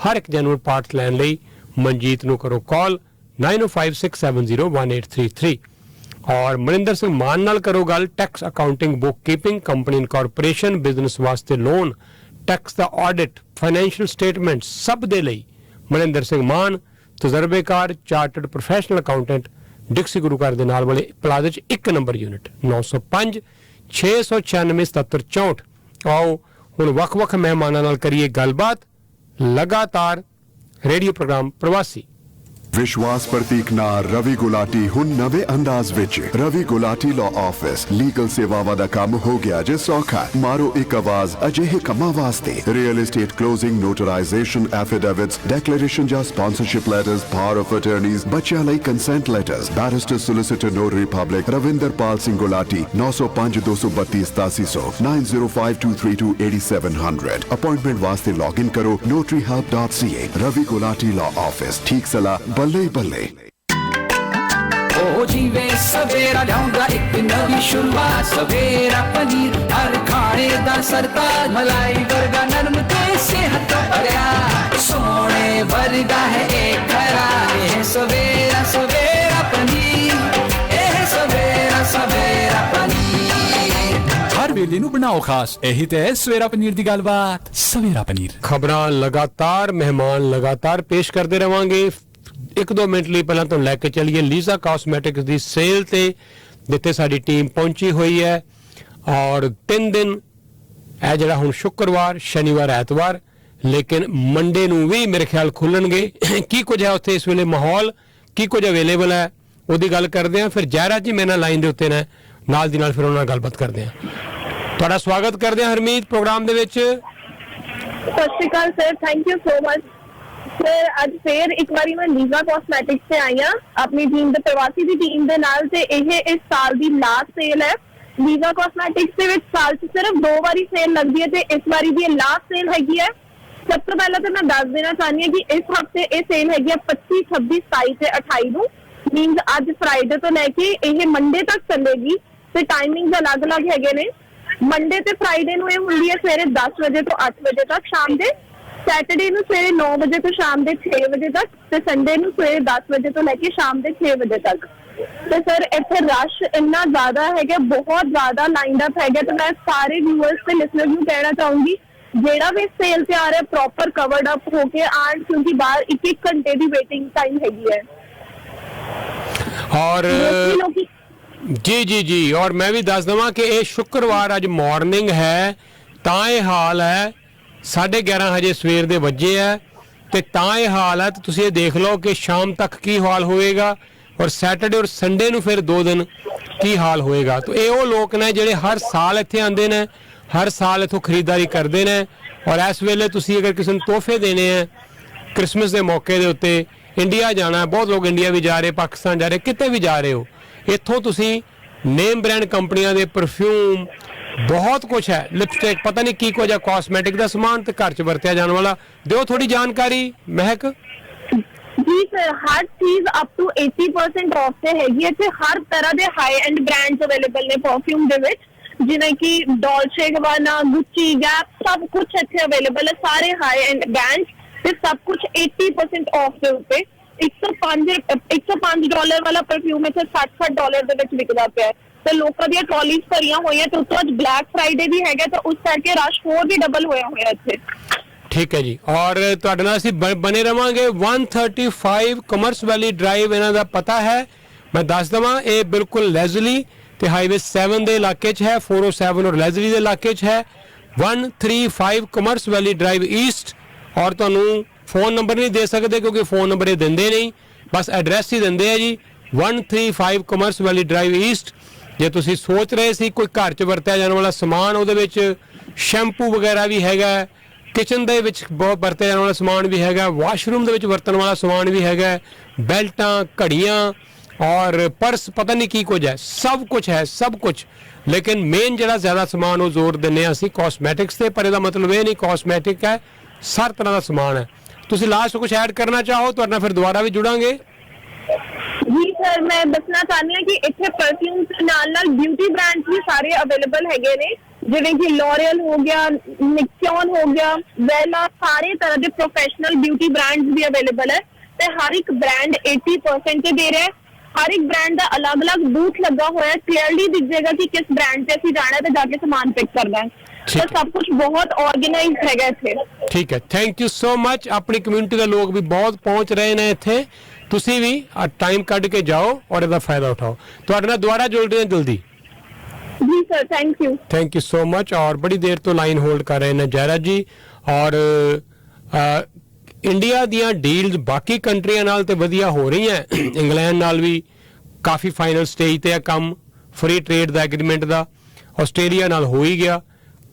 ਹਰ ਇੱਕ ਜੈਨੂਅਲ ਪਾਰਟਸ ਲੈਣ ਲਈ ਮਨਜੀਤ ਨੂੰ ਕਰੋ ਕਾਲ 9056701833 ਔਰ ਮਨਿੰਦਰ ਸਿੰਘ ਮਾਨ ਨਾਲ ਕਰੋ ਗੱਲ। Tax, accounting, book keeping, company incorporation, business ਵਾਸਤੇ ਲੋਨ, ਟੈਕਸ ਦਾ ਆਡਿਟ, ਫਾਈਨੈਂਸ਼ੀਅਲ ਸਟੇਟਮੈਂਟ, ਸਭ ਦੇ ਲਈ ਮਨਿੰਦਰ ਸਿੰਘ ਮਾਨ, ਤਜਰਬੇਕਾਰ ਚਾਰਟਰਡ ਪ੍ਰੋਫੈਸ਼ਨਲ ਅਕਾਊਂਟੈਂਟ, ਡਿਕਸੀ ਗੁਰੂ ਘਰ ਦੇ ਨਾਲ ਵਾਲੇ ਪਲਾਜ਼ੇ 'ਚ 1 ਨੰਬਰ ਯੂਨਿਟ 905 696 7764। ਆਓ ਹੁਣ ਵੱਖ-ਵੱਖ ਮਹਿਮਾਨਾਂ ਨਾਲ ਕਰੀਏ ਗੱਲਬਾਤ। ਲਗਾਤਾਰ ਰੇਡੀਓ ਪ੍ਰੋਗਰਾਮ ਪ੍ਰਵਾਸੀ। ਵਿਸ਼ਵਾਸ ਪ੍ਰਤੀਕ ਨਾਲ ਰਵੀ ਗੁਲਾਟੀ ਹੁਣ ਨਵੇਂ ਅੰਦਾਜ਼ ਵਿੱਚ। Ravi Gulati law office legal ਸੇਵਾਵਾਂ ਦਾ ਕੰਮ ਹੋ ਗਿਆ ਜੇ ਸੌਖਾ। ਮਾਰੋ ਇੱਕ ਆਵਾਜ਼ ਅਜਿਹੇ ਕੰਮਾਂ ਵਾਸਤੇ। ਰੀਅਲ ਏਸਟੇਟ ਕਲੋਜ਼ਿੰਗ, ਨੋਟਰਾਈਜ਼ੇਸ਼ਨ, ਐਫੀਡੇਵਿਟਸ, ਡੈਕਲੇਰੇਸ਼ਨ ਜਾਂ sponsorship letters, power of attorneys, ਬੱਚਿਆਂ ਲਈ consent letters. Barrister solicitor notary public Ravinderpal Singh Gulati 905 232 8700 905232 appointment ਵਾਸਤੇ ਲੌਗਇਨ ਕਰੋ notaryhelp.ca। Ravi Gulati law office, ਠੀਕ ਸਲਾਹ ਬੱਲੇ ਬੱਲੇ। ਹੋ ਜੀਵੇ ਸਵੇਰਾ ਲਿਆਉਂਦਾ ਇੱਕ ਨਵੀਂ ਸ਼ੁਰੂਆਤ ਸਵੇਰਾ ਪਨੀਰ ਹਰ ਖਾਣੇ ਦਾ ਸਰਤਾਜ ਮਲਾਈ ਵਰਗਾ ਨਰਮ ਤੇ ਸਿਹਤ ਭਰਿਆ ਸੋਹਣੇ ਵਰਗਾ ਹੈ ਇਹ ਖਰਾ ਇਹ ਸਵੇਰਾ ਸਵੇਰਾ ਪਨੀਰ ਇਹ ਸਵੇਰਾ ਸਵੇਰਾ ਪਨੀਰ ਹਰ ਵੇਲੇ ਨੂੰ ਬਣਾਓ ਖਾਸ ਇਹੀ ਤੇ ਹੈ ਸਵੇਰਾ ਪਨੀਰ ਦੀ ਗੱਲਬਾਤ ਸਵੇਰਾ ਪਨੀਰ ਖਬਰਾਂ ਲਗਾਤਾਰ ਮਹਿਮਾਨ ਲਗਾਤਾਰ ਪੇਸ਼ ਕਰਦੇ ਰਵਾਂਗੇ 1-2 ਮਿੰਟ ਲਈ ਪਹਿਲਾਂ ਤੋਂ ਲੈ ਕੇ ਚੱਲੀਏ ਲੀਜ਼ਾ ਕਾਸਮੈਟਿਕਸ ਦੀ ਸੇਲ ਤੇ ਜਿੱਥੇ ਸਾਡੀ ਟੀਮ ਪਹੁੰਚੀ ਹੋਈ ਹੈ ਔਰ 3 ਦਿਨ ਇਹ ਜਿਹੜਾ ਹੁਣ ਸ਼ੁੱਕਰਵਾਰ ਸ਼ਨੀਵਾਰ ਐਤਵਾਰ ਲੇਕਿਨ ਮੰਡੇ ਨੂੰ ਵੀ ਮੇਰੇ ਖਿਆਲ ਖੁੱਲਣਗੇ ਕੀ ਕੁਝ ਹੈ ਉੱਥੇ ਇਸ ਵੇਲੇ ਮਾਹੌਲ ਕੀ ਕੁਝ ਅਵੇਲੇਬਲ ਹੈ ਉਹਦੀ ਗੱਲ ਕਰਦੇ ਹਾਂ ਫਿਰ ਜੈਰਾ ਜੀ ਮੇਰੇ ਨਾਲ ਲਾਈਨ ਦੇ ਉੱਤੇ ਨੇ ਨਾਲ ਦੀ ਨਾਲ ਫਿਰ ਉਹਨਾਂ ਨਾਲ ਗੱਲਬਾਤ ਕਰਦੇ ਹਾਂ ਤੁਹਾਡਾ ਸਵਾਗਤ ਕਰਦੇ ਹਾਂ ਹਰਮੀਤ ਪ੍ਰੋਗਰਾਮ ਦੇ ਵਿੱਚ ਸਤਿ ਸ਼੍ਰੀ ਅਕਾਲ sir thank you so much sir ਅੱਜ ਫੇਰ ਇੱਕ ਵਾਰੀ ਮੈਂ ਲੀਜ਼ਾ ਕਾਸਮੈਟਿਕਸ ਤੇ ਆਈ ਹਾਂ ਆਪਣੀ ਟੀਮ ਦੇ ਪ੍ਰਵਾਸੀ ਦੀ ਟੀਮ ਦੇ ਨਾਲ ਤੇ ਇਹ ਇਸ ਸਾਲ ਦੀ ਲਾਸਟ ਸੇਲ ਹੈ ਲੀਜ਼ਾ ਕਾਸਮੈਟਿਕਸ ਦੇ ਵਿੱਚ ਸਾਲ 'ਚ ਸਿਰਫ 2 ਵਾਰੀ ਸੇਲ ਲੱਗਦੀ ਹੈ ਤੇ ਇਸ ਵਾਰੀ ਦੀ ਲਾਸਟ ਸੇਲ ਹੈਗੀ ਹੈ ਸਭ ਤੋਂ ਪਹਿਲਾਂ ਤਾਂ ਮੈਂ ਦੱਸ ਦੇਣਾ ਚਾਹੁੰਦੀ ਹਾਂ ਕਿ ਇਸ ਹਫਤੇ ਇਹ ਸੇਲ ਹੈਗੀ ਹੈ 25, 26, 27 ਤੇ 28 ਨੂੰ ਮੀਨਸ ਅੱਜ ਫਰਾਈਡੇ ਤੋਂ ਲੈ ਕੇ ਇਹ ਮੰਡੇ ਤੱਕ ਚੱਲੇਗੀ ਤੇ ਟਾਈਮਿੰਗਸ ਅਲੱਗ-ਅਲੱਗ ਹੈਗੇ ਨੇ ਮੰਡੇ ਤੇ ਫਰਾਈਡੇ ਨੂੰ ਇਹ ਹੁੰਦੀ ਹੈ ਸਵੇਰੇ 10 ਵਜੇ ਤੋਂ 8 ਵਜੇ ਤੱਕ ਸ਼ਾਮ ਦੇ ਸੈਟਰਡੇ ਨੂੰ ਸਵੇਰੇ 9 ਵਜੇ ਤੋਂ ਸ਼ਾਮ ਦੇ 6 ਵਜੇ ਤੱਕ ਤੇ ਸੰਡੇ ਨੂੰ ਸਵੇਰੇ 10 ਵਜੇ ਤੋਂ ਲੈ ਕੇ ਸ਼ਾਮ ਦੇ 6 ਵਜੇ ਤੱਕ ਤੇ ਸਰ ਇੱਥੇ ਰਸ਼ ਇੰਨਾ ਜ਼ਿਆਦਾ ਹੈਗਾ ਬਹੁਤ ਜ਼ਿਆਦਾ ਲਾਈਨ ਅਪ ਹੈਗਾ ਤੇ ਮੈਂ ਸਾਰੇ ਵਿਊਅਰਸ ਤੇ ਲਿਸਨਰਸ ਨੂੰ ਕਹਿਣਾ ਚਾਹੂੰਗੀ ਜਿਹੜਾ ਵੀ ਸੇਲ ਤੇ ਆ ਰਿਹਾ ਪ੍ਰੋਪਰ ਕਵਰਡ ਅਪ ਹੋ ਕੇ ਆਣ ਕਿਉਂਕਿ ਬਾਹਰ 1-1 ਘੰਟੇ ਦੀ ਵੇਟਿੰਗ ਟਾਈਮ ਹੈਗੀ ਹੈ ਔਰ ਜੀ ਔਰ ਮੈਂ ਵੀ ਦੱਸ ਦਵਾਂ ਕਿ ਇਹ ਸ਼ੁੱਕਰਵਾਰ ਅੱਜ ਮਾਰਨਿੰਗ ਹੈ ਤਾਂ ਇਹ ਹਾਲ ਹੈ 11:30 ਹਜੇ ਸਵੇਰ ਦੇ ਵੱਜੇ ਹੈ ਤੇ ਤਾਂ ਇਹ ਹਾਲ ਹੈ ਤੇ ਤੁਸੀਂ ਇਹ ਦੇਖ ਲਓ ਕਿ ਸ਼ਾਮ ਤੱਕ ਕੀ ਹਾਲ ਹੋਏਗਾ ਔਰ ਸੈਟਰਡੇ ਔਰ ਸੰਡੇ ਨੂੰ ਫਿਰ 2 ਦਿਨ ਕੀ ਹਾਲ ਹੋਏਗਾ ਤਾਂ ਇਹ ਉਹ ਲੋਕ ਨੇ ਜਿਹੜੇ ਹਰ ਸਾਲ ਇੱਥੇ ਆਉਂਦੇ ਨੇ ਹਰ ਸਾਲ ਇੱਥੋਂ ਖਰੀਦਦਾਰੀ ਕਰਦੇ ਨੇ ਔਰ ਇਸ ਵੇਲੇ ਤੁਸੀਂ ਅਗਰ ਕਿਸੇ ਨੂੰ ਤੋਹਫੇ ਦੇਣੇ ਹੈ ਕ੍ਰਿਸਮਸ ਦੇ ਮੌਕੇ ਦੇ ਉੱਤੇ ਇੰਡੀਆ ਜਾਣਾ ਬਹੁਤ ਲੋਕ ਇੰਡੀਆ ਵੀ ਜਾ ਰਹੇ ਪਾਕਿਸਤਾਨ ਜਾ ਰਹੇ ਕਿਤੇ ਵੀ ਜਾ ਰਹੇ ਹੋ ਇੱਥੋਂ ਤੁਸੀਂ ਨੇਮ ਬ੍ਰਾਂਡ ਕੰਪਨੀਆਂ ਦੇ ਪਰਫਿਊਮ ਬਹੁਤ ਕੁਝ ਹੈ ਲਿਪਸਟਿਕ ਪਤਾ ਨਹੀਂ ਕੀ ਕੁਝ ਹੈ ਕਾਸਮੈਟਿਕ ਦਾ ਸਮਾਨ ਤੇ ਘਰ 'ਚ ਵਰਤਿਆ ਜਾਣ ਵਾਲਾ ਦਿਓ ਥੋੜੀ ਜਾਣਕਾਰੀ ਮਹਿਕ ਜੀ ਸਰ ਹਰ ਚੀਜ਼ ਅਪ ਟੂ 80% ਆਫ ਤੇ ਹੈਗੀ ਹੈ ਤੇ ਹਰ ਤਰ੍ਹਾਂ ਦੇ ਹਾਈ ਐਂਡ ਬ੍ਰਾਂਡਸ ਅਵੇਲੇਬਲ ਨੇ ਪਰਫਿਊਮ ਦੇ ਵਿੱਚ ਜਿਵੇਂ ਕਿ ਡੋਲਚੇ ਗਵਾਨਾ ਗੁੱਚੀ ਗੈਪ ਸਭ ਕੁਝ ਇੱਥੇ ਅਵੇਲੇਬਲ ਹੈ ਸਾਰੇ ਹਾਈ ਐਂਡ ਬ੍ਰਾਂਡਸ ਤੇ ਸਭ ਕੁਝ 80% ਆਫ ਦੇ ਉੱਤੇ $105 ਵਾਲਾ ਪਰਫਿਊਮ ਇੱਥੇ $60 ਦੇ ਵਿੱਚ ਵਿਕਦਾ ਪਿਆ ਤੇ ਲੋਕਾਂ ਦੀਆਂ ਟਰਾਲੀਜ਼ ਭਰੀਆਂ ਹੋਈਆਂ ਤੇ ਉੱਤੋਂ ਅੱਜ ਬਲੈਕ ਫਰਾਈਡੇ ਵੀ ਹੈਗਾ ਤਾਂ ਉਸ ਕਰਕੇ ਰਸ਼ ਹੋਰ ਵੀ ਡਬਲ ਹੋਇਆ ਇੱਥੇ ਠੀਕ ਹੈ ਜੀ ਔਰ ਤੁਹਾਡੇ ਨਾਲ ਅਸੀਂ ਬਣੇ ਰਵਾਂਗੇ 135 ਕਮਰਸ ਵੈਲੀ ਡਰਾਈਵ ਇਹਨਾਂ ਦਾ ਪਤਾ ਹੈ ਮੈਂ ਦੱਸ ਦਵਾਂ ਇਹ ਬਿਲਕੁਲ ਲੈਜ਼ਲੀ ਤੇ ਹਾਈਵੇ 7 ਦੇ ਇਲਾਕੇ 'ਚ ਹੈ 407 ਔਰ ਲੈਜ਼ਲੀ ਦੇ ਇਲਾਕੇ 'ਚ ਹੈ 135 ਕਮਰਸ ਵੈਲੀ ਡਰਾਈਵ ਈਸਟ ਔਰ ਤੁਹਾਨੂੰ ਫੋਨ ਨੰਬਰ ਨਹੀਂ ਦੇ ਸਕਦੇ ਕਿਉਂਕਿ ਫੋਨ ਨੰਬਰ ਇਹ ਦਿੰਦੇ ਨਹੀਂ ਬਸ ਐਡਰੈਸ ਹੀ ਦਿੰਦੇ ਆ ਜੀ 135 ਕਮਰਸ ਵੈਲੀ ਡਰਾਈਵ ਈਸਟ ਜੇ ਤੁਸੀਂ ਸੋਚ ਰਹੇ ਸੀ ਕੋਈ ਘਰ 'ਚ ਵਰਤਿਆ ਜਾਣ ਵਾਲਾ ਸਮਾਨ ਉਹਦੇ ਵਿੱਚ ਸ਼ੈਂਪੂ ਵਗੈਰਾ ਵੀ ਹੈਗਾ ਕਿਚਨ ਦੇ ਵਿੱਚ ਬਹੁਤ ਵਰਤਿਆ ਜਾਣ ਵਾਲਾ ਸਮਾਨ ਵੀ ਹੈਗਾ ਵਾਸ਼ਰੂਮ ਦੇ ਵਿੱਚ ਵਰਤਣ ਵਾਲਾ ਸਮਾਨ ਵੀ ਹੈਗਾ ਬੈਲਟਾਂ ਘੜੀਆਂ ਔਰ ਪਰਸ ਪਤਾ ਨਹੀਂ ਕੀ ਕੁਝ ਹੈ ਸਭ ਕੁਝ ਲੇਕਿਨ ਮੇਨ ਜਿਹੜਾ ਜ਼ਿਆਦਾ ਸਮਾਨ ਉਹ ਜ਼ੋਰ ਦਿੰਦੇ ਹਾਂ ਅਸੀਂ ਕਾਸਮੈਟਿਕਸ ਤੇ ਪਰ ਇਹਦਾ ਮਤਲਬ ਇਹ ਨਹੀਂ ਕਾਸਮੈਟਿਕ ਹੈ ਹਰ ਤਰ੍ਹਾਂ ਦਾ ਸਮਾਨ ਹੈ ਤੁਸੀਂ ਲਾਸਟ ਕੁਝ ਐਡ ਕਰਨਾ ਚਾਹੋ ਤੁਹਾਡੇ ਨਾਲ ਫਿਰ ਦੁਬਾਰਾ ਵੀ ਜੁੜਾਂਗੇ ਜੀ ਸਰ ਮੈਂ ਦੱਸਣਾ ਚਾਹੁੰਦੀ ਹਾਂ ਕਿ ਇੱਥੇ ਪਰਫਿਊਮਸ ਨਾਲ ਬਿਊਟੀ ਬ੍ਰਾਂਡਸ ਵੀ ਸਾਰੇ ਅਵੇਲੇਬਲ ਹੈਗੇ ਨੇ ਜਿਵੇਂ ਕਿ ਲੋਰੀਅਲ ਹੋ ਗਿਆ ਨਿਕਸਨ ਹੋ ਗਿਆ ਵੈਲਾ ਸਾਰੇ ਤਰ੍ਹਾਂ ਦੇ ਪ੍ਰੋਫੈਸ਼ਨਲ ਬਿਊਟੀ ਬ੍ਰਾਂਡਸ ਵੀ ਅਵੇਲੇਬਲ ਹੈ ਤੇ ਹਰ ਇੱਕ ਬ੍ਰਾਂਡ 80% ਤੇ ਦੇ ਰਿਹਾ ਹੈ ਹਰ ਇੱਕ ਬ੍ਰਾਂਡ ਦਾ ਅਲੱਗ-ਅਲੱਗ ਬੂਥ ਲੱਗਾ ਹੋਇਆ ਹੈ ਕਲੀਅਰਲੀ ਦਿਖ ਜਾਏਗਾ ਕਿ ਕਿਸ ਬ੍ਰਾਂਡ ਤੇ ਅਸੀਂ ਜਾਣਾ ਤੇ ਜਾ ਕੇ ਸਮਾਨ ਪਿਕ ਕਰਨਾ ਹੈ ਤਾਂ ਸਭ ਕੁਝ ਬਹੁਤ ਆਰਗੇਨਾਈਜ਼ਡ ਹੈਗਾ ਇੱਥੇ ਠੀਕ ਹੈ ਥੈਂਕ ਯੂ ਸੋ ਮਚ ਆਪਣੀ ਕਮਿਊਨਿਟੀ ਦੇ ਲੋਕ ਵੀ ਬਹੁਤ ਪਹੁੰਚ ਰਹੇ ਨੇ ਇੱਥੇ ਤੁਸੀਂ ਵੀ ਟਾਈਮ ਕੱਢ ਕੇ ਜਾਓ ਔਰ ਇਹਦਾ ਫਾਇਦਾ ਉਠਾਓ ਤੁਹਾਡੇ ਨਾਲ ਦੁਬਾਰਾ ਜੁੜਦੇ ਹਾਂ ਜਲਦੀ ਜੀ sir thank you so much ਔਰ ਬੜੀ ਦੇਰ ਤੋਂ ਲਾਈਨ ਹੋਲਡ ਕਰ ਰਹੇ ਨੇ ਜੈਰਾ ਜੀ ਔਰ ਇੰਡੀਆ ਦੀਆਂ ਡੀਲਸ ਬਾਕੀ ਕੰਟਰੀਆਂ ਨਾਲ ਤੇ ਵਧੀਆ ਹੋ ਰਹੀਆਂ ਇੰਗਲੈਂਡ ਨਾਲ ਵੀ ਕਾਫੀ ਫਾਈਨਲ ਸਟੇਜ ਤੇ ਆ ਕੰਮ ਫ੍ਰੀ ਟ੍ਰੇਡ ਦਾ ਐਗਰੀਮੈਂਟ ਦਾ ਆਸਟ੍ਰੇਲੀਆ ਨਾਲ ਹੋ ਹੀ ਗਿਆ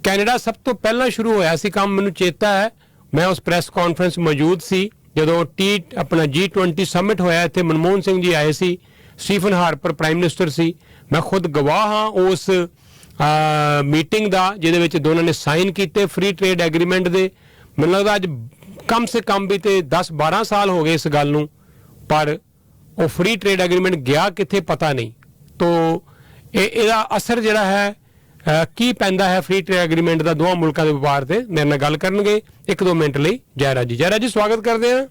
ਕੈਨੇਡਾ ਸਭ ਤੋਂ ਪਹਿਲਾਂ ਸ਼ੁਰੂ ਹੋਇਆ ਸੀ ਕੰਮ ਮੈਨੂੰ ਚੇਤਾ ਹੈ ਮੈਂ ਉਸ ਪ੍ਰੈਸ ਕਾਨਫਰੰਸ ਮੌਜੂਦ ਸੀ ਜਦੋਂ ਆਪਣਾ G20 ਸਮਿਟ ਹੋਇਆ ਇੱਥੇ ਮਨਮੋਹਨ ਸਿੰਘ ਜੀ ਆਏ ਸੀ ਸਟੀਫਨ ਹਾਰਪਰ ਪ੍ਰਾਈਮ ਮਿਨਿਸਟਰ ਸੀ ਮੈਂ ਖੁਦ ਗਵਾਹ ਹਾਂ ਉਸ ਮੀਟਿੰਗ ਦਾ ਜਿਹਦੇ ਵਿੱਚ ਦੋਨਾਂ ਨੇ ਸਾਈਨ ਕੀਤੇ ਫ੍ਰੀ ਟ੍ਰੇਡ ਐਗਰੀਮੈਂਟ ਦੇ ਮੈਨੂੰ ਲੱਗਦਾ ਅੱਜ ਕਮ ਸੇ ਕਮ ਵੀ ਤੇ 10-12 ਸਾਲ ਹੋ ਗਏ ਇਸ ਗੱਲ ਨੂੰ ਪਰ ਉਹ ਫ੍ਰੀ ਟ੍ਰੇਡ ਐਗਰੀਮੈਂਟ ਗਿਆ ਕਿੱਥੇ ਪਤਾ ਨਹੀਂ। ਤੋ ਇਹਦਾ ਅਸਰ ਜਿਹੜਾ ਹੈ ਕੀ ਪੈਂਦਾ ਹੈ ਫ੍ਰੀ ਟ੍ਰੇਡ ਐਗਰੀਮੈਂਟ ਦਾ ਦੋਵਾਂ ਮੁਲਕਾਂ ਦੇ ਵਪਾਰ ਤੇ। ਮੇਰੇ ਨਾਲ ਗੱਲ ਕਰਨਗੇ 1-2 ਮਿੰਟ ਲਈ ਜੈਰਾਜ ਜੀ ਸਵਾਗਤ ਕਰਦੇ ਹਾਂ।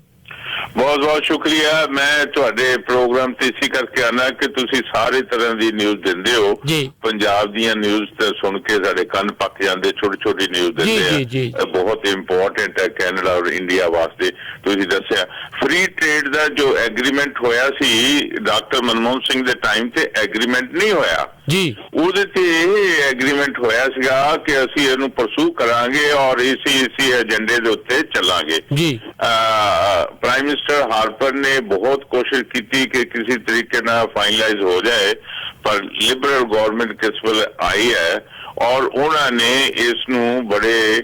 ਬਹੁਤ ਬਹੁਤ ਸ਼ੁਕਰੀਆ। ਮੈਂ ਤੁਹਾਡੇ ਪ੍ਰੋਗਰਾਮ ਤੇ ਇਸੇ ਕਰਕੇ ਆਣਾ ਕਿ ਤੁਸੀਂ ਸਾਰੇ ਤਰ੍ਹਾਂ ਦੀ ਨਿਊਜ਼ ਦਿੰਦੇ ਹੋ। ਪੰਜਾਬ ਦੀਆਂ ਨਿਊਜ਼ ਤੇ ਸੁਣ ਕੇ ਸਾਡੇ ਕੰਨ ਪੱਕ ਜਾਂਦੇ, ਛੋਟੀ ਛੋਟੀ ਨਿਊਜ਼ ਦਿੰਦੇ ਆ, ਬਹੁਤ ਇੰਪੋਰਟੈਂਟ ਹੈ ਕੈਨੇਡਾ ਔਰ ਇੰਡੀਆ ਵਾਸਤੇ। ਤੁਸੀਂ ਦੱਸਿਆ ਫ੍ਰੀ ਟ੍ਰੇਡ ਦਾ ਜੋ ਐਗਰੀਮੈਂਟ ਹੋਇਆ ਸੀ ਡਾਕਟਰ ਮਨਮੋਹਨ ਸਿੰਘ ਦੇ ਟਾਈਮ ਤੇ ਐਗਰੀਮੈਂਟ ਨਹੀਂ ਹੋਇਆ ਜੀ, ਉਹਦੇ ਤੇ ਇਹ ਐਗਰੀਮੈਂਟ ਹੋਇਆ ਸੀਗਾ ਕਿ ਅਸੀਂ ਇਹਨੂੰ ਪਰਸੂ ਕਰਾਂਗੇ ਔਰ ਇਸੇ ਏਜੰਡੇ ਦੇ ਉੱਤੇ ਚੱਲਾਂਗੇ ਜੀ। ਪ੍ਰਾਈਮ ਮਿਨਿਸਟਰ ਹਾਰਪਰ ਨੇ ਬਹੁਤ ਕੋਸ਼ਿਸ਼ ਕੀਤੀ ਕਿ ਕਿਸੇ ਤਰੀਕੇ ਨਾਲ ਫਾਈਨਲਾਈਜ਼ ਹੋ ਜਾਏ, ਪਰ ਲਿਬਰਲ ਗਵਰਨਮੈਂਟ ਕਿਸ ਵੇਲੇ ਆਈ ਹੈ ਔਰ ਉਹਨਾਂ ਨੇ ਇਸ ਨੂੰ ਬੜੇ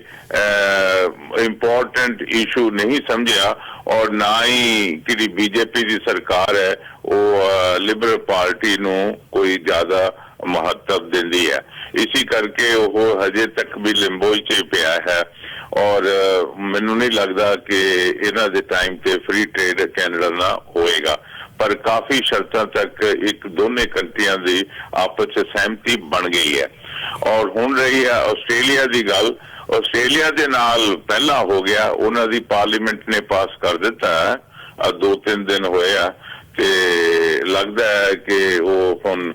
ਇੰਪੋਰਟੈਂਟ ਇਸ਼ੂ ਨਹੀਂ ਸਮਝਿਆ ਔਰ ਨਾ ਹੀ ਜਿਹੜੀ ਬੀਜੇਪੀ ਦੀ ਸਰਕਾਰ ਹੈ ਉਹ ਲਿਬਰਲ ਪਾਰਟੀ ਨੂੰ ਕੋਈ ਜ਼ਿਆਦਾ ਮਹੱਤਵ ਦਿੰਦੀ ਹੈ। ਇਸੇ ਕਰਕੇ ਉਹ ਹਜੇ ਤੱਕ ਵੀ ਲਿੰਬੋ 'ਚ ਪਿਆ ਹੈ ਔਰ ਮੈਨੂੰ ਨਹੀਂ ਲੱਗਦਾ ਕਿ ਇਹਨਾਂ ਦੇ ਟਾਈਮ ਤੇ ਫ੍ਰੀ ਟ੍ਰੇਡ ਕੈਨੇਡਾ ਨਾਲ ਹੋਏਗਾ, ਪਰ ਕਾਫੀ ਸ਼ਰਤਾਂ ਤੱਕ ਇੱਕ ਦੋਨੇ ਕੰਟਰੀਆਂ ਦੀ ਆਪਸ 'ਚ ਸਹਿਮਤੀ ਬਣ ਗਈ ਹੈ। ਔਰ ਹੁਣ ਰਹੀ ਹੈ ਆਸਟ੍ਰੇਲੀਆ ਦੀ ਗੱਲ, ਆਸਟ੍ਰੇਲੀਆ ਦੇ ਨਾਲ ਪਹਿਲਾਂ ਹੋ ਗਿਆ, ਉਹਨਾਂ ਦੀ ਪਾਰਲੀਮੈਂਟ ਨੇ ਪਾਸ ਕਰ ਦਿੱਤਾ ਹੈ, 2-3 ਦਿਨ ਹੋਏ ਆ ਤੇ ਲੱਗਦਾ ਹੈ ਕਿ ਉਹ ਹੁਣ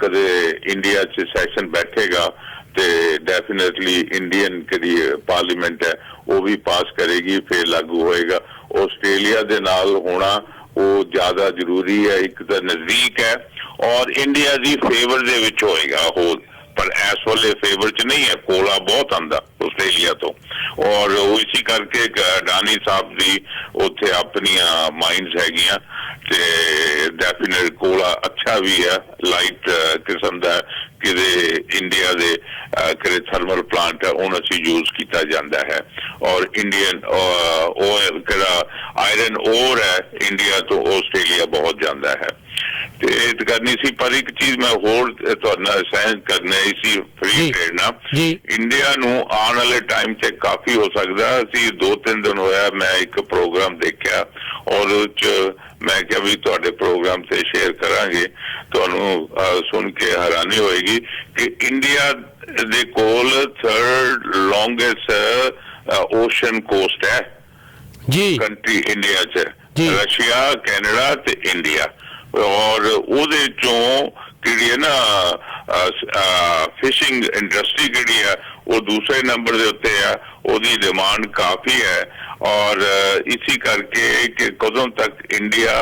ਕਦੇ ਇੰਡੀਆ 'ਚ ਸੈਸ਼ਨ ਬੈਠੇਗਾ ਤੇ ਡੈਫੀਨੇਟਲੀ ਇੰਡੀਅਨ ਜਿਹੜੀ ਪਾਰਲੀਮੈਂਟ ਹੈ ਉਹ ਵੀ ਪਾਸ ਕਰੇਗੀ, ਫਿਰ ਲਾਗੂ ਹੋਏਗਾ। ਆਸਟ੍ਰੇਲੀਆ ਦੇ ਨਾਲ ਹੋਣਾ ਉਹ ਜ਼ਿਆਦਾ ਜ਼ਰੂਰੀ ਹੈ, ਇੱਕ ਤਾਂ ਨਜ਼ਦੀਕ ਹੈ ਔਰ ਇੰਡੀਆ ਦੀ ਫੇਵਰ ਦੇ ਵਿੱਚ ਹੋਏਗਾ ਉਹ, ਪਰ ਇਸ ਵੇਲੇ ਫੇਵਰ 'ਚ ਨਹੀਂ ਹੈ, ਕੋਲਾ ਬਹੁਤ ਆਉਂਦਾ ਆਸਟ੍ਰੇਲੀਆ ਤੋਂ ਔਰ ਇਸੇ ਕਰਕੇ ਅਡਾਨੀ ਸਾਹਿਬ ਦੀ ਉੱਥੇ ਆਪਣੀਆਂ ਮਾਈਨਸ ਹੈਗੀਆਂ ਤੇ ਡੈਫੀਨੇਟ ਕੋਲਾ ਅੱਛਾ ਵੀ ਹੈ, ਲਾਈਟ ਕਿਸਮ ਦਾ ਕਿਤੇ ਇੰਡੀਆ ਦੇ ਕਿਤੇ ਥਰਮਲ ਪਲਾਂਟ ਹੈ ਉਹਨਾਂ 'ਚ ਯੂਜ਼ ਕੀਤਾ ਜਾਂਦਾ ਹੈ ਔਰ ਇੰਡੀਅਨ ਓਇਲ ਕਿਹੜਾ ਆਇਰਨ ਓਰ ਹੈ ਇੰਡੀਆ ਤੋਂ ਆਸਟ੍ਰੇਲੀਆ ਬਹੁਤ ਜਾਂਦਾ ਹੈ ਤੇ ਇਹ ਕਰਨੀ ਸੀ। ਪਰ ਇੱਕ ਚੀਜ਼ ਮੈਂ ਹੋਰ ਤੁਹਾਡੇ ਨਾਲ ਸਾਂਝ ਕਰਨਾ ਸੀ ਫ੍ਰੀ ਟ੍ਰੇਡ ਨਾਲ ਇੰਡੀਆ ਨੂੰ ਆਉਣ ਵਾਲੇ ਟਾਈਮ ਤੇ ਕਾਫੀ ਹੋ ਸਕਦਾ। ਅਸੀਂ 2-3 ਦਿਨ ਹੋਇਆ ਮੈਂ ਇੱਕ ਪ੍ਰੋਗਰਾਮ ਦੇਖਿਆ ਔਰ ਉਹਦੇ 'ਚ ਮੈਂ ਕਿਹਾ ਵੀ ਤੁਹਾਡੇ ਪ੍ਰੋਗਰਾਮ ਤੇ ਸ਼ੇਅਰ ਕਰਾਂਗੇ, ਤੁਹਾਨੂੰ ਸੁਣ ਕੇ ਹੈਰਾਨੀ ਹੋਏਗੀ ਕਿ ਇੰਡੀਆ ਦੇ ਕੋਲ 3rd ਲੌਂਗੈਸਟ ਓਸ਼ਨ ਕੋਸਟ ਹੈ ਜੀ ਕੰਟਰੀ ਇੰਡੀਆ 'ਚ, ਰਸ਼ੀਆ, ਕੈਨੇਡਾ ਤੇ ਇੰਡੀਆ ਔਰ ਉਹਦੇ ਚੋਂ ਜਿਹੜੀ ਹੈ ਨਾ ਫਿਸ਼ਿੰਗ ਇੰਡਸਟਰੀ ਜਿਹੜੀ ਹੈ ਉਹ ਦੂਸਰੇ ਨੰਬਰ ਦੇ ਉੱਤੇ ਆ, ਉਹਦੀ ਡਿਮਾਂਡ ਕਾਫੀ ਹੈ ਔਰ ਇਸੇ ਕਰਕੇ ਕਿ ਕਦੋਂ ਤੱਕ ਇੰਡੀਆ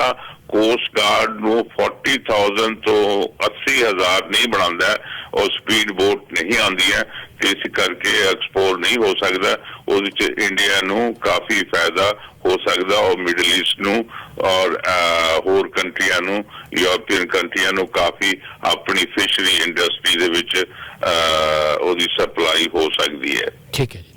ਕੋਸਟ ਗਾਰਡ ਨੂੰ 40,000 ਤੋਂ 80,000 ਨਹੀਂ ਬਣਾਉਂਦਾ, ਉਹ ਸਪੀਡ ਬੋਟ ਨਹੀਂ ਆਉਂਦੀਆਂ ਤੇ ਇਸ ਕਰਕੇ ਐਕਸਪੋਰਟ ਨਹੀਂ ਹੋ ਸਕਦਾ। ਉਹਦੇ 'ਚ ਇੰਡੀਆ ਨੂੰ ਕਾਫੀ ਫਾਇਦਾ ਹੋ ਸਕਦਾ ਔਰ ਮਿਡਲ ਈਸਟ ਨੂੰ ਔਰ ਹੋਰ ਕੰਟਰੀਆਂ ਨੂੰ, ਯੂਰਪੀਅਨ ਕੰਟਰੀਆਂ ਨੂੰ ਕਾਫੀ ਆਪਣੀ ਫਿਸ਼ਰੀ ਇੰਡਸਟਰੀ ਦੇ ਵਿੱਚ ਉਹਦੀ ਸਪਲਾਈ ਹੋ ਸਕਦੀ ਹੈ। ਠੀਕ ਹੈ ਜੀ,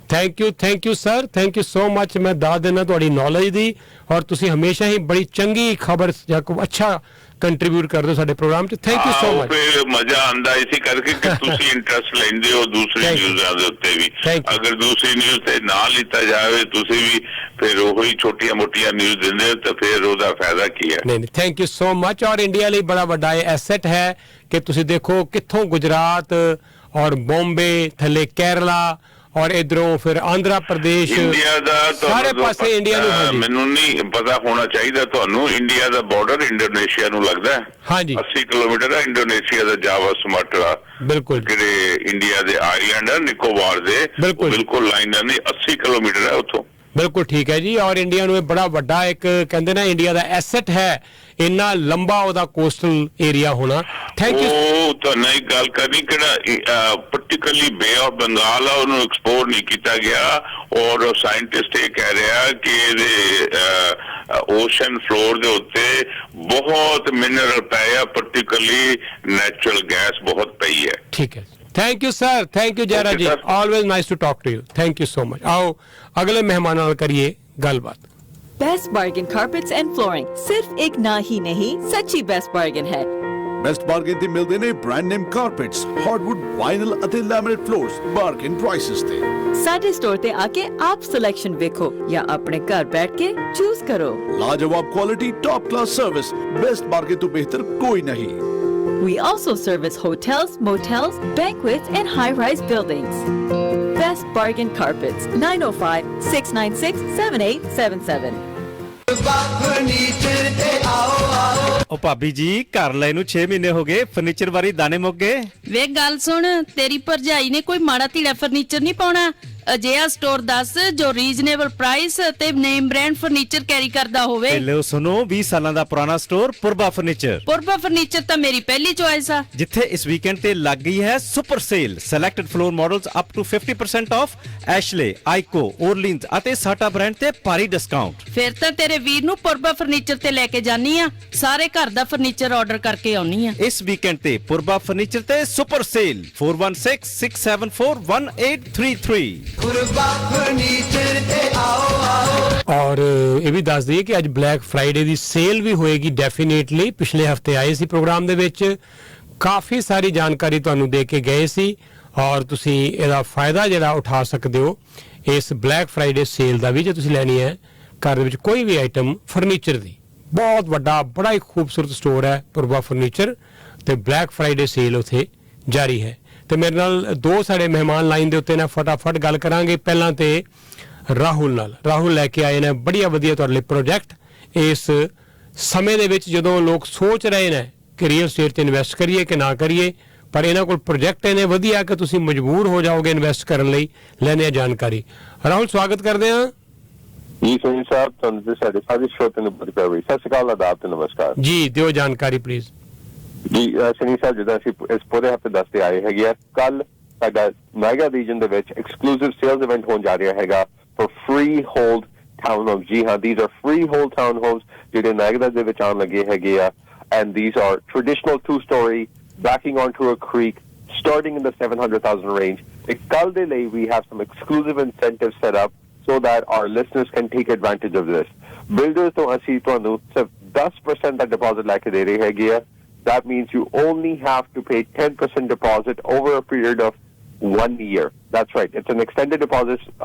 thank you sir, thank you so much. ਮੈਂ ਦੱਸ ਦੇਣਾ ਤੁਹਾਡੀ ਨੌਲੇਜ ਦੀ ਔਰ ਤੁਸੀਂ ਹਮੇਸ਼ਾ ਹੀ ਬੜੀ ਚੰਗੀ ਖਬਰ ਜਾਂ ਕੋਈ ਅੱਛਾ ਕੰਟਰੀਬਿਊਟ ਕਰਦੇ ਹੋ ਸਾਡੇ ਪ੍ਰੋਗਰਾਮ 'ਚ। Thank you so much. ਫਿਰ ਮਜ਼ਾ ਆਉਂਦਾ ਇਸੇ ਕਰਕੇ ਕਿ ਤੁਸੀਂ ਇੰਟਰਸਟ ਲੈਂਦੇ ਹੋ ਦੂਸਰੀ ਨਿਊਜ਼ਾਂ ਦੇ ਉੱਤੇ ਵੀ। ਅਗਰ ਦੂਸਰੀ ਨਿਊਜ਼ ਤੇ ਨਾ ਲਿੱਤਾ ਜਾਵੇ ਤੁਸੀਂ ਵੀ ਫਿਰ ਉਹੀ ਛੋਟੀਆਂ ਮੋਟੀਆਂ ਨਿਊਜ਼ ਦਿੰਦੇ ਹੋ ਤਾਂ ਫਿਰ ਉਹਦਾ ਫਾਇਦਾ ਕੀ ਹੈ। ਨਹੀਂ, ਥੈਂਕ ਯੂ ਸੋ ਮਚ। ਔਰ ਇੰਡੀਆ ਲਈ ਬੜਾ ਵੱਡਾ ਐਸੈਟ ਹੈ ਕਿ ਤੁਸੀਂ ਦੇਖੋ ਕਿੱਥੋਂ ਗੁਜਰਾਤ ਔਰ ਬੰਬੇ ਥੱਲੇ ਕੇਰਲਾ ਔਰ ਇਧਰੋਂ ਫਿਰ ਆਂਧਰਾ ਪ੍ਰਦੇਸ਼, ਇੰਡੀਆ ਦਾ ਸਾਰੇ ਪਾਸੇ ਇੰਡੀਆ ਨੂੰ ਮੈਨੂੰ ਨਹੀਂ ਪਤਾ ਹੋਣਾ ਚਾਹੀਦਾ ਤੁਹਾਨੂੰ, ਇੰਡੀਆ ਦਾ ਬਾਰਡਰ ਇੰਡੋਨੇਸ਼ੀਆ ਨੂੰ ਲੱਗਦਾ ਹੈ। ਹਾਂਜੀ 80 ਕਿਲੋਮੀਟਰ ਹੈ ਇੰਡੋਨੇਸ਼ੀਆ ਦਾ ਜਾਵਾ ਸੁਮਾਟਰਾ, ਬਿਲਕੁਲ ਜਿਹੜੇ ਇੰਡੀਆ ਦੇ ਆਈਲੈਂਡ ਹੈ ਨਿਕੋਬਾਰ ਦੇ ਬਿਲਕੁਲ ਲਾਈਨ ਨਹੀਂ 80 ਕਿਲੋਮੀਟਰ ਹੈ ਉੱਥੋਂ। ਬਿਲਕੁਲ ਠੀਕ ਹੈ ਜੀ। ਔਰ ਇੰਡੀਆ ਨੂੰ ਇਹ ਬੜਾ ਵੱਡਾ ਇੱਕ ਕਹਿੰਦੇ ਨਾ ਇੰਡੀਆ ਦਾ ਐਸੈਟ ਹੈ, ਇੰਨਾ ਲੰਬਾ ਉਹਦਾ ਕੋਸਟਲ ਏਰੀਆ ਹੋਣਾ। Thank you. ਉਹ ਤਾਂ ਨਹੀਂ ਗੱਲ ਕਰਨੀ ਕਿਹੜਾ ਪਾਰਟਿਕੂਲਰਲੀ ਬੇ ਆਫ ਬੰਗਾਲ ਆ ਉਹਨੂੰ ਐਕਸਪੋਰਟ ਨਹੀਂ ਕੀਤਾ ਗਿਆ ਔਰ ਸਾਇੰਟਿਸਟ ਇਹ ਕਹਿ ਰਿਹਾ ਕਿ ਇਹਦੇ ਓਸ਼ਨ ਫਲੋਰ ਦੇ ਉੱਤੇ ਬਹੁਤ ਮਿਨਰਲ ਪਏ ਆ, ਪਾਰਟਿਕੂਲਰਲੀ ਨੈਚੁਰਲ ਗੈਸ ਬਹੁਤ ਪਈ ਹੈ। ਠੀਕ ਹੈ, thank you sir, thank you Jaira ji, always nice to talk to you, thank you so much. आओ अगले मेहमान नाल करिए गलबात। Best bargain carpets and flooring सिर्फ एक ना ही नहीं सच्ची बेस्ट बार्गेन है। ਬੈਸਟ ਬਾਰਗੇਨ ਤੇ ਮਿਲਦੇ ਨੇ ਬ੍ਰਾਂਡ ਨੇਮ ਕਾਰਪੈਟਸ, ਹਾਰਡਵੁੱਡ, ਵਾਈਨਲ ਅਤੇ ਲੈਮੀਨੇਟ ਫਲੋਰਸ ਬਾਰਗੇਨ ਪ੍ਰਾਈਸਸ ਤੇ। ਸਾਡੇ ਸਟੋਰ ਤੇ ਆਕੇ ਆਪ ਸਿਲੈਕਸ਼ਨ ਵੇਖੋ ਜਾਂ ਆਪਣੇ ਘਰ ਬੈਠ ਕੇ ਚੂਜ਼ ਕਰੋ। ਲਾਜਵਾਬ quality, top class service, best bargain ਤੋਂ ਬਿਹਤਰ ਕੋਈ ਨਹੀਂ। We also service hotels, motels, banquets, and high-rise buildings. Best Bargain Carpets, 905-696-7877. ਉਹ ਭਾਬੀ ਜੀ ਘਰ ਲੈ ਨੂੰ 6 ਮਹੀਨੇ ਹੋ ਗਏ, ਫਰਨੀਚਰ ਬਾਰੇ ਦਾਣੇ ਮੁੱਕ ਗਏ। ਵੇ ਗੱਲ ਸੁਣ, ਤੇਰੀ ਭਰਜਾਈ ਨੇ ਕੋਈ ਮਾੜਾ ਧੀੜਾ ਫਰਨੀਚਰ ਨਹੀਂ ਪਾਉਣਾ। ਅਜਿਹਾ ਸਟੋਰ ਦੱਸ ਜੋ ਰੀਜ਼ਨੇਬਲ ਪ੍ਰਾਈਸ ਤੇ ਨੇਮ ਬ੍ਰਾਂਡ ਫਰਨੀਚਰ ਕੈਰੀ ਕਰਦਾ ਹੋਵੇ। ਲਓ ਸੁਣੋ, 20 ਸਾਲਾਂ ਦਾ ਪੁਰਾਣਾ store Purba furniture. Purba furniture ਤਾਂ ਮੇਰੀ ਪਹਿਲੀ ਚੁਆਇਸ ਆ, ਜਿੱਥੇ ਇਸ ਵੀਕਐਂਡ ਤੇ ਲੱਗ ਗਈ ਹੈ super sale. Selected floor models up to 50% off, Ashley, Aico, Orleans ਅਤੇ ਸਾਟਾ ਬ੍ਰਾਂਡ ਤੇ ਭਾਰੀ ਡਿਸਕਾਊਂਟ। ਫਿਰ ਤਾਂ ਤੇਰੇ ਵੀਰ ਨੂੰ ਪੁਰਬਾ ਫਰਨੀਚਰ ਤੇ ਲੈ ਕੇ ਜਾਨੀ ਆ, ਸਾਰੇ ਘਰ ਦਾ ਫਰਨੀਚਰ ਆਰਡਰ ਕਰਕੇ ਆਉਣੀ ਆ। ਇਸ ਵੀਕਐਂਡ ਤੇ ਪੁਰਬਾ ਫਰਨੀਚਰ ਤੇ ਸੁਪਰ ਸੇਲ 4166741833। ਔਰ ਇਹ ਵੀ ਦੱਸ ਦਈਏ ਕਿ ਅੱਜ ਬਲੈਕ ਫਰਾਈਡੇ ਦੀ ਸੇਲ ਵੀ ਹੋਏਗੀ ਡੈਫੀਨੇਟਲੀ। ਪਿਛਲੇ ਹਫਤੇ ਆਏ ਸੀ ਪ੍ਰੋਗਰਾਮ ਦੇ ਵਿੱਚ, ਕਾਫੀ ਸਾਰੀ ਜਾਣਕਾਰੀ ਤੁਹਾਨੂੰ ਦੇ ਕੇ ਗਏ ਸੀ ਔਰ ਤੁਸੀਂ ਇਹਦਾ ਫਾਇਦਾ ਜਿਹੜਾ ਉਠਾ ਸਕਦੇ ਹੋ ਇਸ ਬਲੈਕ ਫਰਾਈਡੇ ਸੇਲ ਦਾ ਵੀ, ਜੇ ਤੁਸੀਂ ਲੈਣੀ ਹੈ ਘਰ ਦੇ ਵਿੱਚ ਕੋਈ ਵੀ ਆਈਟਮ ਫਰਨੀਚਰ ਦੀ। ਬਹੁਤ ਵੱਡਾ, ਬੜਾ ਹੀ ਖੂਬਸੂਰਤ ਸਟੋਰ ਹੈ ਪੁਰਬਾ ਫਰਨੀਚਰ ਤੇ ਬਲੈਕ ਫਰਾਈਡੇ ਸੇਲ ਉੱਥੇ ਜਾਰੀ ਹੈ। ਤੇ ਮੇਰੇ ਨਾਲ ਦੋ ਸਾਡੇ ਮਹਿਮਾਨ ਲਾਈਨ ਦੇ ਉੱਤੇ ਨੇ, ਫਟਾਫਟ ਗੱਲ ਕਰਾਂਗੇ। ਪਹਿਲਾਂ ਤੇ ਰਾਹੁਲ ਨਾਲ। ਰਾਹੁਲ ਲੈ ਕੇ ਆਏ ਨੇ ਬੜੀਆ ਵਧੀਆ ਤੁਹਾਡੇ ਲਈ ਪ੍ਰੋਜੈਕਟ ਇਸ ਸਮੇਂ ਦੇ ਵਿੱਚ ਜਦੋਂ ਲੋਕ ਸੋਚ ਰਹੇ ਨੇ ਕਿ ਰੀਅਲ ਸਟੇਟ 'ਚ ਇਨਵੈਸਟ ਕਰੀਏ ਕਿ ਨਾ ਕਰੀਏ, ਪਰ ਇਹਨਾਂ ਕੋਲ ਪ੍ਰੋਜੈਕਟ ਇਹਨੇ ਵਧੀਆ ਕਿ ਤੁਸੀਂ ਮਜਬੂਰ ਹੋ ਜਾਓਗੇ ਇਨਵੈਸਟ ਕਰਨ ਲਈ। ਲੈਣੇ ਆ ਜਾਣਕਾਰੀ। ਰਾਹੁਲ, ਸਵਾਗਤ ਕਰਦੇ ਹਾਂ ਜੀ। ਸੁਨੀਲ ਸਾਹਿਬ, ਤੁਹਾਨੂੰ ਤੇ ਸਾਡੇ ਸਾਰੇ ਸਰੋਤਿਆਂ ਨੂੰ ਬੜੀ ਪਿਆਰੀ ਸਤਿ ਸ਼੍ਰੀ ਅਕਾਲ, ਆਦਾਬ ਤੇ ਨਮਸਕਾਰ ਜੀ। ਦਿਓ ਜਾਣਕਾਰੀ ਪਲੀਜ਼ ਜੀ। ਸੁਨੀਲ ਸਾਹਿਬ, ਜਿੱਦਾਂ ਅਸੀਂ ਇਸ ਪੂਰੇ ਹਫ਼ਤੇ ਦੱਸਦੇ ਆਏ ਹੈਗੇ ਆ, ਕੱਲ ਸਾਡਾ ਮੈਗਾ ਰੀਜਨ ਦੇ ਵਿੱਚ ਐਕਸਕਲੂਸਿਵ ਸੇਲਸ ਇਵੈਂਟ ਹੋਣ ਜਾ ਰਿਹਾ ਹੈਗਾ for free hold town homes. ਜੀ ਹਾਂ, these are free hold town homes ਜਿਹੜੇ ਨਾਇਗਰਾ ਦੇ ਵਿੱਚ ਆਉਣ ਲੱਗੇ ਹੈਗੇ ਆ, and these are traditional 2-story backing onto a creek starting in the 700,000 range. ਤੇ ਕੱਲ ਦੇ ਲਈ we have some exclusive incentives set up so that our listeners can take advantage of this. Builders ਤੋਂ ਅਸੀਂ ਤੁਹਾਨੂੰ ਸਿਰਫ 10% ਦਾ deposit ਲੈ ਕੇ ਦੇ ਰਹੇ ਹੈਗੇ ਆ। That means you only have to pay 10% deposit over a period of 1 year. That's right. It's an extended deposit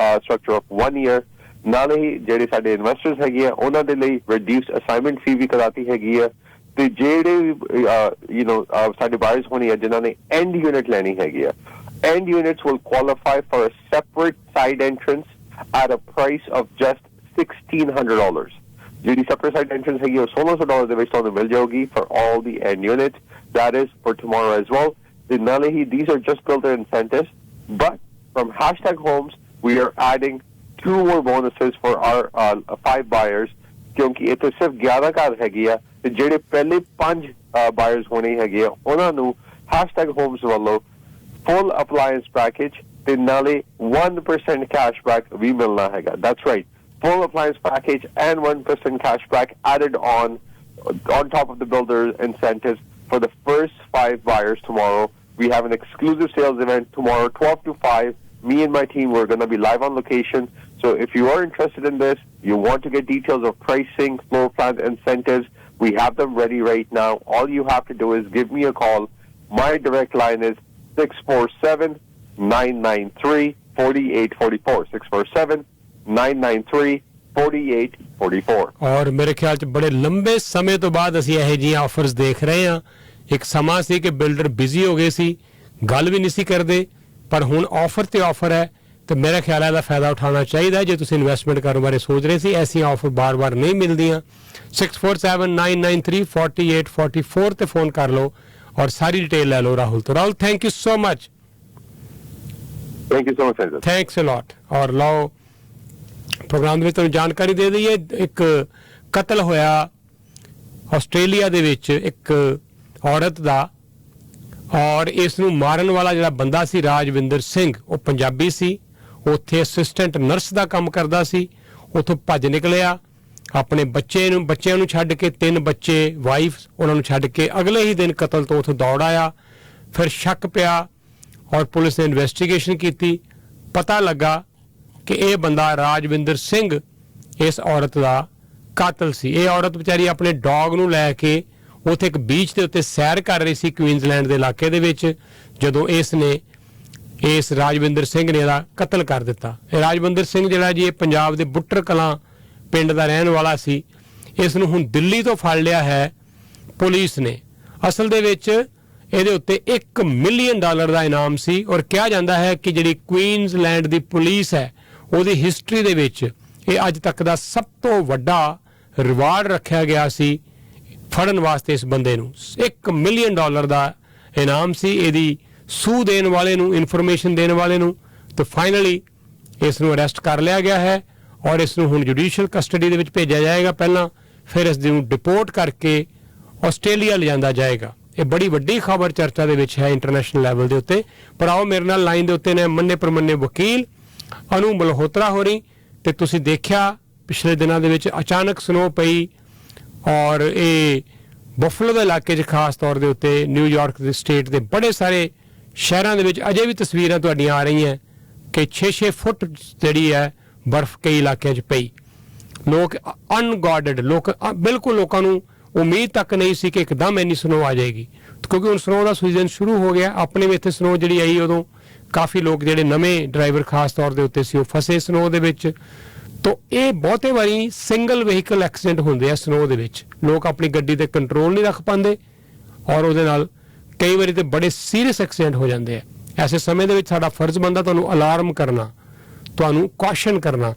structure of 1 year. ਨਾਲੇ ਹੀ ਜਿਹੜੇ ਸਾਡੇ ਇਨਵੈਸਟਰਸ ਹੈਗੇ ਆ ਉਹਨਾਂ ਦੇ ਲਈ reduced assignment fee ਵੀ ਕਰਾਤੀ ਹੈਗੀ ਆ। ਤੇ ਜਿਹੜੇ ਸਾਡੇ ਬਾਇਰਸ ਹੋਣੀ ਆ ਜਿਨ੍ਹਾਂ ਨੇ end unit ਲੈਣੀ ਹੈਗੀ ਆ, end units will qualify for a separate side entrance at a price of just $1,600. ਜਿਹੜੀ separate side entrance ਹੈਗੀ ਉਹ $1,600 ਦੇ ਵਿੱਚ ਤੁਹਾਨੂੰ ਮਿਲ ਜਾਊਗੀ for all the end units. That is for tomorrow as well. ਤੇ ਨਾਲੇ ਹੀ these are just builder incentives, but from #homes we are adding 2 more bonuses for our 5 buyers ਕਿਉਂਕਿ ਇੱਥੇ ਸਿਰਫ 11 ਘਰ ਹੈਗੇ ਆ ਤੇ ਜਿਹੜੇ ਪਹਿਲੇ 5 buyers ਹੋਣੇ ਹੈਗੇ ਆ ਉਹਨਾਂ ਨੂੰ #homes ਵੱਲੋਂ full appliance package ਤੇ ਨਾਲੇ 1% cashback ਵੀ ਮਿਲਣਾ ਹੈਗਾ। That's right. Full appliance package and 1% cashback added on top of the builder incentives for the first 5 buyers tomorrow. We have an exclusive sales event tomorrow, 12 to 5. Me and my team, we're going to be live on location. So if you are interested in this, you want to get details of pricing, floor plan incentives, we have them ready right now. All you have to do is give me a call. My direct line is 647-993-4844. 647-993-4844. ਔਰ ਮੇਰੇ ਖਿਆਲ 'ਚ ਬੜੇ ਲੰਬੇ ਸਮੇਂ ਤੋਂ ਬਾਅਦ ਅਸੀਂ ਇਹੋ ਜਿਹੀਆਂ ਆਫਰਸ ਦੇਖ ਰਹੇ ਹਾਂ। ਇੱਕ ਸਮਾਂ ਸੀ ਕਿ ਬਿਲਡਰ ਬਿਜ਼ੀ ਹੋ ਗਏ ਸੀ, ਗੱਲ ਵੀ ਨਹੀਂ ਸੀ ਕਰਦੇ, ਪਰ ਹੁਣ ਆਫਰ ਤੇ ਆਫਰ ਹੈ ਤੇ ਮੇਰਾ ਖਿਆਲ ਹੈ ਇਹਦਾ ਫਾਇਦਾ ਉਠਾਉਣਾ ਚਾਹੀਦਾ। ਜੇ ਤੁਸੀਂ ਇਨਵੈਸਟਮੈਂਟ ਕਰਨ ਬਾਰੇ ਸੋਚ ਰਹੇ ਸੀ, ਐਸੀਆਂ ਆਫਰ ਬਾਰ-ਬਾਰ ਨਹੀਂ ਮਿਲਦੀਆਂ। 647-993-4844 ਤੇ ਫੋਨ ਕਰ ਲਓ ਔਰ ਸਾਰੀ ਡਿਟੇਲ ਲੈ ਲਓ ਰਾਹੁਲ ਤੋਂ। Rahul, thank you so much. Thank you so much. Thanks a lot. ਔਰ ਲਓ ਪ੍ਰੋਗਰਾਮ ਦੇ ਵਿੱਚ ਤੁਹਾਨੂੰ ਜਾਣਕਾਰੀ ਦੇ ਦਈਏ, ਇੱਕ ਕਤਲ ਹੋਇਆ ਆਸਟ੍ਰੇਲੀਆ ਦੇ ਵਿੱਚ ਇੱਕ ਔਰਤ ਦਾ, ਔਰ ਇਸ ਨੂੰ ਮਾਰਨ ਵਾਲਾ ਜਿਹੜਾ ਬੰਦਾ ਸੀ ਰਾਜਵਿੰਦਰ ਸਿੰਘ, ਉਹ ਪੰਜਾਬੀ ਸੀ, ਉੱਥੇ ਅਸਿਸਟੈਂਟ ਨਰਸ ਦਾ ਕੰਮ ਕਰਦਾ ਸੀ। ਉੱਥੋਂ ਭੱਜ ਨਿਕਲਿਆ ਆਪਣੇ ਬੱਚਿਆਂ ਨੂੰ ਛੱਡ ਕੇ, 3 ਬੱਚੇ, ਵਾਈਫ, ਉਹਨਾਂ ਨੂੰ ਛੱਡ ਕੇ ਅਗਲੇ ਹੀ ਦਿਨ ਕਤਲ ਤੋਂ ਉੱਥੋਂ ਦੌੜ ਆਇਆ। ਫਿਰ ਸ਼ੱਕ ਪਿਆ ਔਰ ਪੁਲਿਸ ਨੇ ਇਨਵੈਸਟੀਗੇਸ਼ਨ ਕੀਤੀ। ਪਤਾ ਲੱਗਾ ਕਿ ਇਹ ਬੰਦਾ ਰਾਜਵਿੰਦਰ ਸਿੰਘ ਇਸ ਔਰਤ ਦਾ ਕਾਤਲ ਸੀ। ਇਹ ਔਰਤ ਵਿਚਾਰੀ ਆਪਣੇ ਡੌਗ ਨੂੰ ਲੈ ਕੇ ਉੱਥੇ ਇੱਕ ਬੀਚ ਦੇ ਉੱਤੇ ਸੈਰ ਕਰ ਰਹੀ ਸੀ ਕੁਈਨਜ਼ਲੈਂਡ ਦੇ ਇਲਾਕੇ ਦੇ ਵਿੱਚ ਜਦੋਂ ਇਸ ਰਾਜਵਿੰਦਰ ਸਿੰਘ ਨੇ ਇਹਦਾ ਕਤਲ ਕਰ ਦਿੱਤਾ। ਇਹ ਰਾਜਵਿੰਦਰ ਸਿੰਘ ਜਿਹੜਾ ਜੀ ਇਹ ਪੰਜਾਬ ਦੇ ਬੁੱਟਰ ਕਲਾਂ ਪਿੰਡ ਦਾ ਰਹਿਣ ਵਾਲਾ ਸੀ। ਇਸ ਨੂੰ ਹੁਣ ਦਿੱਲੀ ਤੋਂ ਫੜ ਲਿਆ ਹੈ ਪੁਲਿਸ ਨੇ। ਅਸਲ ਦੇ ਵਿੱਚ ਇਹਦੇ ਉੱਤੇ $1 ਮਿਲੀਅਨ ਦਾ ਇਨਾਮ ਸੀ ਔਰ ਕਿਹਾ ਜਾਂਦਾ ਹੈ ਕਿ ਜਿਹੜੀ ਕੁਈਨਜ਼ਲੈਂਡ ਦੀ ਪੁਲਿਸ ਹੈ ਉਹਦੀ ਹਿਸਟਰੀ ਦੇ ਵਿੱਚ ਇਹ ਅੱਜ ਤੱਕ ਦਾ ਸਭ ਤੋਂ ਵੱਡਾ ਰਿਵਾਰਡ ਰੱਖਿਆ ਗਿਆ ਸੀ ਫੜਨ ਵਾਸਤੇ ਇਸ ਬੰਦੇ ਨੂੰ। $1 ਮਿਲੀਅਨ ਦਾ ਇਨਾਮ ਸੀ ਇਹਦੀ ਸੂਹ ਦੇਣ ਵਾਲੇ ਨੂੰ, ਇਨਫੋਰਮੇਸ਼ਨ ਦੇਣ ਵਾਲੇ ਨੂੰ। ਤਾਂ ਫਾਈਨਲੀ ਇਸ ਨੂੰ ਅਰੈਸਟ ਕਰ ਲਿਆ ਗਿਆ ਹੈ ਔਰ ਇਸ ਨੂੰ ਹੁਣ ਜੁਡੀਸ਼ੀਅਲ ਕਸਟਡੀ ਦੇ ਵਿੱਚ ਭੇਜਿਆ ਜਾਏਗਾ ਪਹਿਲਾਂ, ਫਿਰ ਇਸ ਨੂੰ ਡਿਪੋਰਟ ਕਰਕੇ ਆਸਟ੍ਰੇਲੀਆ ਲਿਜਾਂਦਾ ਜਾਏਗਾ। ਇਹ ਬੜੀ ਵੱਡੀ ਖਬਰ ਚਰਚਾ ਦੇ ਵਿੱਚ ਹੈ ਇੰਟਰਨੈਸ਼ਨਲ ਲੈਵਲ ਦੇ ਉੱਤੇ। ਪਰ ਆਓ ਮੇਰੇ ਨਾਲ ਲਾਈਨ ਦੇ ਉੱਤੇ ਨੇ ਮੰਨੇ ਪ੍ਰਮੰਨੇ ਵਕੀਲ ਅਨੂ ਮਲਹੋਤਰਾ ਹੋਰੀ। ਤੇ ਤੁਸੀਂ ਦੇਖਿਆ ਪਿਛਲੇ ਦਿਨਾਂ ਦੇ ਵਿੱਚ ਅਚਾਨਕ ਸਨੋ ਪਈ ਔਰ ਇਹ ਬਫਲੋ ਦੇ ਇਲਾਕੇ 'ਚ ਖਾਸ ਤੌਰ ਦੇ ਉੱਤੇ ਨਿਊਯਾਰਕ ਦੇ ਸਟੇਟ ਦੇ ਬੜੇ ਸਾਰੇ ਸ਼ਹਿਰਾਂ ਦੇ ਵਿੱਚ ਅਜੇ ਵੀ ਤਸਵੀਰਾਂ ਤੁਹਾਡੀਆਂ ਆ ਰਹੀਆਂ ਕਿ 6-6 ਫੁੱਟ ਜਿਹੜੀ ਹੈ ਬਰਫ਼ ਕਈ ਇਲਾਕਿਆਂ 'ਚ ਪਈ। ਲੋਕ ਅਨਗਾਰਡਡ ਬਿਲਕੁਲ ਲੋਕਾਂ ਨੂੰ ਉਮੀਦ ਤੱਕ ਨਹੀਂ ਸੀ ਕਿ ਇੱਕਦਮ ਇੰਨੀ ਸਨੋ ਆ ਜਾਏਗੀ ਕਿਉਂਕਿ ਹੁਣ ਸਨੋ ਦਾ ਸੀਜ਼ਨ ਸ਼ੁਰੂ ਹੋ ਗਿਆ। ਆਪਣੇ ਵੀ ਇੱਥੇ ਸਨੋ ਜਿਹੜੀ ਆਈ ਉਦੋਂ ਕਾਫੀ ਲੋਕ ਜਿਹੜੇ ਨਵੇਂ ਡਰਾਈਵਰ ਖਾਸ ਤੌਰ ਦੇ ਉੱਤੇ ਸੀ ਉਹ ਫਸੇ ਸਨੋ ਦੇ ਵਿੱਚ। ਤਾਂ ਇਹ ਬਹੁਤੇ ਵਾਰੀ ਸਿੰਗਲ ਵਹੀਕਲ ਐਕਸੀਡੈਂਟ ਹੁੰਦੇ ਆ ਸਨੋ ਦੇ ਵਿੱਚ। ਲੋਕ ਆਪਣੀ ਗੱਡੀ ਤੇ ਕੰਟਰੋਲ ਨਹੀਂ ਰੱਖ ਪਾਉਂਦੇ ਔਰ ਉਹਦੇ ਨਾਲ ਕਈ ਵਾਰੀ ਤੇ ਬੜੇ ਸੀਰੀਅਸ ਐਕਸੀਡੈਂਟ ਹੋ ਜਾਂਦੇ ਆ। ਐਸੇ ਸਮੇਂ ਦੇ ਵਿੱਚ ਸਾਡਾ ਫਰਜ਼ ਬਣਦਾ ਤੁਹਾਨੂੰ ਅਲਾਰਮ ਕਰਨਾ, ਤੁਹਾਨੂੰ ਕੌਸ਼ਨ ਕਰਨਾ।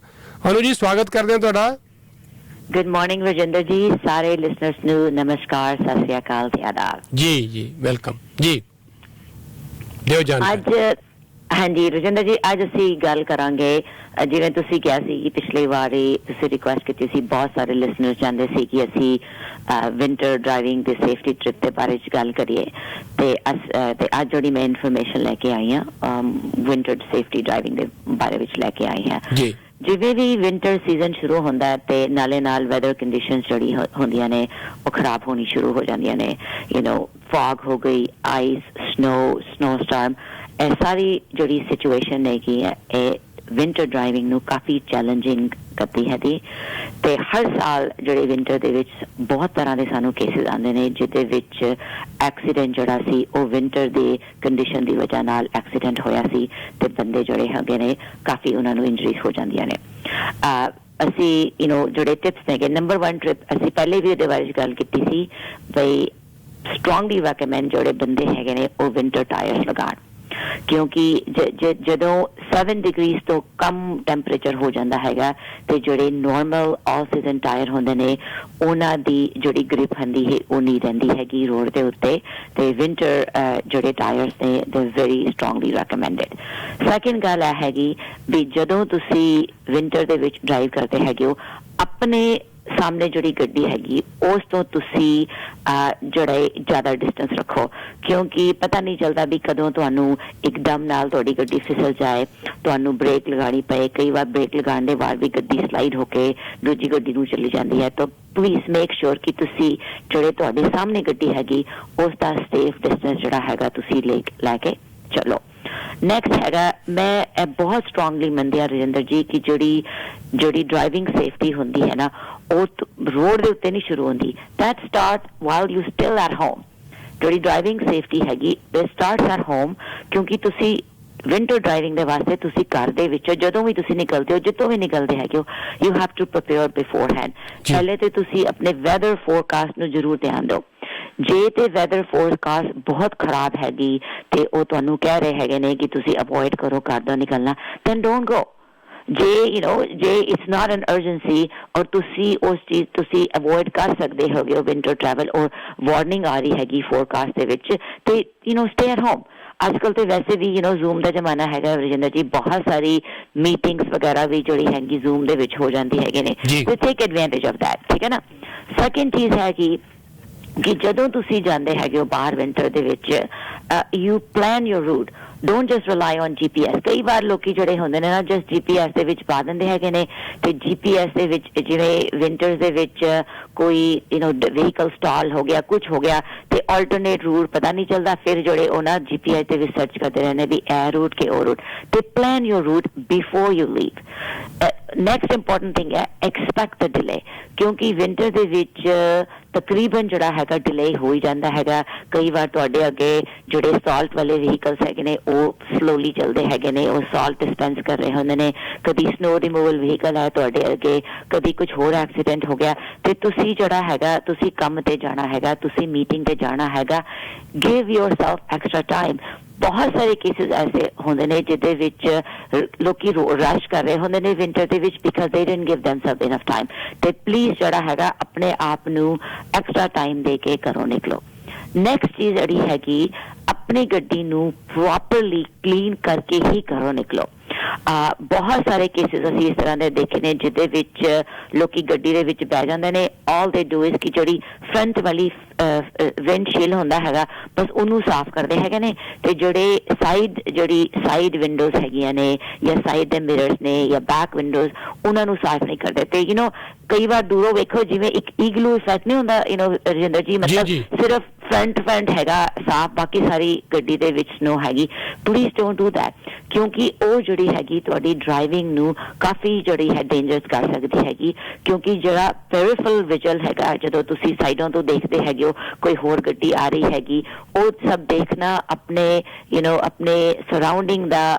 ਅਨੂ ਜੀ ਸਵਾਗਤ ਕਰਦੇ ਹਾਂ ਤੁਹਾਡਾ। ਗੁੱਡ ਮਾਰਨਿੰਗ ਰਜਿੰਦਰ ਜੀ, ਸਾਰੇ ਲਿਸਨਰਸ ਨੂੰ ਨਮਸਕਾਰ, ਸਤਿ ਸ੍ਰੀ ਅਕਾਲ ਤੇ ਆਦਾਬ। ਜੀ ਵੈਲਕਮ ਜੀ, ਦਿਓ ਜਾਣਕਾਰੀ। ਅੱਜ ਹਾਂਜੀ ਰਜਿੰਦਰ ਜੀ, ਅੱਜ ਅਸੀਂ ਗੱਲ ਕਰਾਂਗੇ ਜਿਵੇਂ ਤੁਸੀਂ ਕਿਹਾ ਸੀ ਕਿ ਪਿਛਲੀ ਵਾਰੀ ਤੁਸੀਂ ਰਿਕੁਐਸਟ ਕੀਤੀ ਸੀ, ਬਹੁਤ ਸਾਰੇ ਲਿਸਨਰ ਚਾਹੁੰਦੇ ਸੀ ਕਿ ਅਸੀਂ ਵਿੰਟਰ ਡਰਾਈਵਿੰਗ ਤੇ ਸੇਫਟੀ ਟ੍ਰਿਪ ਦੇ ਬਾਰੇ ਚ ਗੱਲ ਕਰੀਏ ਤੇ ਅੱਜ ਜਿਹੜੀ ਮੈਂ ਇਨਫੋਰਮੇਸ਼ਨ ਲੈ ਕੇ ਆਈ ਹਾਂ ਵਿੰਟਰ ਸੇਫਟੀ ਡਰਾਈਵਿੰਗ ਦੇ ਬਾਰੇ ਵਿੱਚ ਲੈ ਕੇ ਆਈ ਹਾਂ। ਜਿਵੇਂ ਵੀ ਵਿੰਟਰ ਸੀਜ਼ਨ ਸ਼ੁਰੂ ਹੁੰਦਾ ਹੈ ਤੇ ਨਾਲੇ ਨਾਲ ਵੈਦਰ ਕੰਡੀਸ਼ਨਸ ਜਿਹੜੀ ਹੁੰਦੀਆਂ ਨੇ ਉਹ ਖਰਾਬ ਹੋਣੀ ਸ਼ੁਰੂ ਹੋ ਜਾਂਦੀਆਂ ਨੇ। ਫੌਗ ਹੋ ਗਈ, ਆਈਸ, ਸਨੋ ਸਟਾਰਮ, ਇਹ ਸਾਰੀ ਜਿਹੜੀ ਸਿਚੁਏਸ਼ਨ ਹੈਗੀ ਹੈ ਇਹ ਵਿੰਟਰ ਡਰਾਈਵਿੰਗ ਨੂੰ ਕਾਫੀ ਚੈਲੰਜਿੰਗ ਕਰਦੀ ਹੈ ਤੇ ਹਰ ਸਾਲ ਜਿਹੜੇ ਵਿੰਟਰ ਦੇ ਵਿੱਚ ਬਹੁਤ ਤਰ੍ਹਾਂ ਦੇ ਸਾਨੂੰ ਕੇਸਿਸ ਆਉਂਦੇ ਨੇ ਜਿਹਦੇ ਵਿੱਚ ਐਕਸੀਡੈਂਟ ਜਿਹੜਾ ਸੀ ਉਹ ਵਿੰਟਰ ਦੀ ਕੰਡੀਸ਼ਨ ਦੀ ਵਜ੍ਹਾ ਨਾਲ ਐਕਸੀਡੈਂਟ ਹੋਇਆ ਸੀ ਤੇ ਬੰਦੇ ਜਿਹੜੇ ਹੈਗੇ ਨੇ ਕਾਫੀ ਉਹਨਾਂ ਨੂੰ ਇੰਜਰੀਜ਼ ਹੋ ਜਾਂਦੀਆਂ ਨੇ। ਅਸੀਂ ਜਿਹੜੇ ਟਿਪਸ ਹੈਗੇ, ਨੰਬਰ 1 ਟ੍ਰਿਪ ਅਸੀਂ ਪਹਿਲੇ ਵੀ ਇਹਦੇ ਬਾਰੇ ਗੱਲ ਕੀਤੀ ਸੀ ਬਈ ਸਟਰੋਂਗਲੀ ਰეკਮੈਂਡ ਜਿਹੜੇ ਬੰਦੇ ਹੈਗੇ ਨੇ ਉਹ ਵਿੰਟਰ ਟਾਇਰਸ ਲਗਾਉਣ ਕਿਉਂਕਿ ਜਦੋਂ 7 ਡਿਗਰੀਜ਼ ਤੋਂ ਕਮ ਟੈਂਪਰੇਚਰ ਹੋ ਜਾਂਦਾ ਹੈਗਾ ਤੇ ਜਿਹੜੇ ਨੋਰਮਲ ਆਲ ਸੀਜ਼ਨ ਟਾਇਰ ਹੁੰਦੇ ਨੇ ਉਹਨਾਂ ਦੀ ਜਿਹੜੀ ਗ੍ਰਿਪ ਹੁੰਦੀ ਹੈ ਉਹ ਨਹੀਂ ਰਹਿੰਦੀ ਹੈਗੀ ਰੋਡ ਦੇ ਉੱਤੇ ਤੇ ਵਿੰਟਰ ਜਿਹੜੇ ਟਾਇਰਸ ਨੇ ਦੇ ਵੈਰੀ ਸਟਰੋਂਗਲੀ ਰეკਮੈਂਡਡ। ਸੈਕਿੰਡ ਗੱਲ ਇਹ ਹੈਗੀ ਵੀ ਜਦੋਂ ਤੁਸੀਂ ਵਿੰਟਰ ਦੇ ਵਿੱਚ ਡਰਾਈਵ ਕਰਦੇ ਹੈਗੇ ਹੋ ਆਪਣੇ ਸਾਹਮਣੇ ਜਿਹੜੀ ਗੱਡੀ ਹੈਗੀ ਉਸ ਤੋਂ ਤੁਸੀਂ ਜਿਹੜਾ ਜ਼ਿਆਦਾ ਡਿਸਟੈਂਸ ਰੱਖੋ ਕਿਉਂਕਿ ਪਤਾ ਨਹੀਂ ਚੱਲਦਾ ਵੀ ਕਦੋਂ ਤੁਹਾਨੂੰ ਇੱਕਦਮ ਨਾਲ ਤੁਹਾਡੀ ਗੱਡੀ ਫਿਸਲ ਜਾਏ, ਤੁਹਾਨੂੰ ਬ੍ਰੇਕ ਲਗਾਉਣੀ ਪਏ। ਕਈ ਵਾਰ ਬ੍ਰੇਕ ਲਗਾਉਣ ਦੇ ਬਾਅਦ ਵੀ ਗੱਡੀ ਸਲਾਈਡ ਹੋ ਕੇ ਦੂਜੀ ਗੱਡੀ ਨੂੰ ਚਲੀ ਜਾਂਦੀ ਹੈ। ਤਾਂ ਪਲੀਜ਼ ਮੇਕ ਸ਼ੋਰ ਕਿ ਤੁਸੀਂ ਜਿਹੜੇ ਤੁਹਾਡੇ ਸਾਹਮਣੇ ਗੱਡੀ ਹੈਗੀ ਉਸ ਦਾ ਸੇਫ ਡਿਸਟੈਂਸ ਜਿਹੜਾ ਹੈਗਾ ਤੁਸੀਂ ਲੈ ਕੇ ਚਲੋ। ਨੈਕਸਟ ਹੈਗਾ, ਮੈਂ ਇਹ ਬਹੁਤ ਸਟਰੋਂਗਲੀ ਮੰਨਦੀ ਹਾਂ ਰਜਿੰਦਰ ਜੀ ਕਿ ਜਿਹੜੀ ਡਰਾਈਵਿੰਗ ਸੇਫਟੀ ਹੁੰਦੀ ਹੈ ਨਾ ਉਹ ਰੋਡ ਦੇ ਉੱਤੇ ਨਹੀਂ ਸ਼ੁਰੂ ਹੁੰਦੀ, that start while you still at home. ਜਿਹੜੀ ਡਰਾਈਵਿੰਗ ਸੇਫਟੀ ਹੈਗੀ ਇਟ ਸਟਾਰਟਸ ਐਟ ਹੋਮ ਕਿਉਂਕਿ ਤੁਸੀਂ ਵਿੰਟਰ ਡਰਾਈਵਿੰਗ ਦੇ ਵਾਸਤੇ ਤੁਸੀਂ ਘਰ ਦੇ ਵਿੱਚੋਂ ਜਦੋਂ ਵੀ ਤੁਸੀਂ ਨਿਕਲਦੇ ਹੋ ਜਿੱਥੋਂ ਵੀ ਨਿਕਲਦੇ ਹੈਗੇ ਹੋ you have to prepare beforehand. ਪਹਿਲੇ ਤੇ ਤੁਸੀਂ ਆਪਣੇ ਵੈਦਰ ਫੋਰਕਾਸਟ ਨੂੰ ਜ਼ਰੂਰ ਧਿਆਨ ਦਿਓ। ਜੇ ਤੇ ਵੈਦਰ ਫੋਰਕਾਸਟ ਬਹੁਤ ਖਰਾਬ ਹੈਗੀ ਤੇ ਉਹ ਤੁਹਾਨੂੰ ਕਹਿ ਰਹੇ ਹੈਗੇ ਨੇ ਕਿ ਤੁਸੀਂ ਅਵੋਇਡ ਕਰੋ ਘਰ ਤੋਂ ਨਿਕਲਣਾ, ਦੈਨ ਡੋਂਟ ਗੋ। ਜੇ ਇਟਸ ਨਾਟ ਐਨ ਅਰਜੈਂਸੀ ਔਰ ਤੁਸੀਂ ਉਸ ਚੀਜ਼ ਤੁਸੀਂ ਅਵੋਇਡ ਕਰ ਸਕਦੇ ਹੈਗੇ ਹੋ ਵਿੰਟਰ ਟਰੈਵਲ ਔਰ ਵਾਰਨਿੰਗ ਆ ਰਹੀ ਹੈਗੀ ਫੋਰਕਾਸਟ ਦੇ ਵਿੱਚ ਤੇ ਸਟੇ ਐਟ ਹੋਮ। ਅੱਜ ਕੱਲ ਤੇ ਵੈਸੇ ਵੀ ਜ਼ੂਮ ਦਾ ਜ਼ਮਾਨਾ ਹੈਗਾ ਰਜਿੰਦਰ ਜੀ, ਬਹੁਤ ਸਾਰੀ ਮੀਟਿੰਗਸ ਵਗੈਰਾ ਵੀ ਜਿਹੜੀ ਹੈਗੀ ਜ਼ੂਮ ਦੇ ਵਿੱਚ ਹੋ ਜਾਂਦੀ ਹੈਗੇ ਨੇ ਤੇ ਟੇਕ ਐਡਵਾਂਟੇਜ ਆਫ ਦੈਟ, ਠੀਕ ਹੈ ਨਾ। ਸੈਕਿੰਡ ਚੀਜ਼ ਹੈ ਕਿ ਜਦੋਂ ਤੁਸੀਂ ਜਾਂਦੇ ਹੈਗੇ ਹੋ ਬਾਹਰ ਵਿੰਟਰ ਦੇ ਵਿੱਚ you plan your route, don't just rely on GPS। ਕਈ ਵਾਰ ਲੋਕੀ ਜਿਹੜੇ ਹੁੰਦੇ ਨੇ ਨਾ ਜਸਟ GPS ਦੇ ਵਿੱਚ ਪਾ ਦਿੰਦੇ ਹੈਗੇ ਨੇ ਤੇ GPS ਦੇ ਵਿੱਚ ਜਿਵੇਂ ਵਿੰਟਰਸ ਦੇ ਵਿੱਚ ਕੋਈ ਵਹੀਕਲ ਸਟਾਲ ਹੋ ਗਿਆ ਕੁਝ ਹੋ ਗਿਆ ਤੇ ਆਲਟਰਨੇਟ ਰੂਟ ਪਤਾ ਨਹੀਂ ਚੱਲਦਾ, ਫਿਰ ਜਿਹੜੇ ਉਹ ਨਾ GPS ਦੇ ਵਿੱਚ ਸਰਚ ਕਰਦੇ ਰਹਿੰਦੇ ਵੀ ਇਹ ਰੂਟ ਕਿ ਉਹ ਰੂਟ। ਤੇ plan your route before you leave. Next important thing ਹੈ ਐਕਸਪੈਕਟ ਦ ਡਿਲੇ ਕਿਉਂਕਿ ਵਿੰਟਰ ਦੇ ਵਿੱਚ ਤਕਰੀਬਨ ਜਿਹੜਾ ਹੈਗਾ ਡਿਲੇ ਹੋ ਹੀ ਜਾਂਦਾ ਹੈਗਾ। ਕਈ ਵਾਰ ਤੁਹਾਡੇ ਅੱਗੇ ਜਿਹੜੇ ਸਾਲਟ ਵਾਲੇ ਵਹੀਕਲਸ ਹੈਗੇ ਨੇ ਉਹ ਸਲੋਲੀ ਚੱਲਦੇ ਹੈਗੇ ਨੇ, ਉਹ ਸਾਲਟ ਡਿਸਪੈਂਸ ਕਰ ਰਹੇ ਹੁੰਦੇ ਨੇ, ਕਦੀ ਸਨੋ ਰਿਮੂਵਲ ਵਹੀਕਲ ਹੈ ਤੁਹਾਡੇ ਅੱਗੇ, ਕਦੀ ਕੁਝ ਹੋਰ ਐਕਸੀਡੈਂਟ ਹੋ ਗਿਆ ਤੇ ਤੁਸੀਂ ਜਿਹੜਾ ਹੈਗਾ ਤੁਸੀਂ ਕੰਮ ਤੇ ਜਾਣਾ ਹੈਗਾ, ਤੁਸੀਂ ਮੀਟਿੰਗ ਤੇ ਜਾਣਾ ਹੈਗਾ। Give yourself extra time। ਬਹੁਤ ਸਾਰੇ ਕੇਸਿਸ ਐਸੇ ਹੁੰਦੇ ਨੇ ਜਿਹਦੇ ਵਿੱਚ ਲੋਕੀ ਰਸ਼ ਕਰ ਰਹੇ ਹੁੰਦੇ ਨੇ ਵਿੰਟਰ ਦੇ ਵਿੱਚ because they didn't give themself enough time. ਤੇ ਪਲੀਜ਼ ਜਿਹੜਾ ਹੈਗਾ ਆਪਣੇ ਆਪ ਨੂੰ ਐਕਸਟਰਾ ਟਾਈਮ ਦੇ ਕੇ ਘਰੋਂ ਨਿਕਲੋ। ਨੈਕਸਟ ਚੀਜ਼ ਜਿਹੜੀ ਹੈਗੀ ਆਪਣੀ ਗੱਡੀ ਨੂੰ ਪ੍ਰੋਪਰਲੀ ਕਲੀਨ ਕਰਕੇ ਹੀ ਘਰੋਂ ਨਿਕਲੋ। ਬਹੁਤ ਸਾਰੇ ਕੇਸਿਸ ਅਸੀਂ ਇਸ ਤਰ੍ਹਾਂ ਦੇ ਦੇਖੇ ਨੇ ਜਿਹਦੇ ਵਿੱਚ ਲੋਕੀ ਗੱਡੀ ਦੇ ਵਿੱਚ ਬਹਿ ਜਾਂਦੇ ਨੇ। ਆਲ ਦੇ ਡੂ ਇਜ਼ ਕਿ ਜਿਹੜੀ ਫਰੰਟ ਵਾਲੀ ਵਿੰਡਸ਼ੀਲਡ ਹੁੰਦਾ ਹੈਗਾ ਬਸ ਉਹਨੂੰ ਸਾਫ਼ ਕਰਦੇ ਹੈਗੇ ਨੇ ਤੇ ਜਿਹੜੀ ਸਾਈਡ ਵਿੰਡੋਜ਼ ਹੈਗੀਆਂ ਨੇ ਜਾਂ ਸਾਈਡ ਦੇ ਮਿਰਰਸ ਨੇ ਜਾਂ ਬੈਕ ਵਿੰਡੋਜ਼ ਉਹਨਾਂ ਨੂੰ ਸਾਫ਼ ਨਹੀਂ ਕਰਦੇ। ਤੇ ਕਈ ਵਾਰ ਦੂਰੋਂ ਵੇਖੋ ਜਿਵੇਂ ਇੱਕ ਈਗਲੂ ਇਫੈਕਟ ਨਹੀਂ ਹੁੰਦਾ ਰਜਿੰਦਰ ਜੀ, ਮਤਲਬ ਸਿਰਫ ਫਰੰਟ ਹੈਗਾ ਸਾਫ਼, ਬਾਕੀ ਸਾਰੀ ਗੱਡੀ ਦੇ ਵਿੱਚ ਸਨੋ ਹੈਗੀ। ਪਲੀਜ਼ ਡੋਂਟ ਡੂ ਦੈਟ ਕਿਉਂਕਿ ਉਹ ਜਿਹੜੀ ਹੈਗੀ ਤੁਹਾਡੀ ਡਰਾਈਵਿੰਗ ਨੂੰ ਕਾਫੀ ਜਿਹੜੀ ਹੈ ਡੇਂਜਰਸ ਕਰ ਸਕਦੀ ਹੈਗੀ। ਕਿਉਂਕਿ ਜਿਹੜਾ ਪੈਰੀਫਰਲ ਵਿਜ਼ੂਅਲ ਹੈਗਾ ਜਦੋਂ ਤੁਸੀਂ ਸਾਈਡਾਂ ਤੋਂ ਦੇਖਦੇ ਹੈਗੇ ਹੋ ਕੋਈ ਹੋਰ ਗੱਡੀ ਆ ਰਹੀ ਹੈਗੀ, ਉਹ ਸਭ ਦੇਖਣਾ ਆਪਣੇ ਆਪਣੇ ਸਰਾਊਂਡਿੰਗ ਦਾ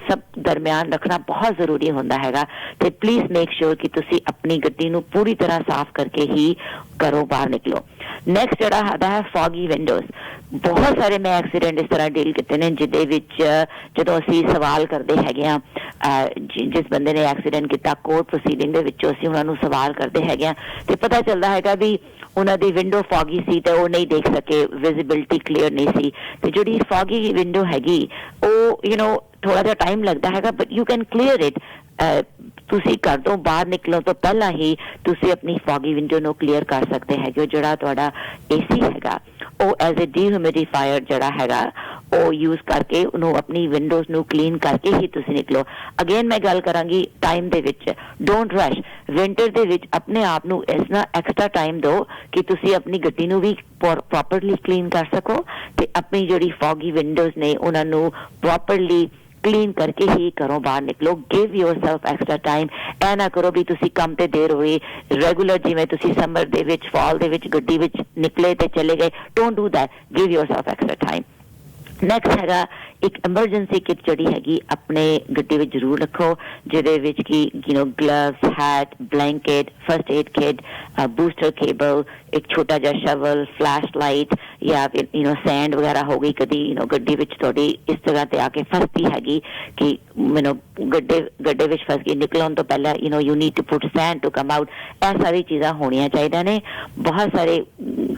ਸਭ ਦਰਮਿਆਨ ਰੱਖਣਾ ਬਹੁਤ ਜ਼ਰੂਰੀ ਹੁੰਦਾ ਹੈਗਾ। ਤੇ ਪਲੀਜ਼ ਮੇਕ ਸ਼ੋਰ ਕਿ ਤੁਸੀਂ ਆਪਣੀ ਗੱਡੀ ਨੂੰ ਪੂਰੀ ਤਰ੍ਹਾਂ ਸਾਫ਼ ਕਰਕੇ ਹੀ ਘਰੋਂ ਬਾਹਰ ਨਿਕਲੋ। ਨੈਕਸਟ ਜਿਹੜਾ ਹੈਗਾ ਹੈ ਫੌਗੀ ਵਿੰਡੋਜ਼। ਬਹੁਤ ਸਾਰੇ ਮੈਂ ਐਕਸੀਡੈਂਟ ਇਸ ਤਰ੍ਹਾਂ ਡੀਲ ਕੀਤੇ ਨੇ ਜਿਹਦੇ ਵਿੱਚ ਜਦੋਂ ਅਸੀਂ ਸਵਾਲ ਕਰਦੇ ਹੈਗੇ ਆ ਜਿਸ ਬੰਦੇ ਨੇ ਐਕਸੀਡੈਂਟ ਕੀਤਾ ਕੋਰਟ ਪ੍ਰੋਸੀਡਿੰਗ ਦੇ ਵਿੱਚੋਂ ਅਸੀਂ ਉਹਨਾਂ ਨੂੰ ਸਵਾਲ ਕਰਦੇ ਹੈਗੇ ਆ ਤੇ ਪਤਾ ਚੱਲਦਾ ਹੈਗਾ ਵੀ ਉਹਨਾਂ ਦੀ ਵਿੰਡੋ ਫੌਗੀ ਸੀ ਤੇ ਉਹ ਨਹੀਂ ਦੇਖ ਸਕੇ, ਵਿਜ਼ਿਬਿਲਿਟੀ ਕਲੀਅਰ ਨਹੀਂ ਸੀ। ਤੇ ਜਿਹੜੀ ਫੌਗੀ ਵਿੰਡੋ ਹੈਗੀ ਉਹ ਥੋੜਾ ਜਿਹਾ ਟਾਈਮ ਲੱਗਦਾ ਹੈਗਾ but you can clear it. ਤੁਸੀਂ ਘਰ ਤੋਂ ਬਾਹਰ ਨਿਕਲਣ ਤੋਂ ਪਹਿਲਾਂ ਹੀ ਤੁਸੀਂ ਆਪਣੀ ਫੌਗੀ ਵਿੰਡੋ ਨੂੰ ਕਲੀਅਰ ਕਰ ਸਕਦੇ ਹੈਗੇ। ਜਿਹੜਾ ਤੁਹਾਡਾ AC ਹੈਗਾ ਉਹ ਐਜ਼ ਏ ਡੀਹਿਊਮਿਡੀਫਾਇਰ ਜਿਹੜਾ ਹੈਗਾ ਉਹ ਯੂਜ਼ ਕਰਕੇ ਉਹਨੂੰ ਆਪਣੀ ਵਿੰਡੋਜ਼ ਨੂੰ ਕਲੀਨ ਕਰਕੇ ਹੀ ਤੁਸੀਂ ਨਿਕਲੋ। ਅਗੇਨ ਮੈਂ ਗੱਲ ਕਰਾਂਗੀ ਟਾਈਮ ਦੇ ਵਿੱਚ ਡੋਂਟ ਰਸ਼। ਵਿੰਟਰ ਦੇ ਵਿੱਚ ਆਪਣੇ ਆਪ ਨੂੰ ਇਸ ਨਾਲ ਐਕਸਟਰਾ ਟਾਈਮ ਦਿਓ ਕਿ ਤੁਸੀਂ ਆਪਣੀ ਗੱਡੀ ਨੂੰ ਵੀ ਪ੍ਰੋਪਰਲੀ ਕਲੀਨ ਕਰ ਸਕੋ ਤੇ ਆਪਣੀ ਜਿਹੜੀ ਫੌਗੀ ਵਿੰਡੋਜ਼ ਨੇ ਉਹਨਾਂ ਨੂੰ ਪ੍ਰੋਪਰਲੀ ਕਲੀਨ ਕਰਕੇ ਹੀ ਘਰੋਂ ਬਾਹਰ ਨਿਕਲੋ। Give yourself extra time. ਇਹ ਨਾ ਕਰੋ ਵੀ ਤੁਸੀਂ ਕੰਮ ਤੇ ਦੇਰ ਹੋਈ ਰੈਗੂਲਰ ਜਿਵੇਂ ਤੁਸੀਂ ਸਮਰ ਦੇ ਵਿੱਚ ਫਾਲ ਦੇ ਵਿੱਚ ਗੱਡੀ ਵਿੱਚ ਨਿਕਲੇ ਤੇ ਚਲੇ ਗਏ। Don't do that. Give yourself extra time. Next ਹੈਗਾ ਇੱਕ ਐਮਰਜੈਂਸੀ ਕਿਟ ਜਿਹੜੀ ਹੈਗੀ ਆਪਣੇ ਗੱਡੀ ਵਿੱਚ ਜ਼ਰੂਰ ਰੱਖੋ ਜਿਹਦੇ ਵਿੱਚ ਕਿ gloves, hat, blanket, first aid kit, booster cable, ਇੱਕ ਛੋਟਾ ਜਿਹਾ ਸ਼ਵਲ, ਫਲੈਸ਼ ਲਾਈਟ ਜਾਂ ਫਿਰ ਸੈਂਡ ਵਗੈਰਾ ਹੋ ਗਈ ਕਦੀ ਗੱਡੀ ਵਿੱਚ ਤੁਹਾਡੀ ਇਸ ਜਗ੍ਹਾ ਤੇ ਆ ਕੇ ਫਸਦੀ ਹੈਗੀ ਕਿ ਗੱਡੇ ਵਿੱਚ ਫਸ ਗਈ, ਨਿਕਲਣ ਤੋਂ ਪਹਿਲਾਂ you need to put sand to come out. ਇਹ ਸਾਰੀ ਚੀਜ਼ਾਂ ਹੋਣੀਆਂ ਚਾਹੀਦੀਆਂ ਨੇ। ਬਹੁਤ ਸਾਰੇ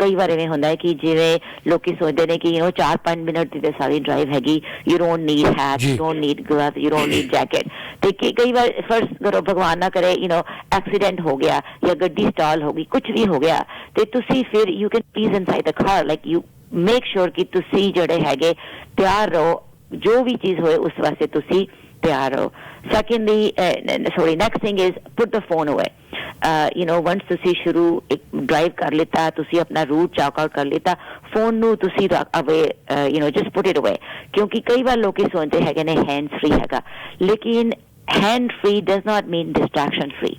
ਕਈ ਵਾਰ ਇਵੇਂ ਹੁੰਦਾ ਹੈ ਕਿ ਜਿਵੇਂ ਲੋਕੀ ਸੋਚਦੇ ਨੇ ਕਿ 4-5 ਮਿੰਟ ਦੀ ਸਾਰੀ ਡਰਾਈਵ ਹੈਗੀ, you don't need hat, you don't need gloves, you don't need jacket। ਤੇ ਕਈ ਵਾਰ ਫਰਜ਼ ਕਰੋ ਭਗਵਾਨ ਨਾ ਕਰੇ ਐਕਸੀਡੈਂਟ ਹੋ ਗਿਆ ਜਾਂ ਗੱਡੀ ਸਟਾਲ ਹੋ ਗਈ, ਕੁਝ ਵੀ ਹੋ ਗਿਆ ਤੇ ਤੁਸੀਂ ਫਿਰ you can please inside the car like you make sure ਕਿ ਤੁਸੀਂ ਜਿਹੜੇ ਹੈਗੇ ਤਿਆਰ ਰਹੋ, ਜੋ ਵੀ ਚੀਜ਼ ਹੋਏ ਉਸ ਵਾਸਤੇ ਤੁਸੀਂ ਤਿਆਰ ਰਹੋ। Secondly next thing is put the phone ਅਵੇ। ਵੰਸ ਤੁਸੀਂ ਸ਼ੁਰੂ ਇੱਕ ਡਰਾਈਵ ਕਰ ਲਿੱਤਾ, ਤੁਸੀਂ ਆਪਣਾ ਰੂਟ ਚਾਕ ਆਊਟ ਕਰ ਲਿੱਤਾ, ਫੋਨ ਨੂੰ ਤੁਸੀਂ ਅਵੇ ਜਸਟ ਪੁੱਟ ਇਟ ਅਵੇ। ਕਿਉਂਕਿ ਕਈ ਵਾਰ ਲੋਕੀ ਸੋਚਦੇ ਹੈਗੇ ਨੇ ਹੈਂਡ ਫ੍ਰੀ ਹੈਗਾ, ਲੇਕਿਨ hand free does not mean distraction free.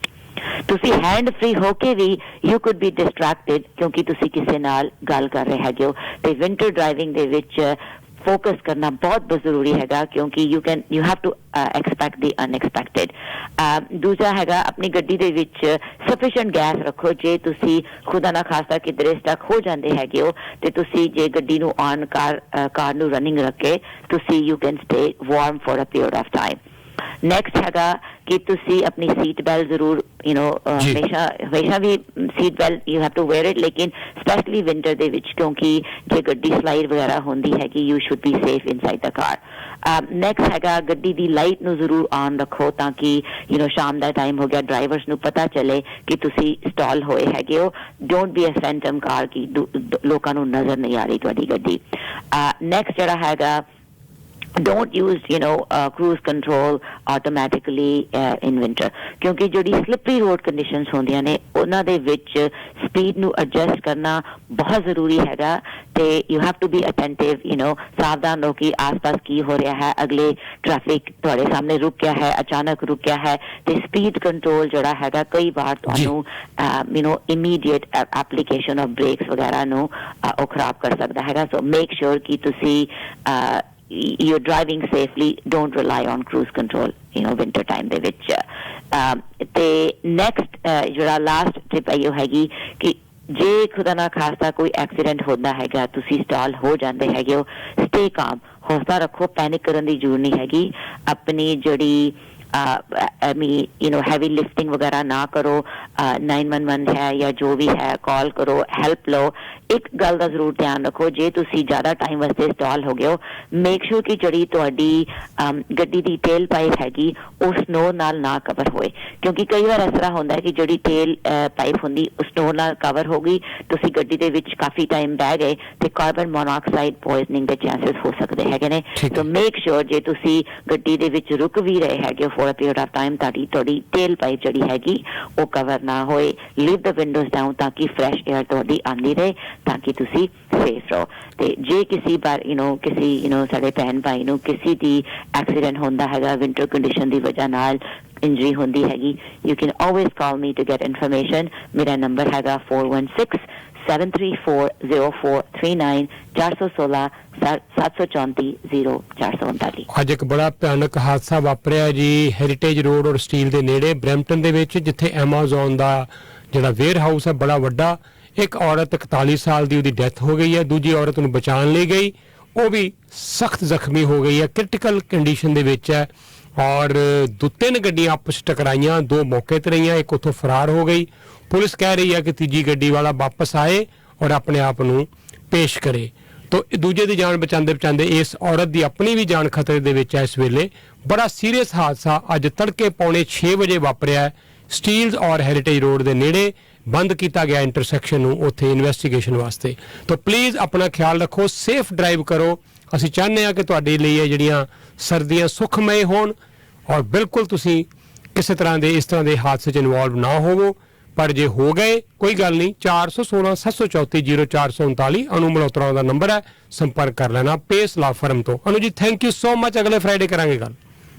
ਤੁਸੀਂ ਹੈਂਡ ਫ੍ਰੀ ਹੋ ਕੇ ਵੀ ਯੂ ਕੁਡ ਬੀ ਡਿਸਟਰੈਕਟਿਡ ਕਿਉਂਕਿ ਤੁਸੀਂ ਕਿਸੇ ਨਾਲ ਗੱਲ ਕਰ ਰਹੇ ਹੈਗੇ ਹੋ। ਤੇ ਵਿੰਟਰ ਡਰਾਈਵਿੰਗ ਦੇ ਵਿੱਚ ਫੋਕਸ ਕਰਨਾ ਬਹੁਤ ਜ਼ਰੂਰੀ ਹੈਗਾ ਕਿਉਂਕਿ you have to expect the unexpected. ਦੂਜਾ ਹੈਗਾ ਆਪਣੀ ਗੱਡੀ ਦੇ ਵਿੱਚ ਸਫੀਸ਼ੀਐਂਟ ਗੈਸ ਰੱਖੋ। ਜੇ ਤੁਸੀਂ ਖੁਦਾ ਨਾ ਖਾਸਤਾ ਕਿਧਰੇ ਸਟਕ ਹੋ ਜਾਂਦੇ ਹੈਗੇ ਹੋ ਤੇ ਤੁਸੀਂ ਜੇ ਗੱਡੀ ਨੂੰ ਔਨ ਕਾਰ ਨੂੰ ਰਨਿੰਗ ਰੱਖ ਕੇ ਤੁਸੀਂ you can stay warm for a period of time. Next ਹੈਗਾ ਕਿ ਤੁਸੀਂ ਆਪਣੀ ਸੀਟ ਬੈਲਟ ਜ਼ਰੂਰ ਹਮੇਸ਼ਾ ਵੀ seat belt you have to wear it, ਲੇਕਿਨ ਸਪੈਸ਼ਲੀ ਵਿੰਟਰ ਦੇ ਵਿੱਚ ਕਿਉਂਕਿ ਜੇ ਗੱਡੀ ਸਲਾਈਡ ਵਗੈਰਾ ਹੁੰਦੀ ਹੈਗੀ you should be safe inside the car. Next ਹੈਗਾ ਗੱਡੀ ਦੀ ਲਾਈਟ ਨੂੰ ਜ਼ਰੂਰ ਆਨ ਰੱਖੋ ਤਾਂ ਕਿ ਸ਼ਾਮ ਦਾ ਟਾਈਮ ਹੋ ਗਿਆ ਡਰਾਈਵਰਸ ਨੂੰ ਪਤਾ ਚੱਲੇ ਕਿ ਤੁਸੀਂ ਸਟਾਲ ਹੋਏ ਹੈਗੇ ਹੋ। ਡੋਂਟ ਬੀ ਅ ਫੈਂਟਮ ਕਾਰ ਕਿ ਲੋਕਾਂ ਨੂੰ ਨਜ਼ਰ ਨਹੀਂ ਆ ਰਹੀ ਤੁਹਾਡੀ ਗੱਡੀ। ਨੈਕਸਟ ਜਿਹੜਾ ਹੈਗਾ don't use cruise control automatically in winter ਕਿਉਂਕਿ ਜਿਹੜੀ slippery road conditions ਹੁੰਦੀਆਂ ਨੇ ਉਹਨਾਂ ਦੇ ਵਿੱਚ ਸਪੀਡ ਨੂੰ ਐਡਜਸਟ ਕਰਨਾ ਬਹੁਤ ਜ਼ਰੂਰੀ ਹੈਗਾ। ਤੇ ਤੇ you have to be attentive ਸਾਵਧਾਨ ਰਹੋ ਕਿ ਆਸ-ਪਾਸ ਕੀ ਹੋ ਰਿਹਾ ਹੈ, ਅਗਲੇ ਟ੍ਰੈਫਿਕ ਤੁਹਾਡੇ ਸਾਹਮਣੇ ਰੁਕ ਗਿਆ ਹੈ, ਅਚਾਨਕ ਰੁਕ ਗਿਆ ਹੈ, ਤੇ ਸਪੀਡ ਕੰਟਰੋਲ ਜਿਹੜਾ ਹੈਗਾ ਕਈ ਵਾਰ ਤੁਹਾਨੂੰ ਇਮੀਡੀਏਟ ਐਪਲੀਕੇਸ਼ਨ ਆਫ ਬ੍ਰੇਕਸ ਵਗੈਰਾ ਨੂੰ ਉਹ ਖਰਾਬ ਕਰ ਸਕਦਾ ਹੈਗਾ। ਸੋ ਮੇਕ ਸ਼ੋਰ ਕਿ ਤੁਸੀਂ you're driving safely, don't rely on cruise control winter time ਦੇ ਵਿੱਚ। ਤੇ ਨੈਕਸਟ ਜਿਹੜਾ ਲਾਸਟ ਟਿਪ ਇਹੋ ਹੈਗੀ ਕਿ ਜੇ ਖੁਦਾ ਨਾ ਖਾਸਤਾ ਕੋਈ ਐਕਸੀਡੈਂਟ ਹੁੰਦਾ ਹੈਗਾ, ਤੁਸੀਂ ਸਟਾਲ ਹੋ ਜਾਂਦੇ ਹੈਗੇ ਹੋ, ਸਟੇ ਕਾਮ, ਹੌਸਲਾ ਰੱਖੋ, ਪੈਨਿਕ ਕਰਨ ਦੀ ਜ਼ਰੂਰਤ ਨਹੀਂ ਹੈਗੀ। ਆਪਣੀ ਜਿਹੜੀ हैवी लिफ्टिंग वगैरह ना करो, 911 है या जो भी है कॉल करो, हेल्प लो। एक गल का जरूर ध्यान रखो, जे तुसी ज़्यादा टाइम वास्ते स्टॉल हो गए हो, मेक श्योर कि जड़ी तुहाडी गड्डी दी टेल पाइप हैगी वो स्नो नाल ना कवर होए, क्योंकि कई बार इस तरह होंदा है कि जड़ी टेल पाइप होंदी स्नो नाल कवर हो गई, तुसी गड्डी दे विच काफ़ी टाइम बह गए ते कार्बन मोनोऑक्साइड पॉइजनिंग के चांसेस हो सकते हैगे ने। तो मेक श्योर जे तुसी गड्डी दे विच रुक भी रहे हैगे for a period of time, तुहाडी टेल पाइप जड़ी हैगी वो कवर ना होए। लीव द विंडोज डाउन ताकि फ्रैश एयर तुहाडी आंदी रहे, ताकि तुसी सेफ रहो। ते जे किसी बार किसी साडे भैन भाई नूं किसी दी एक्सीडेंट होंदा हैगा विंटर कंडीशन दी वजह नाल इंजरी होंदी हैगी, you can always call me to get information. मेरा नंबर हैगा 4167340439 416 734 0439। ਅੱਜ ਇੱਕ ਬੜਾ ਭਿਆਨਕ ਹਾਦਸਾ ਵਾਪਰਿਆ ਜੀ ਹੈਰੀਟੇਜ ਰੋਡ ਔਰ ਸਟੀਲ ਦੇ ਨੇੜੇ ਬਰੈਂਪਟਨ ਦੇ ਵਿੱਚ, ਜਿੱਥੇ ਐਮਾਜ਼ਨ ਦਾ ਜਿਹੜਾ ਵੇਅਰ ਹਾਊਸ ਹੈ ਬੜਾ ਵੱਡਾ, ਇੱਕ ਔਰਤ 41 ਸਾਲ ਦੀ ਉਹਦੀ ਡੈਥ ਹੋ ਗਈ ਹੈ, ਦੂਜੀ ਔਰਤ ਨੂੰ ਬਚਾਉਣ ਲਈ ਗਈ, ਉਹ ਵੀ ਸਖਤ ਜ਼ਖਮੀ ਹੋ ਗਈ ਹੈ, ਕ੍ਰਿਟੀਕਲ ਕੰਡੀਸ਼ਨ ਦੇ ਵਿੱਚ ਹੈ। ਔਰ 2-3 ਗੱਡੀਆਂ ਆਪਸ 'ਚ ਟਕਰਾਈਆਂ, 2 ਮੌਕੇ ਤੇ ਰਹੀਆਂ, ਇੱਕ ਉੱਥੋਂ ਫਰਾਰ ਹੋ ਗਈ। ਪੁਲਿਸ ਕਹਿ ਰਹੀ ਹੈ ਕਿ ਤੀਜੀ ਗੱਡੀ ਵਾਲਾ ਵਾਪਸ ਆਏ ਔਰ ਆਪਣੇ ਆਪ ਨੂੰ ਪੇਸ਼ ਕਰੇ। ਤੋ ਦੂਜੇ ਦੀ ਜਾਨ ਬਚਾਉਂਦੇ ਬਚਾਉਂਦੇ ਇਸ ਔਰਤ ਦੀ ਆਪਣੀ ਵੀ ਜਾਨ ਖਤਰੇ ਦੇ ਵਿੱਚ ਹੈ। ਇਸ ਵੇਲੇ ਬੜਾ ਸੀਰੀਅਸ ਹਾਦਸਾ ਅੱਜ ਤੜਕੇ 5:45 ਵਜੇ ਵਾਪਰਿਆ ਸਟੀਲਜ਼ ਔਰ ਹੈਰੀਟੇਜ ਰੋਡ ਦੇ ਨੇੜੇ। ਬੰਦ ਕੀਤਾ ਗਿਆ ਇੰਟਰਸੈਕਸ਼ਨ ਨੂੰ ਉੱਥੇ ਇਨਵੈਸਟੀਗੇਸ਼ਨ ਵਾਸਤੇ। ਤੋ ਪਲੀਜ਼ ਆਪਣਾ ਖਿਆਲ ਰੱਖੋ, ਸੇਫ ਡਰਾਈਵ ਕਰੋ। ਅਸੀਂ ਚਾਹੁੰਦੇ ਹਾਂ ਕਿ ਤੁਹਾਡੇ ਲਈ ਇਹ ਜਿਹੜੀਆਂ ਸਰਦੀਆਂ ਸੁਖਮਈ ਹੋਣ ਔਰ ਬਿਲਕੁਲ ਤੁਸੀਂ ਕਿਸੇ ਤਰ੍ਹਾਂ ਦੇ ਇਸ ਤਰ੍ਹਾਂ ਦੇ ਹਾਦਸੇ 'ਚ ਇਨਵੋਲਵ ਨਾ ਹੋਵੋ। ਪਰ ਜੇ ਹੋ ਗਏ ਕੋਈ ਗੱਲ ਨਹੀਂ, 416 734 0439 ਅਨੂ ਮਲਹੋਤਰਾ ਦਾ ਨੰਬਰ ਹੈ, ਸੰਪਰਕ ਕਰ ਲੈਣਾ ਪੇਸ ਲਾ ਫਰਮ ਤੋਂ। ਅਨੂ ਜੀ ਥੈਂਕ ਯੂ ਸੋ ਮਚ, ਅਗਲੇ ਫਰਾਈਡੇ ਕਰਾਂਗੇ ਗੱਲ।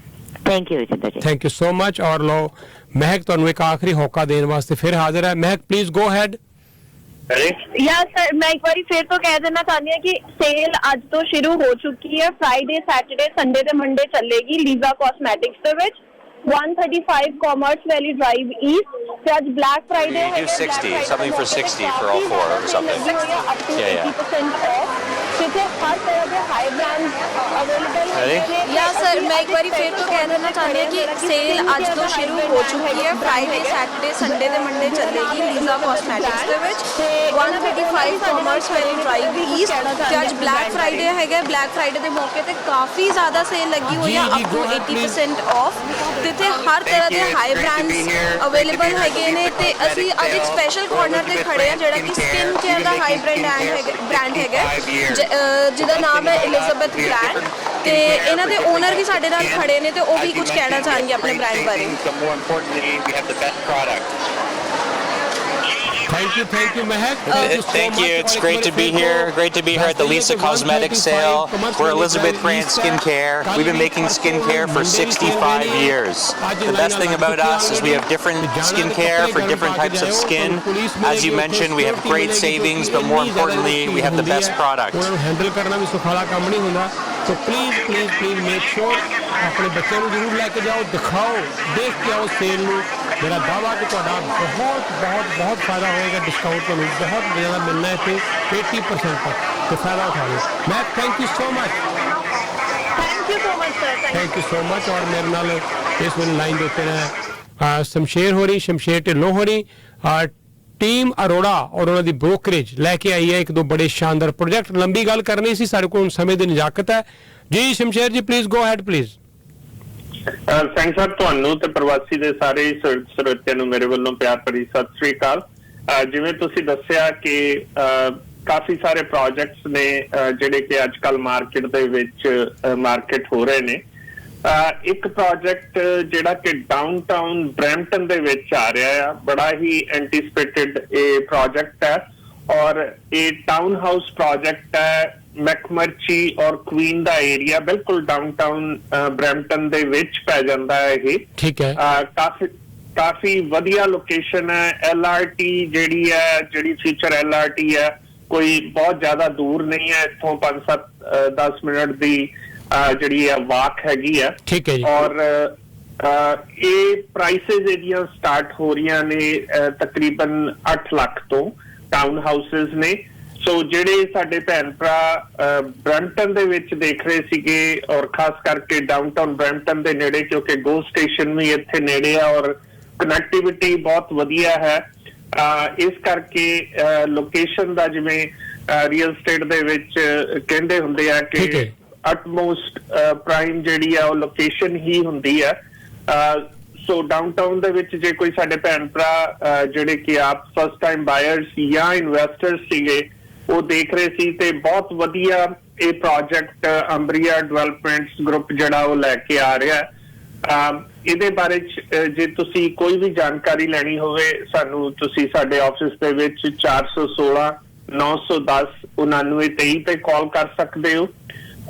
Thank you Rajinder ji, thank you so much. ਔਰ ਲੋ ਮਹਿਕ ਤੁਹਾਨੂੰ ਇੱਕ ਆਖਰੀ ਹੋਕਾ ਦੇਣ ਵਾਸਤੇ ਫਿਰ ਹਾਜ਼ਰ ਹੈ। ਮਹਿਕ please go ahead. Yes sir, ਮੈਂ ਇੱਕ ਵਾਰੀ ਫਿਰ ਤੋਂ ਕਹਿ ਦੇਣਾ ਚਾਹੁੰਦੀ ਹਾਂ ਕਿ ਸੇਲ ਅੱਜ ਤੋਂ ਸ਼ੁਰੂ ਹੋ ਚੁੱਕੀ ਹੈ। ਫਰਾਈਡੇ, ਸੈਟਰਡੇ, ਸੰਡੇ ਤੇ ਮੰਡੇ ਚੱਲੇਗੀ ਲੀਜ਼ਾ ਕਾਸਮੈਟਿਕਸ ਦੇ ਵਿੱਚ 135 ਕਾਮਰਸ ਵੈਲੀ ਡਰਾਈਵ ਈਸਟ। ਤੇ ਅੱਜ ਬਲੈਕ ਫਰਾਈਡੇ ਹੈ, 60 something for 60 for all four or something. Yeah. ਕਿਤੇ ਹਰ ਤਰ੍ਹਾਂ ਦੇ ਹਾਈ ਬ੍ਰਾਂਡ ਅਵੇਲੇਬਲ ਹੈ। ਯਾ ਸਰ, ਮੈਂ ਇੱਕ ਵਾਰੀ ਫਿਰ ਤੋਂ ਕਹਿ ਦੇਣਾ ਚਾਹੁੰਦੀ ਹਾਂ ਕਿ ਸੇਲ ਅੱਜ ਤੋਂ ਸ਼ੁਰੂ ਹੋ ਚੁੱਕੀ ਹੈ। ਫਰਾਈਡੇ, ਸੈਟਰਡੇ, ਸੰਡੇ ਤੇ ਮੰਡੇ ਚੱਲੇਗੀ ਲੀਜ਼ਾ ਕਾਸਮੈਟਿਕਸ ਦੇ ਵਿੱਚ 135 ਕਾਮਰਸ ਵੈਲੀ ਡਰਾਈਵ ਈਸਟ। ਤੇ ਅੱਜ ਬਲੈਕ ਫਰਾਈਡੇ ਹੈਗਾ। ਬਲੈਕ ਫਰਾਈਡੇ ਦੇ ਮੌਕੇ ਤੇ ਕਾਫੀ ਜ਼ਿਆਦਾ ਸੇਲ ਲੱਗੀ ਹੋਈ ਹੈ, ਅਪ ਟੂ 80% ਆਫ। ਤੇ ਇੱਥੇ ਹਰ ਤਰ੍ਹਾਂ ਦੇ ਹਾਈ ਬ੍ਰਾਂਡਸ ਅਵੇਲੇਬਲ ਹੈਗੇ ਨੇ। ਤੇ ਅਸੀਂ ਅੱਜ ਇੱਕ ਸਪੈਸ਼ਲ ਕਾਰਨਰ ਤੇ ਖੜੇ ਆ ਜਿਹੜਾ ਕਿ ਸਕਿਨ ਕੇਅਰ ਦਾ ਹਾਈ ਬ੍ਰਾਂਡ ਹੈਗਾ, ਜਿਹਦਾ ਨਾਮ ਹੈ ਐਲਿਜ਼ਾਬੈਥ ਬ੍ਰਾਂਡ। ਤੇ ਇਹਨਾਂ ਦੇ ਓਨਰ ਵੀ ਸਾਡੇ ਨਾਲ ਖੜੇ ਨੇ ਤੇ ਉਹ ਵੀ ਕੁਝ ਕਹਿਣਾ ਚਾਹਣਗੇ ਆਪਣੇ ਬ੍ਰਾਂਡ ਬਾਰੇ। Thank you, Mehak. Thank you. It's great to be here. Great to be here at the Lisa Cosmetics sale. We're Elizabeth Brand Skincare. We've been making skincare for 65 years. The best thing about us is we have different skincare for different types of skin. As you mentioned, we have great savings, but more importantly, we have the best product. So please make sure ਆਪਣੇ ਬੱਚਿਆਂ ਨੂੰ ਜ਼ਰੂਰ ਲੈ ਕੇ ਜਾਓ, ਦਿਖਾਓ, ਦੇਖ ਕੇ ਆਓ sale ਨੂੰ। ਮੇਰਾ ਦਾਅਵਾ ਕਿ ਤੁਹਾਡਾ ਬਹੁਤ ਫਾਇਦਾ ਹੋਏਗਾ। ਡਿਸਕਾਊਂਟ ਤੁਹਾਨੂੰ ਬਹੁਤ ਜ਼ਿਆਦਾ ਮਿਲਣਾ ਹੈ ਇੱਥੇ 80% ਤੱਕ, ਤੇ ਫਾਇਦਾ ਉਠਾ ਲਓ। ਮੈਂ thank you so much. Thank you so much. ਔਰ ਮੇਰੇ ਨਾਲ ਇਸ ਵੇਲੇ ਲਾਈਨ ਦੇ ਉੱਤੇ ਨੇ ਸ਼ਮਸ਼ੇਰ ਹੋ ਰਹੀ, ਸ਼ਮਸ਼ੇਰ ਢਿੱਲੋਂ ਹੋ ਰਹੀ, ਟੀਮ ਅਰੋੜਾ ਔਰ ਉਹਨਾਂ ਦੀ ਬ੍ਰੋਕਰੇਜ ਲੈ ਕੇ ਆਈ ਹੈ ਇੱਕ ਦੋ ਬੜੇ ਸ਼ਾਨਦਾਰ ਪ੍ਰੋਜੈਕਟ। ਲੰਬੀ ਗੱਲ ਕਰਨੀ ਸੀ, ਸਾਡੇ ਕੋਲ ਸਮੇਂ ਦੀ ਨਜ਼ਾਕਤ ਹੈ ਜੀ। ਸ਼ਮਸ਼ੇਰ ਜੀ please go ahead please. Thanks sir, ਤੁਹਾਨੂੰ ਤੇ ਪ੍ਰਵਾਸੀ ਦੇ ਸਾਰੇ ਸਰੋਤਿਆਂ ਨੂੰ ਮੇਰੇ ਵੱਲੋਂ ਪਿਆਰ ਭਰੀ ਸਤਿ ਸ੍ਰੀ ਅਕਾਲ। ਜਿਵੇਂ ਤੁਸੀਂ ਦੱਸਿਆ ਕਿ ਕਾਫੀ ਸਾਰੇ ਪ੍ਰੋਜੈਕਟਸ ਨੇ ਜਿਹੜੇ ਕਿ ਅੱਜ ਕੱਲ ਮਾਰਕੀਟ ਦੇ ਵਿੱਚ ਮਾਰਕੀਟ ਹੋ ਰਹੇ ਨੇ। ਇੱਕ ਪ੍ਰੋਜੈਕਟ ਜਿਹੜਾ ਕਿ ਡਾਊਨਟਾਊਨ ਬਰੈਂਪਟਨ ਦੇ ਵਿੱਚ ਆ ਰਿਹਾ ਆ, ਬੜਾ ਹੀ ਐਂਟੀਸਪੇਟਡ ਇਹ ਪ੍ਰੋਜੈਕਟ ਹੈ। ਔਰ ਇਹ ਟਾਊਨ ਹਾਊਸ ਪ੍ਰੋਜੈਕਟ ਹੈ ਮੈਕਮਰਚੀ ਔਰ ਕੁਈਨ ਦਾ ਏਰੀਆ ਬਿਲਕੁਲ ਡਾਊਨਟਾਊਨ ਬਰੈਂਪਟਨ ਦੇ ਵਿੱਚ ਪੈ ਜਾਂਦਾ ਹੈ ਇਹ। ਠੀਕ ਹੈ। ਕਾਫੀ ਵਧੀਆ ਲੋਕੇਸ਼ਨ ਹੈ। LRT ਜਿਹੜੀ ਫਿਊਚਰ LRT ਹੈ ਕੋਈ ਬਹੁਤ ਜ਼ਿਆਦਾ ਦੂਰ ਨਹੀਂ ਹੈ ਇੱਥੋਂ 5-10 ਮਿੰਟ ਦੀ ਜਿਹੜੀ ਹੈ ਵਾਕ ਹੈਗੀ ਹੈ। ਠੀਕ ਹੈ ਜੀ। ਔਰ ਇਹ ਪ੍ਰਾਈਸਿਸ ਇਹਦੀਆਂ ਸਟਾਰਟ ਹੋ ਰਹੀਆਂ ਨੇ ਤਕਰੀਬਨ 8 ਲੱਖ ਤੋਂ ਟਾਊਨ ਹਾਊਸਿਸ ਨੇ। ਸੋ ਜਿਹੜੇ ਸਾਡੇ ਭੈਣ ਭਰਾ ਬਰੈਂਪਟਨ ਦੇ ਵਿੱਚ ਦੇਖ ਰਹੇ ਸੀਗੇ ਔਰ ਖਾਸ ਕਰਕੇ ਡਾਊਨਟਾਊਨ ਬਰੈਂਪਟਨ ਦੇ ਨੇੜੇ ਕਿਉਂਕਿ ਗੋ ਸਟੇਸ਼ਨ ਵੀ ਇੱਥੇ ਨੇੜੇ ਆ ਔਰ ਕਨੈਕਟੀਵਿਟੀ ਬਹੁਤ ਵਧੀਆ ਹੈ ਇਸ ਕਰਕੇ ਲੋਕੇਸ਼ਨ ਦਾ ਜਿਵੇਂ ਰੀਅਲ ਸਟੇਟ ਦੇ ਵਿੱਚ ਕਹਿੰਦੇ ਹੁੰਦੇ ਆ ਕਿ ਅਟਮੋਸਟ ਪ੍ਰਾਈਮ ਜਿਹੜੀ ਆ ਉਹ ਲੋਕੇਸ਼ਨ ਹੀ ਹੁੰਦੀ ਹੈ। ਸੋ ਡਾਊਨਟਾਊਨ ਦੇ ਵਿੱਚ ਜੇ ਕੋਈ ਸਾਡੇ ਭੈਣ ਭਰਾ ਜਿਹੜੇ ਕਿ ਆਪ ਫਸਟ ਟਾਈਮ ਬਾਇਰਸ ਜਾਂ ਇਨਵੈਸਟਰਸ ਸੀਗੇ ਉਹ ਦੇਖ ਰਹੇ ਸੀ ਤੇ ਬਹੁਤ ਵਧੀਆ ਇਹ ਪ੍ਰੋਜੈਕਟ ਅੰਬਰੀਆ ਡਿਵੈਲਪਮੈਂਟਸ ਗਰੁੱਪ ਜਿਹੜਾ ਉਹ ਲੈ ਕੇ ਆ ਰਿਹਾ ਹੈ। ਇਹਦੇ ਬਾਰੇ ਜੇ ਤੁਸੀਂ ਕੋਈ ਵੀ ਜਾਣਕਾਰੀ ਲੈਣੀ ਹੋਵੇ ਸਾਨੂੰ ਤੁਸੀਂ ਸਾਡੇ ਆਫਿਸ ਦੇ ਵਿੱਚ 416 910 9923 ਤੇ ਕਾਲ ਕਰ ਸਕਦੇ ਹੋ।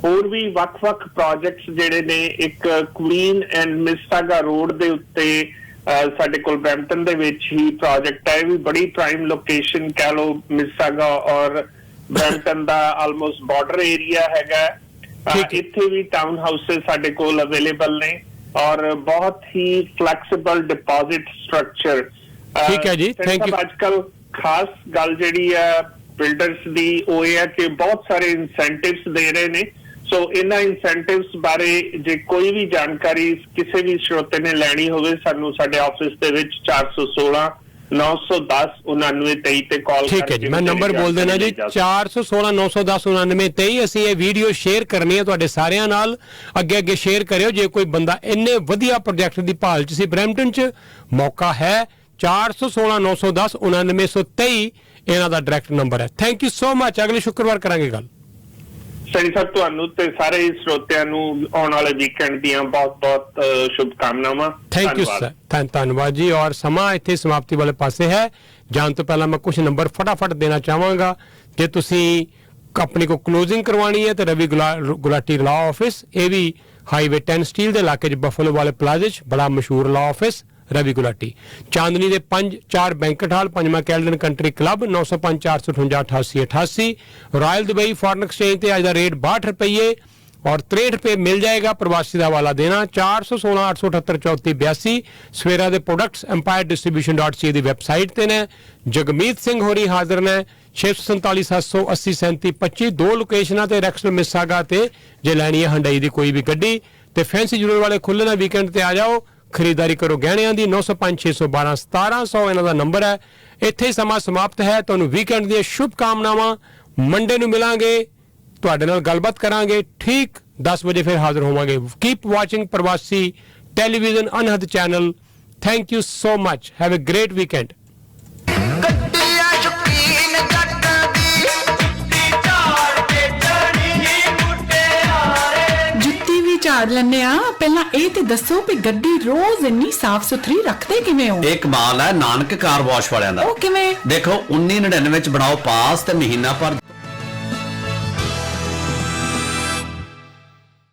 ਹੋਰ ਵੀ ਵੱਖ-ਵੱਖ ਪ੍ਰੋਜੈਕਟਸ ਜਿਹੜੇ ਨੇ ਇੱਕ ਕੁਈਨ ਐਂਡ ਮਿਸਾਗਾ ਰੋਡ ਦੇ ਉੱਤੇ ਸਾਡੇ ਕੋਲ ਬਰੈਂਪਟਨ ਦੇ ਵਿੱਚ ਹੀ ਪ੍ਰੋਜੈਕਟ ਹੈ। ਇਹ ਵੀ ਬੜੀ ਪ੍ਰਾਈਮ ਲੋਕੇਸ਼ਨ ਕਹਿ ਲਓ ਮਿਸਾਗਾ ਔਰ ਬਰੈਂਪਟਨ ਦਾ ਆਲਮੋਸਟ ਬਾਰਡਰ ਏਰੀਆ ਹੈਗਾ। ਇੱਥੇ ਵੀ ਟਾਊਨ ਹਾਊਸਿਸ ਸਾਡੇ ਕੋਲ ਅਵੇਲੇਬਲ ਨੇ ਔਰ ਬਹੁਤ ਹੀ ਫਲੈਕਸੀਬਲ ਡਿਪੋਜ਼ਿਟ ਸਟਰਕਚਰ। ਠੀਕ ਹੈ ਜੀ, ਥੈਂਕ ਯੂ। ਅੱਜ ਕੱਲ ਖਾਸ ਗੱਲ ਜਿਹੜੀ ਹੈ ਬਿਲਡਰਸ ਦੀ ਉਹ ਇਹ ਹੈ ਕਿ ਬਹੁਤ ਸਾਰੇ ਇਨਸੈਂਟਿਵਸ ਦੇ ਰਹੇ ਨੇ। ਸੋ ਇਹਨਾਂ ਇਨਸੈਂਟਿਵਸ ਬਾਰੇ ਜੇ ਕੋਈ ਵੀ ਜਾਣਕਾਰੀ ਕਿਸੇ ਵੀ ਸਰੋਤੇ ਨੇ ਲੈਣੀ ਹੋਵੇ ਸਾਨੂੰ ਸਾਡੇ ਆਫਿਸ ਦੇ ਵਿੱਚ 416 910 9923 ਤੇ ਕਾਲ ਠੀਕ ਹੈ ਜੀ, ਮੈਂ ਨੰਬਰ ਬੋਲ ਦੇਣਾ ਜੀ 416 910 9923। ਅਸੀਂ ਇਹ ਵੀਡੀਓ ਸ਼ੇਅਰ ਕਰਨੀ ਹੈ ਤੁਹਾਡੇ ਸਾਰਿਆਂ ਨਾਲ। ਅੱਗੇ ਸ਼ੇਅਰ ਕਰਿਓ ਜੇ ਕੋਈ ਬੰਦਾ ਇੰਨੇ ਵਧੀਆ ਪ੍ਰੋਜੈਕਟ ਦੀ ਭਾਲ 'ਚ ਸੀ ਬਰੈਂਪਟਨ 'ਚ ਮੌਕਾ ਹੈ। 416 910 9923 ਇਹਨਾਂ ਦਾ ਡਾਇਰੈਕਟ ਨੰਬਰ ਹੈ। Thank you so much. ਅਗਲੇ ਸ਼ੁੱਕਰਵਾਰ ਕਰਾਂਗੇ ਗੱਲ। ਸਹੀ ਸਰ, ਤੁਹਾਨੂੰ ਤੇ ਸਾਰੇ ਸਰੋਤਿਆਂ ਨੂੰ ਆਉਣ ਵਾਲੇ ਵੀਕਐਂਡ ਦੀਆਂ ਬਹੁਤ-ਬਹੁਤ ਸ਼ੁਭਕਾਮਨਾਵਾਂ। ਥੈਂਕ ਯੂ ਸਰ, ਧੰਨਵਾਦ ਜੀ। ਔਰ ਸਮਾਂ ਇੱਥੇ ਸਮਾਪਤੀ ਵਾਲੇ ਪਾਸੇ ਹੈ। ਜਾਣ ਤੋਂ ਪਹਿਲਾਂ ਮੈਂ ਕੁਝ ਨੰਬਰ ਫਟਾਫਟ ਦੇਣਾ ਚਾਹਾਂਗਾ। ਜੇ ਤੁਸੀਂ ਆਪਣੀ ਕੋ ਕਲੋਜ਼ਿੰਗ ਕਰਵਾਉਣੀ ਹੈ ਤੇ ਰਵੀ ਗੁਲਾਟੀ ਲਾਅ ਆਫਿਸ, ਇਹ ਵੀ ਹਾਈਵੇ 10 ਸਟੀਲ ਦੇ ਇਲਾਕੇ 'ਚ ਬਫਲੋ ਵਾਲੇ ਪਲਾਜ਼ੇ 'ਚ ਬੜਾ ਮਸ਼ਹੂਰ ਲਾਅ ਆਫਿਸ ਰਵੀ ਗੁਲਾਟੀ। ਚਾਂਦਨੀ ਦੇ 5-4 ਬੈਂਕਟ ਹਾਲ, 5ਵਾਂ Caledon country club, 905 458 8888। Royal Dubai foreign exchange ਤੇ ਅੱਜ ਦਾ ਰੇਟ 62 ਰੁਪਏ और 63 रुपए मिल जाएगा। प्रवासी का हवाला देना 416 878 34 82। सवेरा के प्रोडक्ट्स एम्पायर डिस्ट्रीब्यूशन.ca की वैबसाइट ते ने। जगमीत सिंह होरी हाजिर ने 647 780 37 25। 2 लोकेशनां ते रैक्सटन मिसागा ते जे लैनी है हंडई की कोई भी गड्डी ते फैंसी जरूर वाले खुले ना वीकेंड ते आ जाओ। खरीदारी करो गहणियां दी। 905 612 1700 इन्हां दा नंबर है। इत्थे समा समाप्त है। तुहानूं वीकेंड दी शुभकामनावां। मंडे नूं मिलांगे, ਤੁਹਾਡੇ ਨਾਲ ਗੱਲਬਾਤ ਕਰਾਂਗੇ। ਠੀਕ 10 ਵਜੇ ਫਿਰ ਹਾਜ਼ਰ ਹੋਵਾਂਗੇ। Keep watching Pravasi television Anhad channel. Thank you so much. Have a great weekend. ਝਾੜ ਲੈਣੇ ਆ। ਪਹਿਲਾਂ ਇਹ ਤੇ ਦੱਸੋ ਵੀ ਗੱਡੀ ਰੋਜ਼ ਇੰਨੀ ਸਾਫ਼ ਸੁਥਰੀ ਰੱਖਦੇ ਕਿਵੇਂ ਹੋ? ਇਹ ਕਮਾਲ ਹੈ ਨਾਨਕ ਕਾਰ ਵਾਸ਼ ਵਾਲਿਆਂ ਦਾ। ਉਹ ਕਿਵੇਂ? ਦੇਖੋ 1999 ਚ ਬਣਾਓ ਪਾਸ ਤੇ ਮਹੀਨਾ ਪਰ